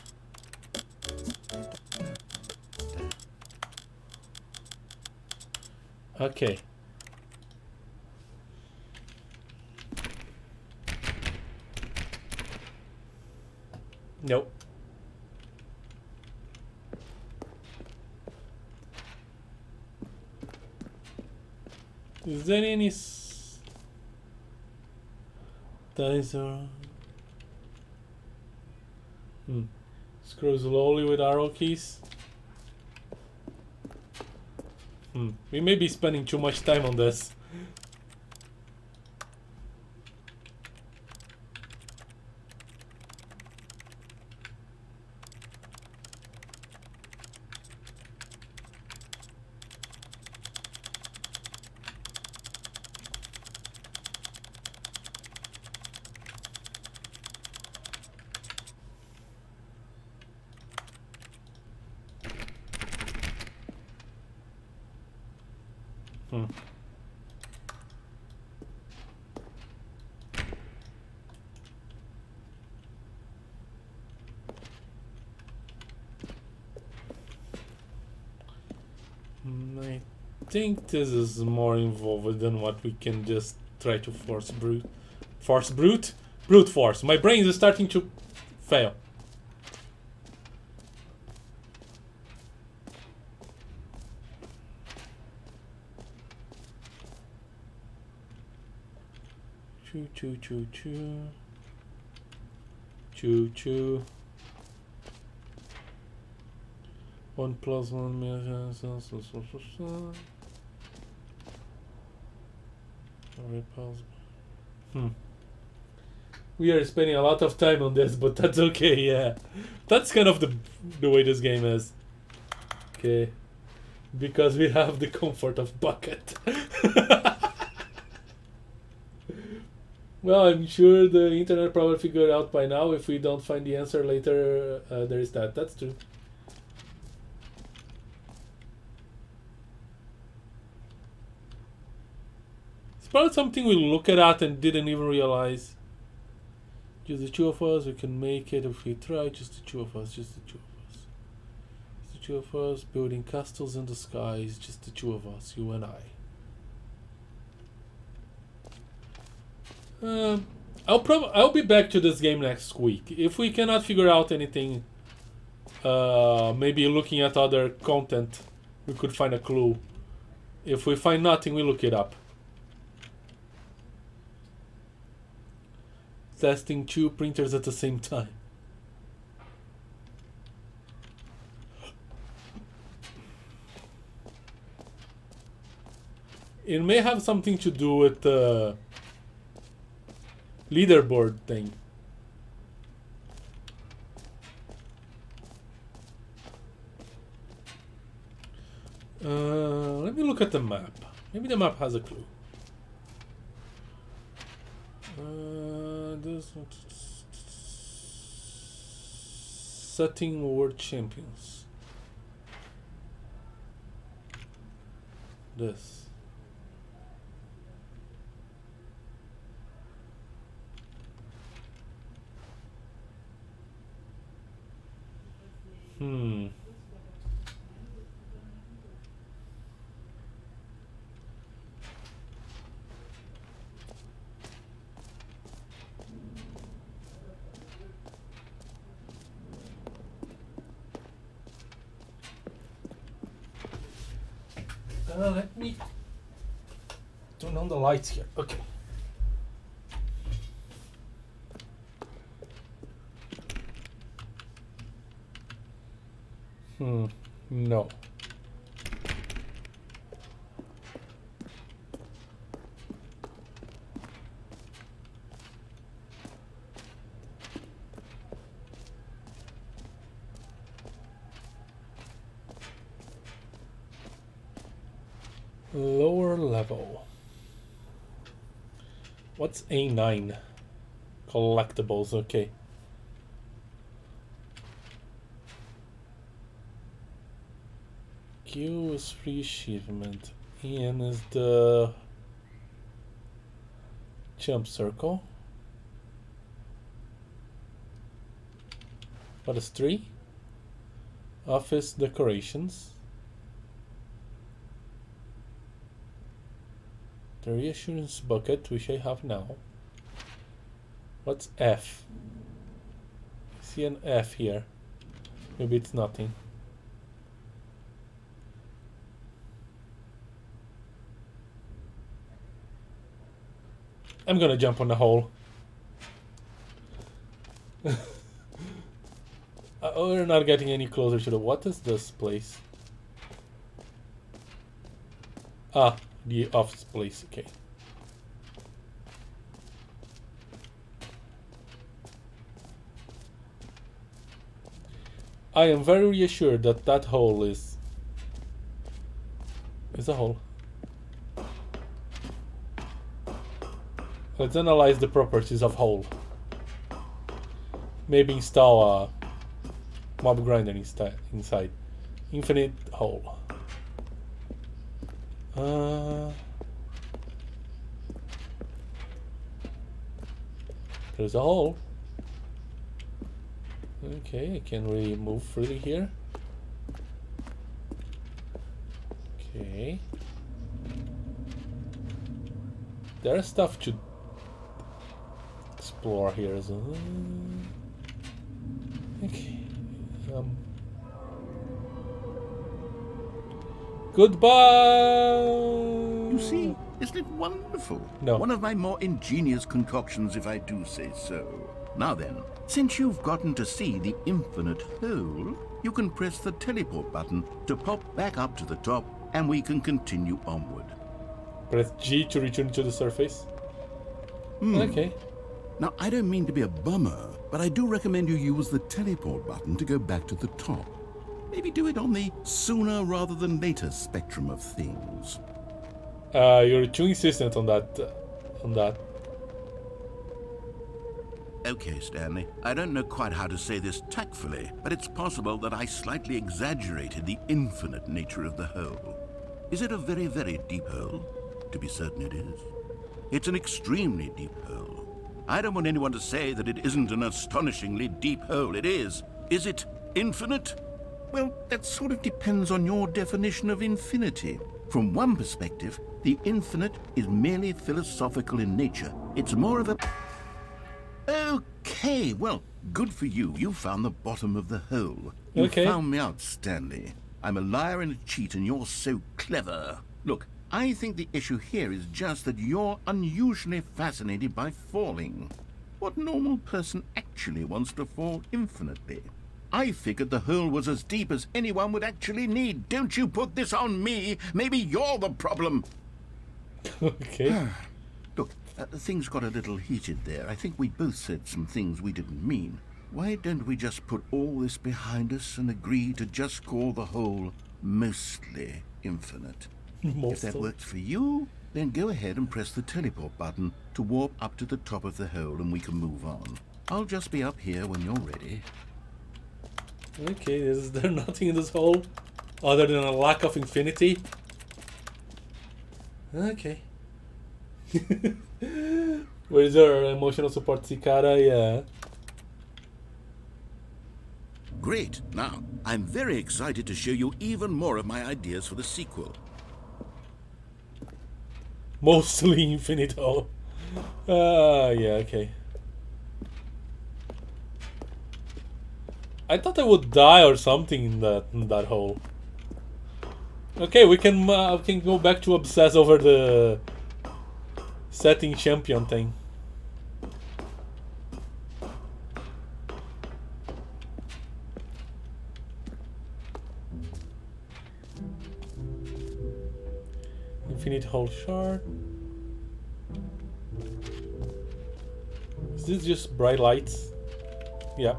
Okay. Nope. Is there any dice are scroll slowly with arrow keys? We may be spending too much time on this. I think this is more involved than what we can just try to brute force. My brain is starting to fail. Choo. 1 + 1 million. We are spending a lot of time on this, but that's okay. Yeah, that's kind of the way this game is. Okay, because we have the comfort of bucket. Well, I'm sure the internet probably figured it out by now. If we don't find the answer later, there is that. That's true. It's probably something we looked at and didn't even realize. Just the two of us, we can make it if we try. Just the two of us. Just the two of us building castles in the skies. Just the two of us, you and I. I'll be back to this game next week. If we cannot figure out anything, maybe looking at other content, we could find a clue. If we find nothing, we look it up. Testing 2 printers at the same time. It may have something to do with the leaderboard thing. Let me look at the map. Maybe the map has a clue. This Setting World Champions. This. Let me turn on the lights here. Okay. No. Lower level. What's A9? Collectibles, okay. Q is free achievement. N is the jump circle. What is 3? Office decorations. The reassurance bucket, which I have now. What's F? I see an F here. Maybe it's nothing. I'm gonna jump on the hole. We're not getting any closer to the... What is this place? Ah, the office place, okay. I am very reassured that that hole is a hole. Let's analyze the properties of hole. Maybe install a mob grinder inside. Infinite hole. There's a hole. Okay, I can really move freely here. Okay. There's stuff to explore here as well. Okay. Goodbye! You see, isn't it wonderful? No. One of my more ingenious concoctions, if I do say so. Now then, since you've gotten to see the infinite hole, you can press the teleport button to pop back up to the top, and we can continue onward. Press G to return to the surface. Okay. Now, I don't mean to be a bummer, but I do recommend you use the teleport button to go back to the top. Maybe do it on the sooner rather than later spectrum of things. You're too insistent on that. Okay, Stanley. I don't know quite how to say this tactfully, but it's possible that I slightly exaggerated the infinite nature of the hole. Is it a very, very deep hole? To be certain it is. It's an extremely deep hole. I don't want anyone to say that it isn't an astonishingly deep hole. It is. Is it infinite? Well, that sort of depends on your definition of infinity. From one perspective, the infinite is merely philosophical in nature. It's more of a... Okay, well, good for you. You found the bottom of the hole. You Okay. found me out, Stanley. I'm a liar and a cheat, and you're so clever. Look, I think the issue here is just that you're unusually fascinated by falling. What normal person actually wants to fall infinitely? I figured the hole was as deep as anyone would actually need. Don't you put this on me. Maybe you're the problem. Okay. Look, things got a little heated there. I think we both said some things we didn't mean. Why don't we just put all this behind us and agree to just call the hole mostly infinite? If that works for you, then go ahead and press the teleport button to warp up to the top of the hole and we can move on. I'll just be up here when you're ready. Okay, is there nothing in this hole other than a lack of infinity? Okay. Where is our emotional support cicada? Yeah. Great. Now, I'm very excited to show you even more of my ideas for the sequel. Mostly infinite hole. Yeah, okay. I thought I would die or something in that hole. Okay, we can go back to obsess over the setting champion thing. Infinite hole shard. Is this just bright lights? Yeah.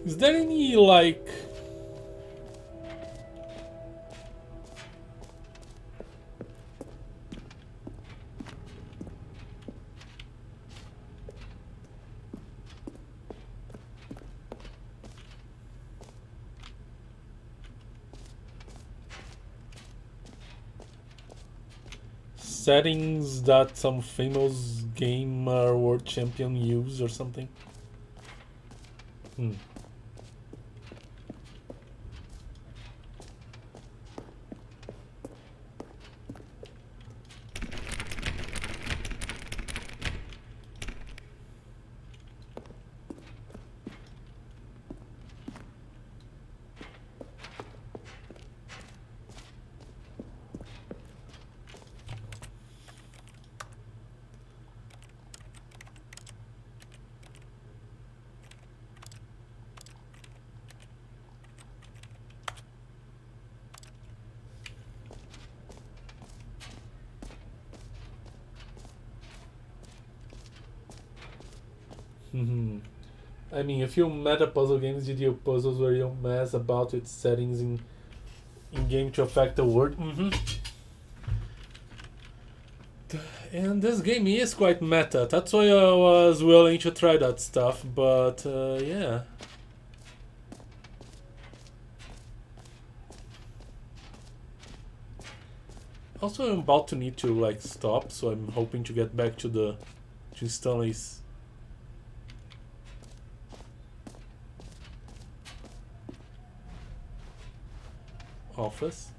Is there any, like... settings that some famous gamer world champion use or something? I mean, a few meta puzzle games GDO puzzles where you mess about with settings in game to affect the world. And this game is quite meta. That's why I was willing to try that stuff. But yeah. Also, I'm about to need to like stop, so I'm hoping to get back to Stanley's office.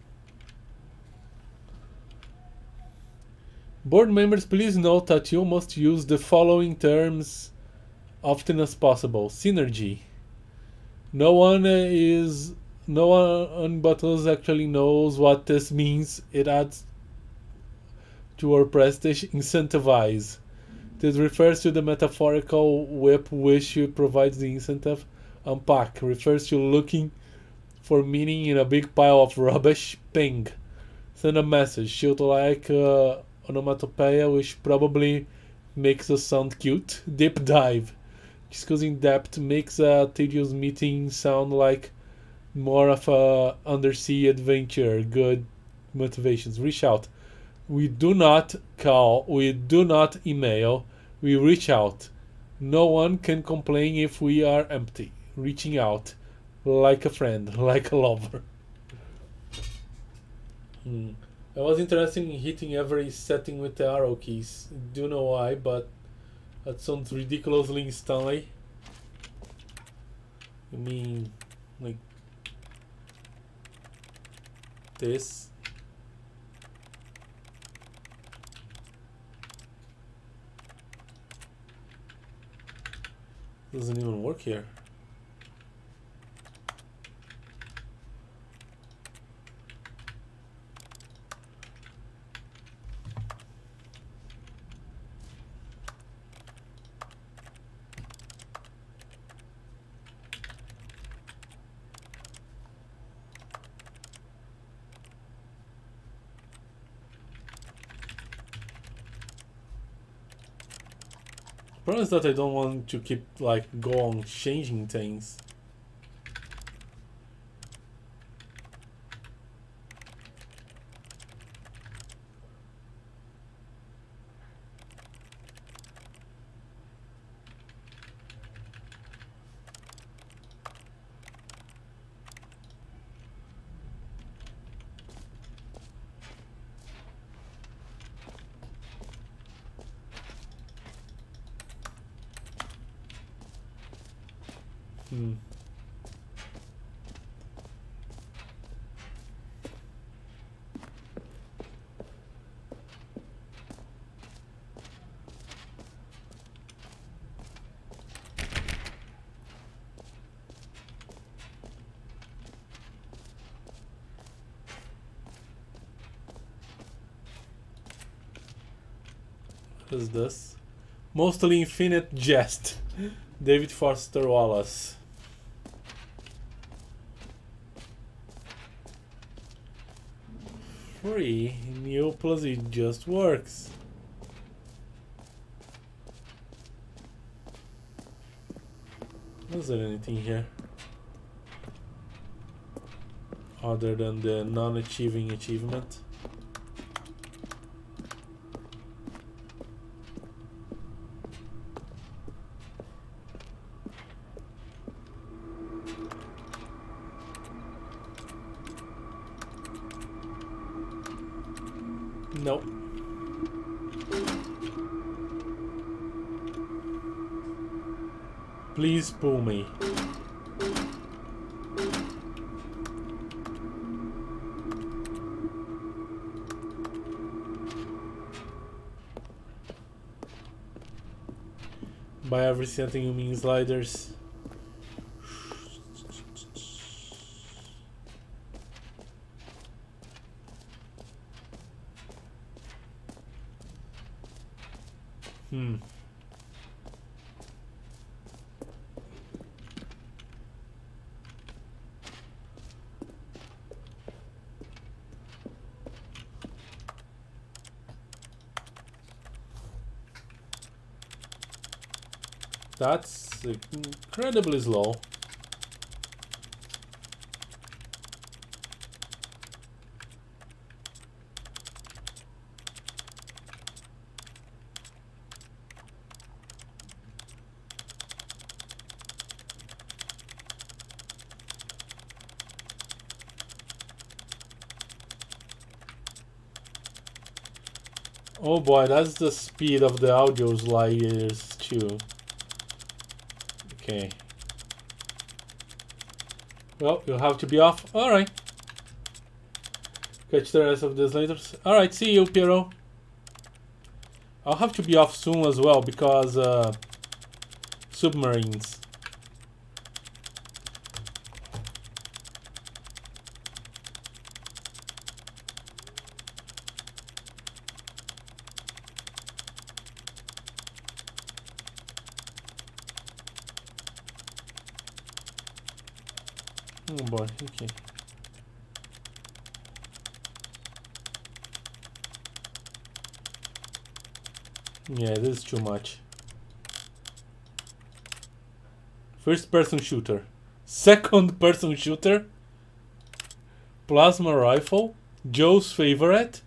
Board members, please note that you must use the following terms often as possible. Synergy. No one but us actually knows what this means. It adds to our prestige. Incentivize. This refers to the metaphorical whip which provides the incentive. Unpack refers to looking for meaning in a big pile of rubbish. Ping. Send a message. Should like onomatopoeia, which probably makes us sound cute. Deep dive. Discussing depth makes a tedious meeting sound like more of a undersea adventure. Good motivations. Reach out. We do not call. We do not email. We reach out. No one can complain if we are empty. Reaching out. Like a friend. Like a lover. I was interested in hitting every setting with the arrow keys. Do know why, but that sounds ridiculously Stanley. I mean, like this. Doesn't even work here. Problem is that I don't want to keep like go on changing things. What is this? Mostly Infinite Jest. David Foster Wallace. Free, new plus it just works. Is there anything here? Other than the non-achieving achievement? Nope. Please pull me. By everything you mean sliders. That's incredibly slow. Oh boy, that's the speed of the audio sliders too. Okay. Well, you'll have to be off. Alright. Catch the rest of this later. Alright, see you, Piero. I'll have to be off soon as well because submarines. Oh boy, okay. Yeah, this is too much. First person shooter. Second person shooter. Plasma rifle. Joe's favorite.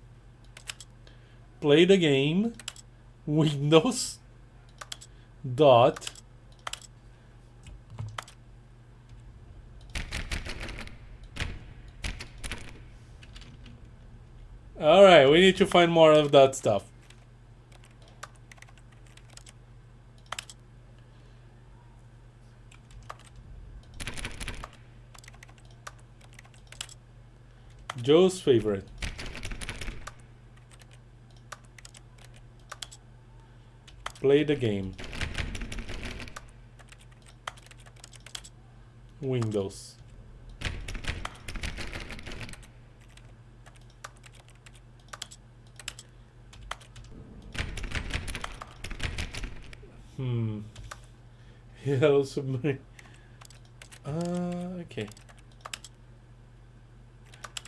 Play the game. Windows. Dot. Alright, we need to find more of that stuff. Joe's favorite. Play the game. Windows. Yellow submarine. Okay.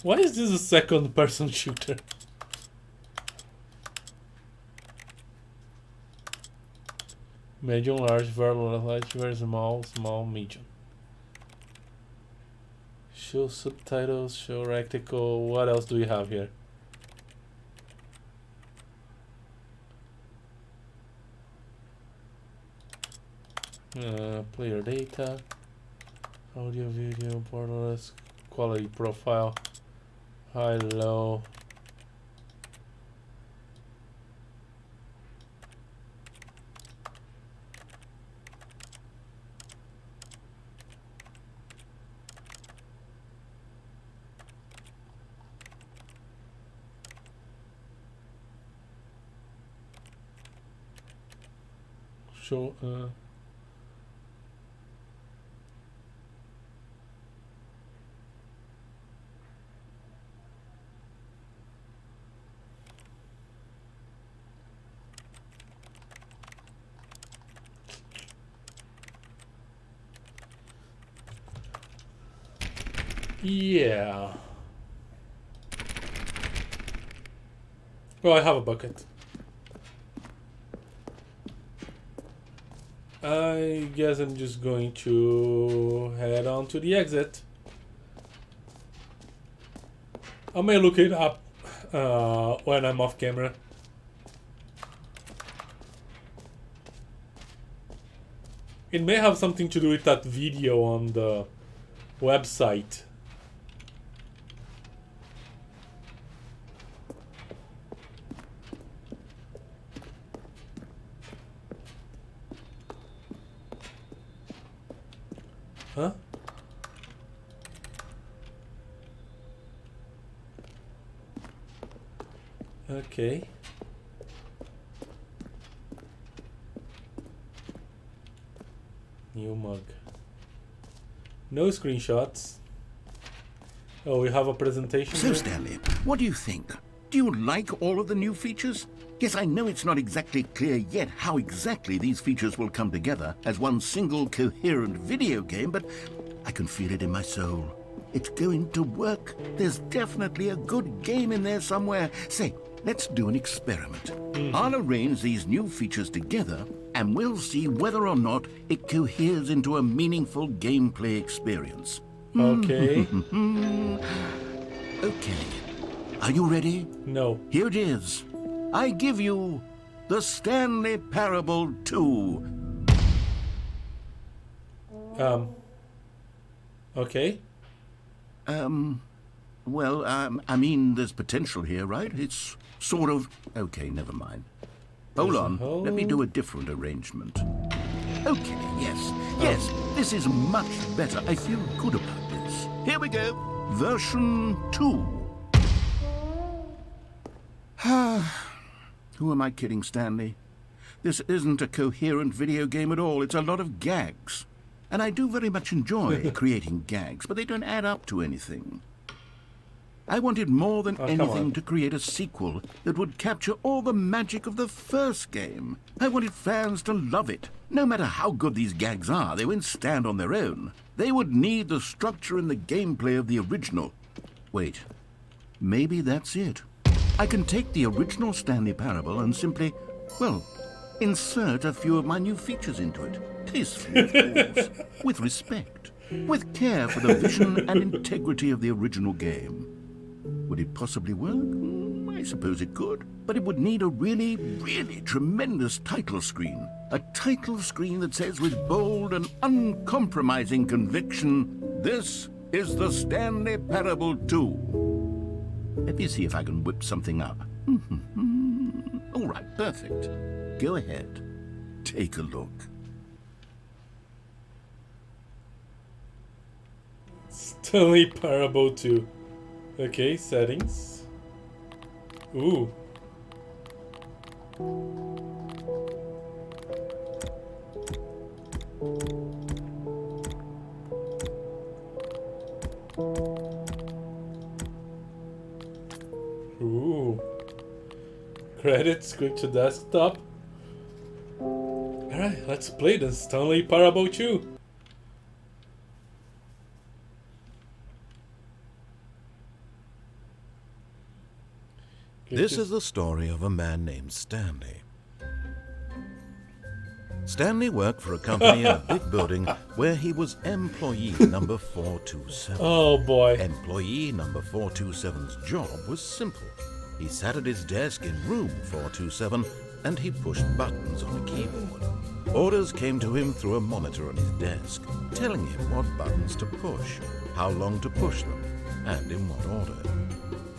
Why is this a second person shooter? Medium, large, very large, very small, small, medium. Show subtitles, show rectical. What else do we have here? Player data, audio, video, borderless, quality profile, high, low. Show yeah. Oh, I have a bucket. I guess I'm just going to head on to the exit. I may look it up when I'm off camera. It may have something to do with that video on the website. Huh? Okay. New mug. No screenshots. Oh, we have a presentation. So, here? Stanley, what do you think? Do you like all of the new features? Yes, I know it's not exactly clear yet how exactly these features will come together as one single coherent video game, but I can feel it in my soul. It's going to work. There's definitely a good game in there somewhere. Say, let's do an experiment. I'll arrange these new features together, and we'll see whether or not it coheres into a meaningful gameplay experience. Okay. Okay. Are you ready? No. Here it is. I give you the Stanley Parable 2. Okay. Well, I mean, there's potential here, right? It's sort of... Okay, never mind. Hold on. Let me do a different arrangement. Okay, yes, this is much better. I feel good about this. Here we go. Version 2. Who am I kidding, Stanley? This isn't a coherent video game at all. It's a lot of gags. And I do very much enjoy creating gags, but they don't add up to anything. I wanted more than anything to create a sequel that would capture all the magic of the first game. I wanted fans to love it. No matter how good these gags are, they won't stand on their own. They would need the structure and the gameplay of the original. Wait, maybe that's it. I can take the original Stanley Parable and simply, well, insert a few of my new features into it. Tastefully, of course, with respect, with care for the vision and integrity of the original game. Would it possibly work? I suppose it could. But it would need a really, really tremendous title screen. A title screen that says with bold and uncompromising conviction, "This is the Stanley Parable 2. Let me see if I can whip something up. All right, perfect. Go ahead. Take a look. Stanley Parable 2. Okay, settings. Ooh. Ooh. Credits, quick to desktop. Alright, let's play the Stanley Parable 2. This is the story of a man named Stanley. Stanley worked for a company in a big building where he was employee number 427. Oh boy. Employee number 427's job was simple. He sat at his desk in room 427 and he pushed buttons on a keyboard. Orders came to him through a monitor on his desk, telling him what buttons to push, how long to push them, and in what order.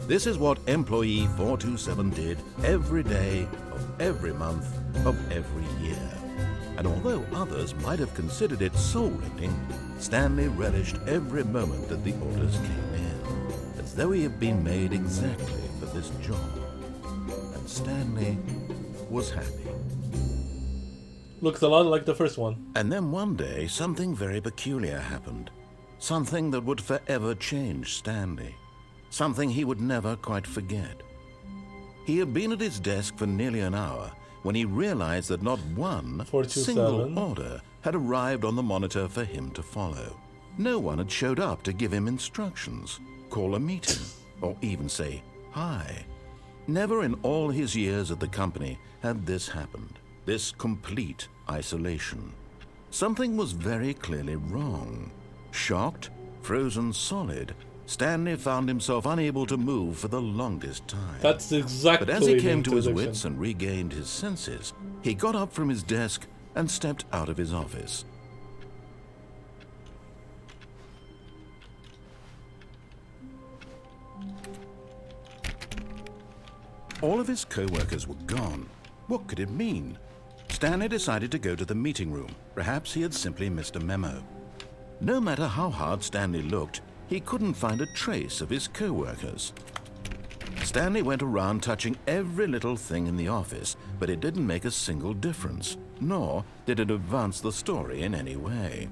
This is what employee 427 did every day of every month of every year. And although others might have considered it soul-rending, Stanley relished every moment that the orders came in, as though he had been made exactly for this job. And Stanley was happy. Looks a lot like the first one. And then one day, something very peculiar happened. Something that would forever change Stanley. Something he would never quite forget. He had been at his desk for nearly an hour when he realized that not one 427. single order had arrived on the monitor for him to follow. No one had showed up to give him instructions, call a meeting, or even say hi. Never in all his years at the company had this happened, this complete isolation. Something was very clearly wrong. Shocked, frozen solid, Stanley found himself unable to move for the longest time. That's exactly. But as he came to his introduction. wits and regained his senses, he got up from his desk and stepped out of his office. All of his co-workers were gone. What could it mean? Stanley decided to go to the meeting room. Perhaps he had simply missed a memo. No matter how hard Stanley looked, he couldn't find a trace of his co-workers. Stanley went around touching every little thing in the office, but it didn't make a single difference, nor did it advance the story in any way.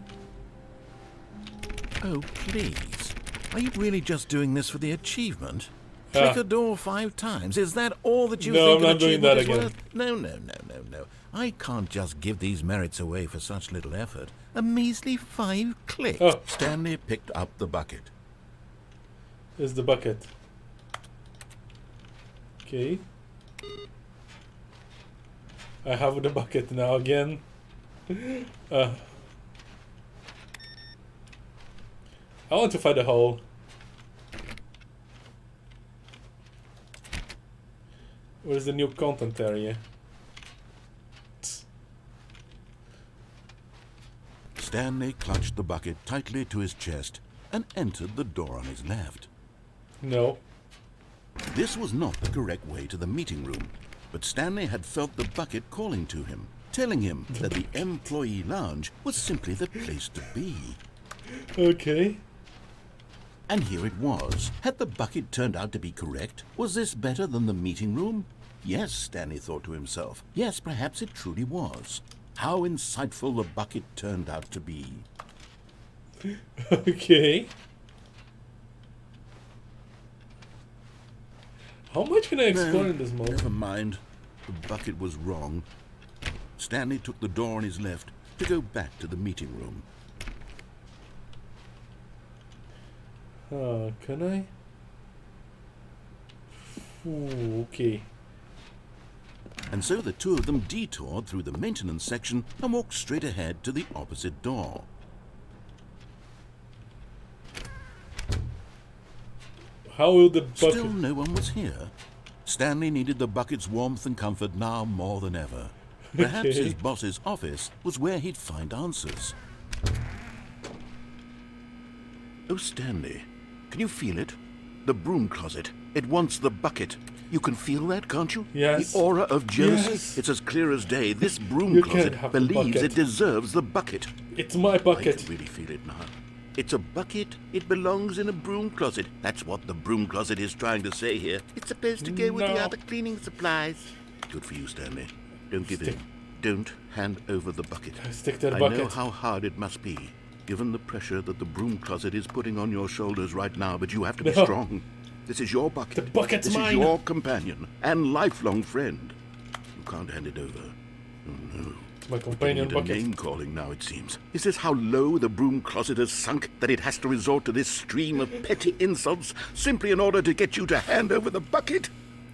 Oh, please. Are you really just doing this for the achievement? Click a door 5 times. Is that all that you No, think I'm an not doing achievement that is again. worth? No. I can't just give these merits away for such little effort. A measly 5 clicks. Oh. Stanley picked up the bucket. Is the bucket. Okay. I have the bucket now again. I want to find a hole. Where's the new content area? Stanley clutched the bucket tightly to his chest and entered the door on his left. No. This was not the correct way to the meeting room, but Stanley had felt the bucket calling to him, telling him that the employee lounge was simply the place to be. Okay. And here it was. Had the bucket turned out to be correct? Was this better than the meeting room? Yes, Stanley thought to himself. Yes, perhaps it truly was. How insightful the bucket turned out to be. Okay. How much can I explore in this mode? Never mind. The bucket was wrong. Stanley took the door on his left to go back to the meeting room. Can I? Ooh, okay. And so the two of them detoured through the maintenance section and walked straight ahead to the opposite door. How will the bucket... Still no one was here. Stanley needed the bucket's warmth and comfort now more than ever. Perhaps Okay. his boss's office was where he'd find answers. Oh, Stanley, can you feel it? The broom closet. It wants the bucket. You can feel that, can't you? Yes. The aura of jealousy. Yes. It's as clear as day. This broom You can't closet have the believes bucket. it deserves the bucket. It's my I bucket. can really feel it now. It's a bucket. It belongs in a broom closet. That's what the broom closet is trying to say here. It's supposed to go with the No. other cleaning supplies. Good for you, Stanley. Don't give in. Don't hand over the bucket. Stick to the I bucket. know how hard it must be, given the pressure that the broom closet is putting on your shoulders right now, but you have to be No. strong. This is your bucket. The bucket's this mine. is your companion and lifelong friend. You can't hand it over. Oh, no. It's my companion Need a bucket. name calling now, it seems. Is this how low the broom closet has sunk, that it has to resort to this stream of petty insults simply in order to get you to hand over the bucket?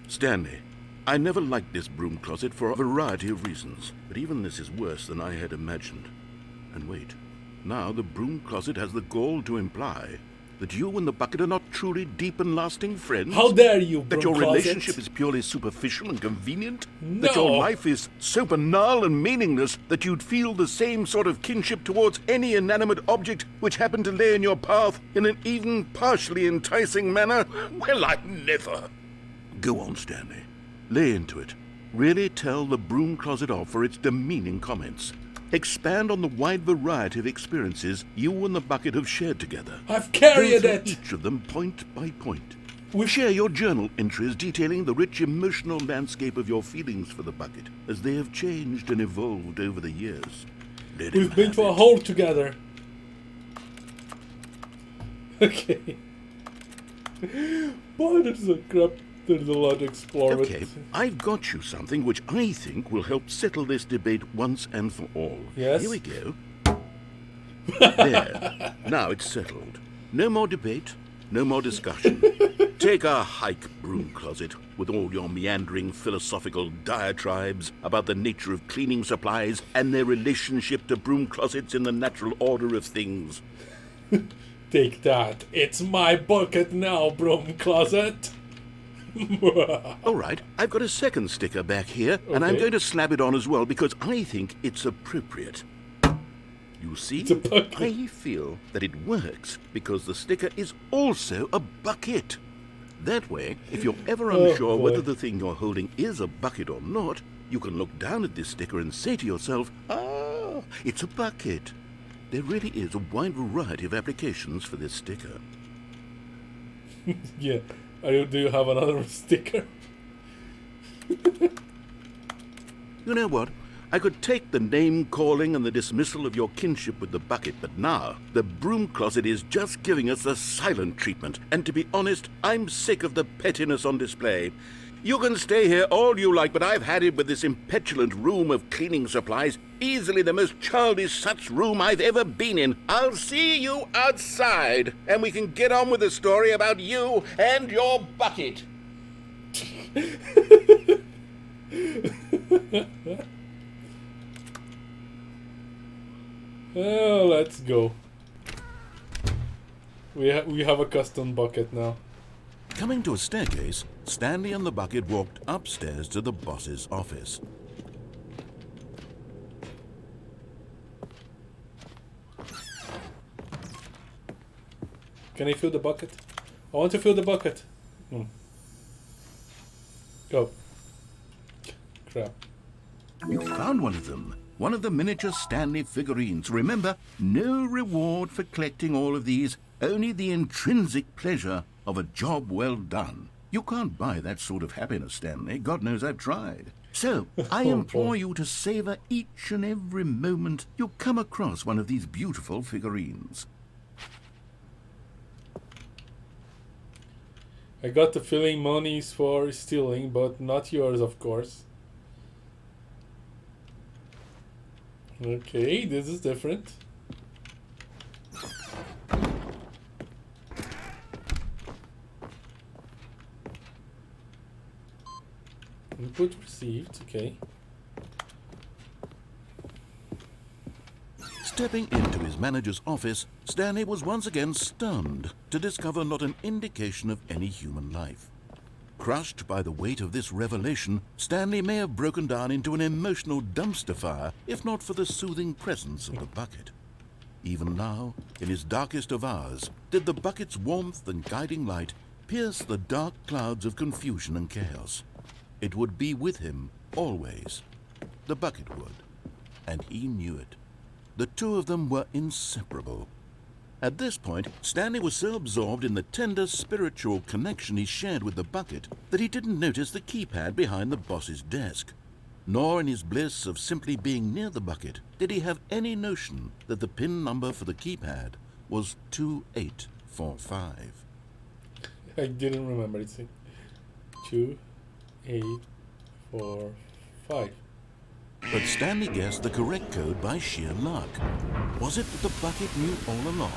Stanley, I never liked this broom closet for a variety of reasons, but even this is worse than I had imagined. And wait, now the broom closet has the gall to imply that you and the bucket are not truly deep and lasting friends? How dare you, broom That your closet? relationship is purely superficial and convenient? No. That your life is so banal and meaningless that you'd feel the same sort of kinship towards any inanimate object which happened to lay in your path in an even partially enticing manner? Well, I never. Go on, Stanley. Lay into it. Really tell the broom closet off for its demeaning comments. Expand on the wide variety of experiences you and the bucket have shared together. I've carried Go it. through each of them point by point. Share your journal entries detailing the rich emotional landscape of your feelings for the bucket as they have changed and evolved over the years. Let We've him been have to a it. hole together. Okay. Boy, there's a crap. There's a lot to explore. Okay, with. I've got you something which I think will help settle this debate once and for all. Yes? Here we go. There. Now it's settled. No more debate, no more discussion. Take a hike, broom closet, with all your meandering philosophical diatribes about the nature of cleaning supplies and their relationship to broom closets in the natural order of things. Take that. It's my bucket now, broom closet. All right, I've got a second sticker back here, and I'm Okay. going to slap it on as well because I think it's appropriate. You see, It's a bucket. I feel that it works because the sticker is also a bucket. That way, if you're ever unsure boy. whether the thing you're holding is a bucket or not, you can look down at this sticker and say to yourself, ah, it's a bucket. There really is a wide variety of applications for this sticker. Yeah. Do you have another sticker? You know what? I could take the name-calling and the dismissal of your kinship with the bucket, but now the broom closet is just giving us the silent treatment. And to be honest, I'm sick of the pettiness on display. You can stay here all you like, but I've had it with this impetulant room of cleaning supplies. Easily the most childish such room I've ever been in. I'll see you outside, and we can get on with the story about you and your bucket. Oh, let's go. We have a custom bucket now. Coming to a staircase, Stanley and the bucket walked upstairs to the boss's office. Can I fill the bucket? I want to fill the bucket. Go. Crap. You found one of them. One of the miniature Stanley figurines. Remember, no reward for collecting all of these, only the intrinsic pleasure of a job well done. You can't buy that sort of happiness, Stanley. God knows I've tried. So, I implore you to savor each and every moment you come across one of these beautiful figurines. I got the feeling money's for stealing, but not yours, of course. Okay, this is different. Input received, okay. Stepping into his manager's office, Stanley was once again stunned to discover not an indication of any human life. Crushed by the weight of this revelation, Stanley may have broken down into an emotional dumpster fire if not for the soothing presence of the bucket. Even now, in his darkest of hours, did the bucket's warmth and guiding light pierce the dark clouds of confusion and chaos. It would be with him always. The bucket would, and he knew it. The two of them were inseparable. At this point, Stanley was so absorbed in the tender spiritual connection he shared with the bucket that he didn't notice the keypad behind the boss's desk. Nor in his bliss of simply being near the bucket did he have any notion that the PIN number for the keypad was 2845. I didn't remember. It's 2, 8, 4, 5. But Stanley guessed the correct code by sheer luck. Was it that the bucket knew all along?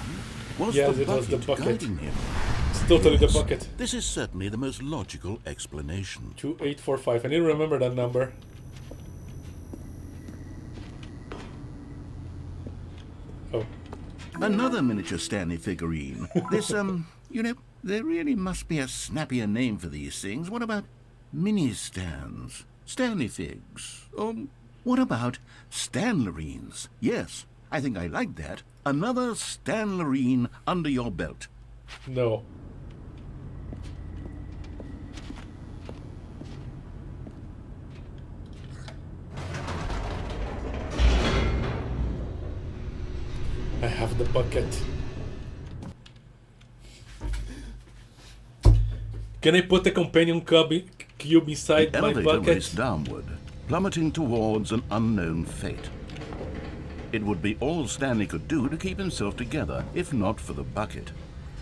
Was Yes, the it was the bucket bucket. guiding him? totally the Yes, bucket. this is certainly the most logical explanation. 2845. I need to remember that number. Oh. Another miniature Stanley figurine. This, you know, there really must be a snappier name for these things. What about mini-Stans? Stanley figs? What about Stanlerines? Yes, I think I like that. Another Stanlerine under your belt. No. I have the bucket. Can I put the companion cube inside The my elevator bucket? raced downward, plummeting towards an unknown fate. It would be all Stanley could do to keep himself together, if not for the bucket.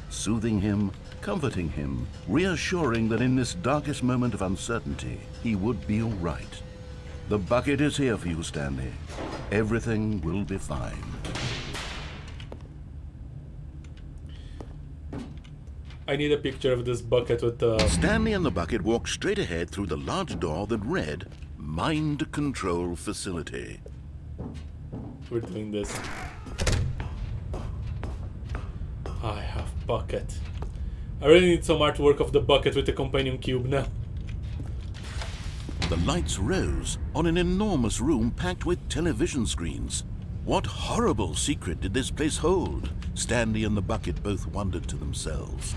Soothing him, comforting him, reassuring that in this darkest moment of uncertainty, he would be all right. The bucket is here for you, Stanley. Everything will be fine. I need a picture of this bucket with the... Stanley and the bucket walked straight ahead through the large door that read, Mind Control Facility. We're doing this. I have bucket. I really need some artwork of the bucket with the companion cube now. The lights rose on an enormous room packed with television screens. What horrible secret did this place hold? Stanley and the bucket both wondered to themselves.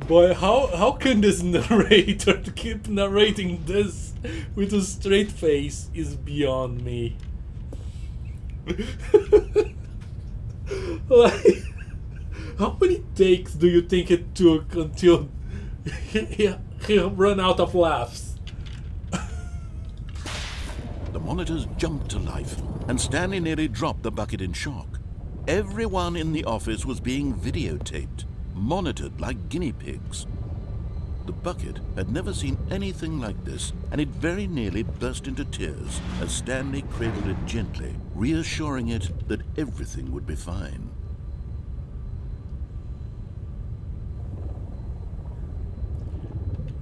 Boy, how can this narrator keep narrating this with a straight face is beyond me. Like, how many takes do you think it took until he ran out of laughs? The monitors jumped to life, and Stanley nearly dropped the bucket in shock. Everyone in the office was being videotaped, monitored like guinea pigs. The bucket had never seen anything like this, and it very nearly burst into tears as Stanley cradled it gently, reassuring it that everything would be fine.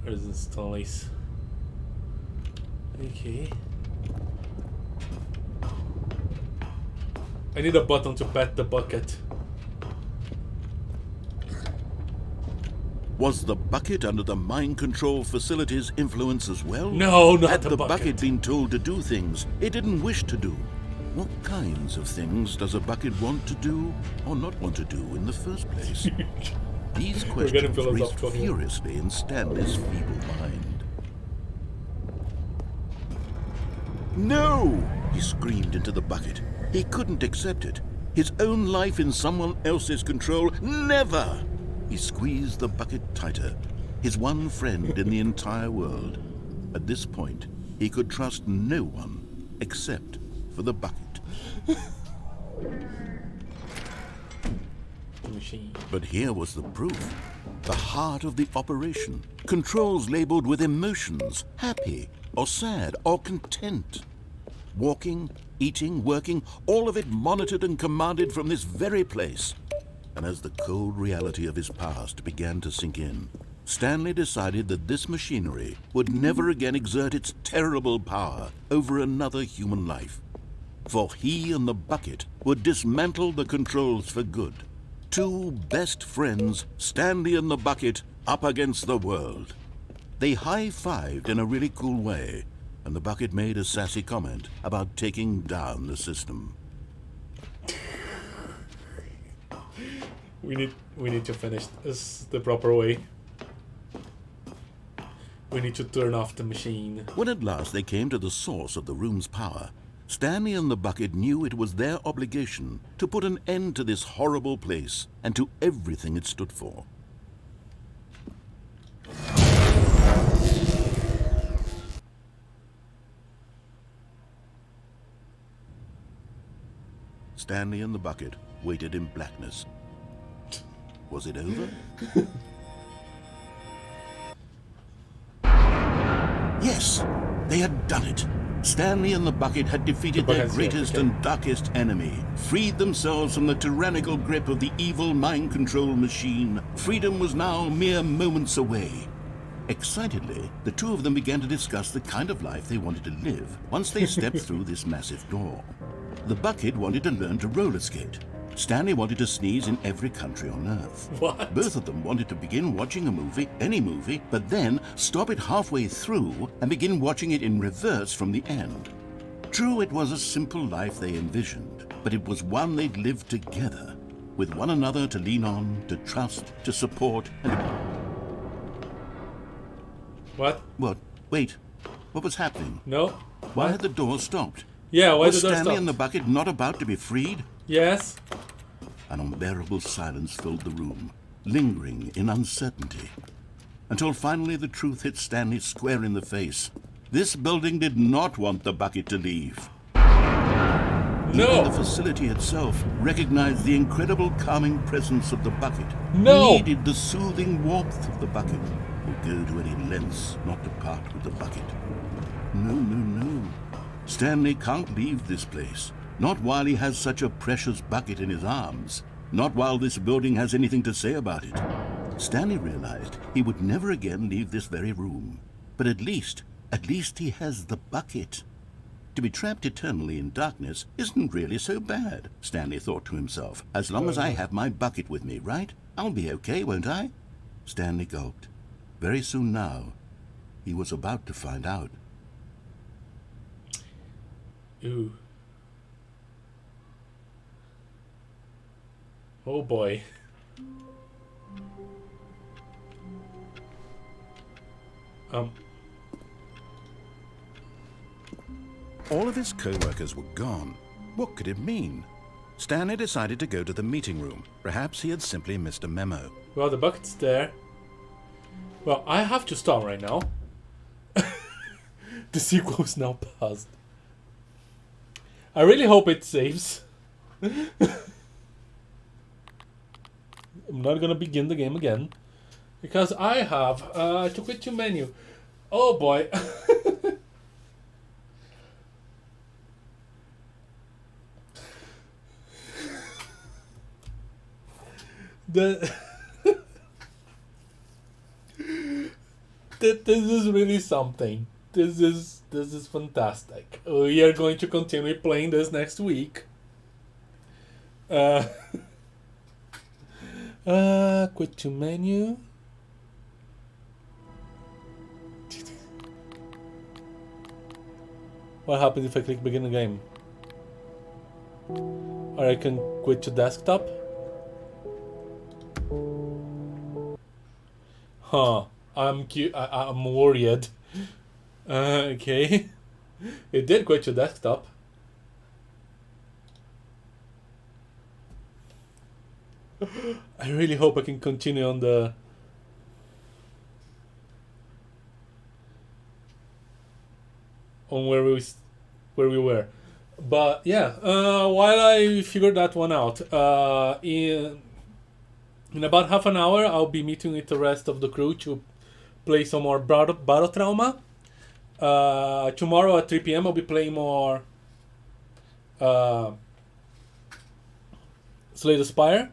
Where's the Stanley's? Okay. I need a button to pet the bucket. Was the bucket under the mind control facility's influence as well? No, not Had the the bucket. bucket been told to do things it didn't wish to do? What kinds of things does a bucket want to do or not want to do in the first place? These getting questions raced philosophical here. furiously in Stanley's feeble mind. No! He screamed into the bucket. He couldn't accept it. His own life in someone else's control. Never! He squeezed the bucket tighter. His one friend in the entire world. At this point, he could trust no one except for the bucket. The machine. But here was the proof. The heart of the operation. Controls labeled with emotions. Happy, or sad, or content. Walking, eating, working, all of it monitored and commanded from this very place. And as the cold reality of his past began to sink in, Stanley decided that this machinery would never again exert its terrible power over another human life. For he and the bucket would dismantle the controls for good. Two best friends, Stanley and the bucket, up against the world. They high-fived in a really cool way, and the bucket made a sassy comment about taking down the system. We need to finish this the proper way. We need to turn off the machine. When at last they came to the source of the room's power, Stanley and the bucket knew it was their obligation to put an end to this horrible place and to everything it stood for. Stanley and the bucket waited in blackness. Was it over? Yes, they had done it. Stanley and the bucket had defeated The their bucket's here, greatest okay. and darkest enemy, freed themselves from the tyrannical grip of the evil mind control machine. Freedom was now mere moments away. Excitedly, the two of them began to discuss the kind of life they wanted to live once they stepped through this massive door. The bucket wanted to learn to roller skate. Stanley wanted to sneeze in every country on Earth. What? Both of them wanted to begin watching a movie, any movie, but then stop it halfway through and begin watching it in reverse from the end. True, it was a simple life they envisioned, but it was one they'd lived together, with one another to lean on, to trust, to support, and... What? What? Wait. What was happening? No? Why What? had the door stopped? Yeah, why Was did I Stanley stop? and the bucket not about to be freed? Yes? An unbearable silence filled the room, lingering in uncertainty, until finally the truth hit Stanley square in the face. This building did not want the bucket to leave. Even the No! facility itself recognized the incredible calming presence of the bucket. No! Needed the soothing warmth of the bucket. Would go to any lengths not to part with the bucket. No, no, no. Stanley can't leave this place. Not while he has such a precious bucket in his arms. Not while this building has anything to say about it. Stanley realized he would never again leave this very room. But at least he has the bucket. To be trapped eternally in darkness isn't really so bad, Stanley thought to himself. As long as I have my bucket with me, right? I'll be okay, won't I? Stanley gulped. Very soon now, he was about to find out. Ooh. Oh boy. All of his co-workers were gone. What could it mean? Stanley decided to go to the meeting room. Perhaps he had simply missed a memo. Well, the bucket's there. Well, I have to stop right now. The sequel is now paused. I really hope it saves. I'm not gonna begin the game again. Because I have to quit to menu. Oh boy. the this is really something. This is fantastic. We are going to continue playing this next week. Quit to menu. What happens if I click begin the game? Or I can quit to desktop? Huh. I'm worried. Okay. It did quit to desktop. I really hope I can continue on the... on where we were. But yeah, while I figure that one out, in about half an hour I'll be meeting with the rest of the crew to play some more Battle Trauma. Tomorrow at 3 p.m. I'll be playing more Slay the Spire.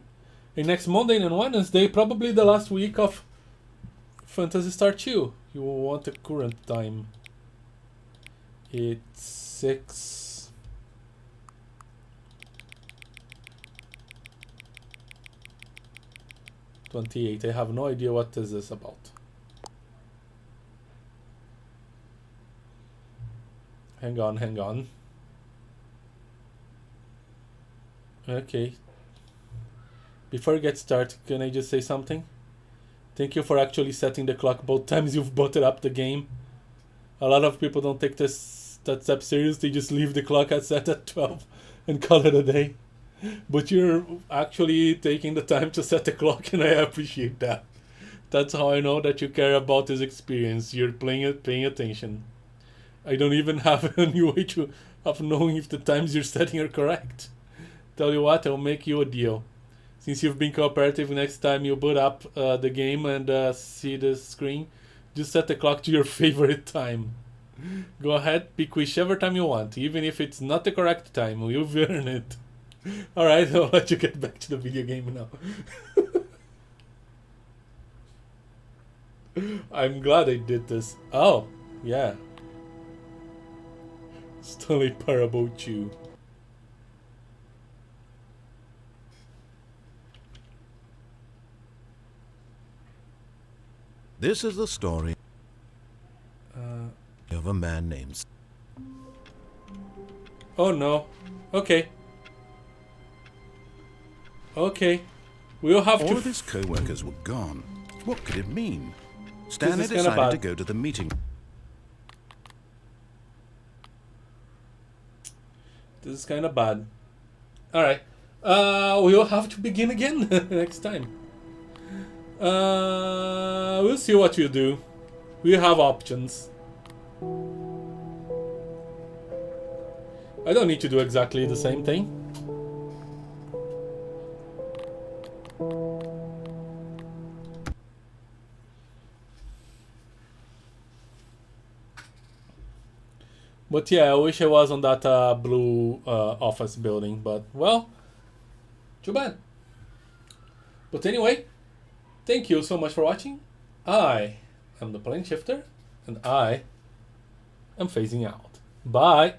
And next Monday and Wednesday, probably the last week of Phantasy Star 2. You will want the current time. It's 6:28. I have no idea what this is about. Hang on. Okay. Before we get started, can I just say something? Thank you for actually setting the clock both times you've booted up the game. A lot of people don't take that step serious. They just leave the clock set at 12 and call it a day. But you're actually taking the time to set the clock, and I appreciate that. That's how I know that you care about this experience. You're paying attention. I don't even have any way of knowing if the times you're setting are correct. Tell you what, I'll make you a deal. Since you've been cooperative, next time you boot up the game and see the screen, just set the clock to your favorite time. Go ahead, pick whichever time you want, even if it's not the correct time. You've earned it. Alright, I'll let you get back to the video game now. I'm glad I did this. Oh, yeah. Stanley Parable 2. This is the story of a man named... Oh no. Okay. Okay. We'll have All to... of his co-workers were gone. What could it mean? Stanley is kinda decided bad. to go to the meeting. This is kind of bad. Alright. We'll have to begin again next time. We'll see what you do. We have options. I don't need to do exactly the same thing. But yeah, I wish I was on that blue office building, but well, too bad. But anyway, thank you so much for watching. I am the plane shifter, and I am phasing out. Bye.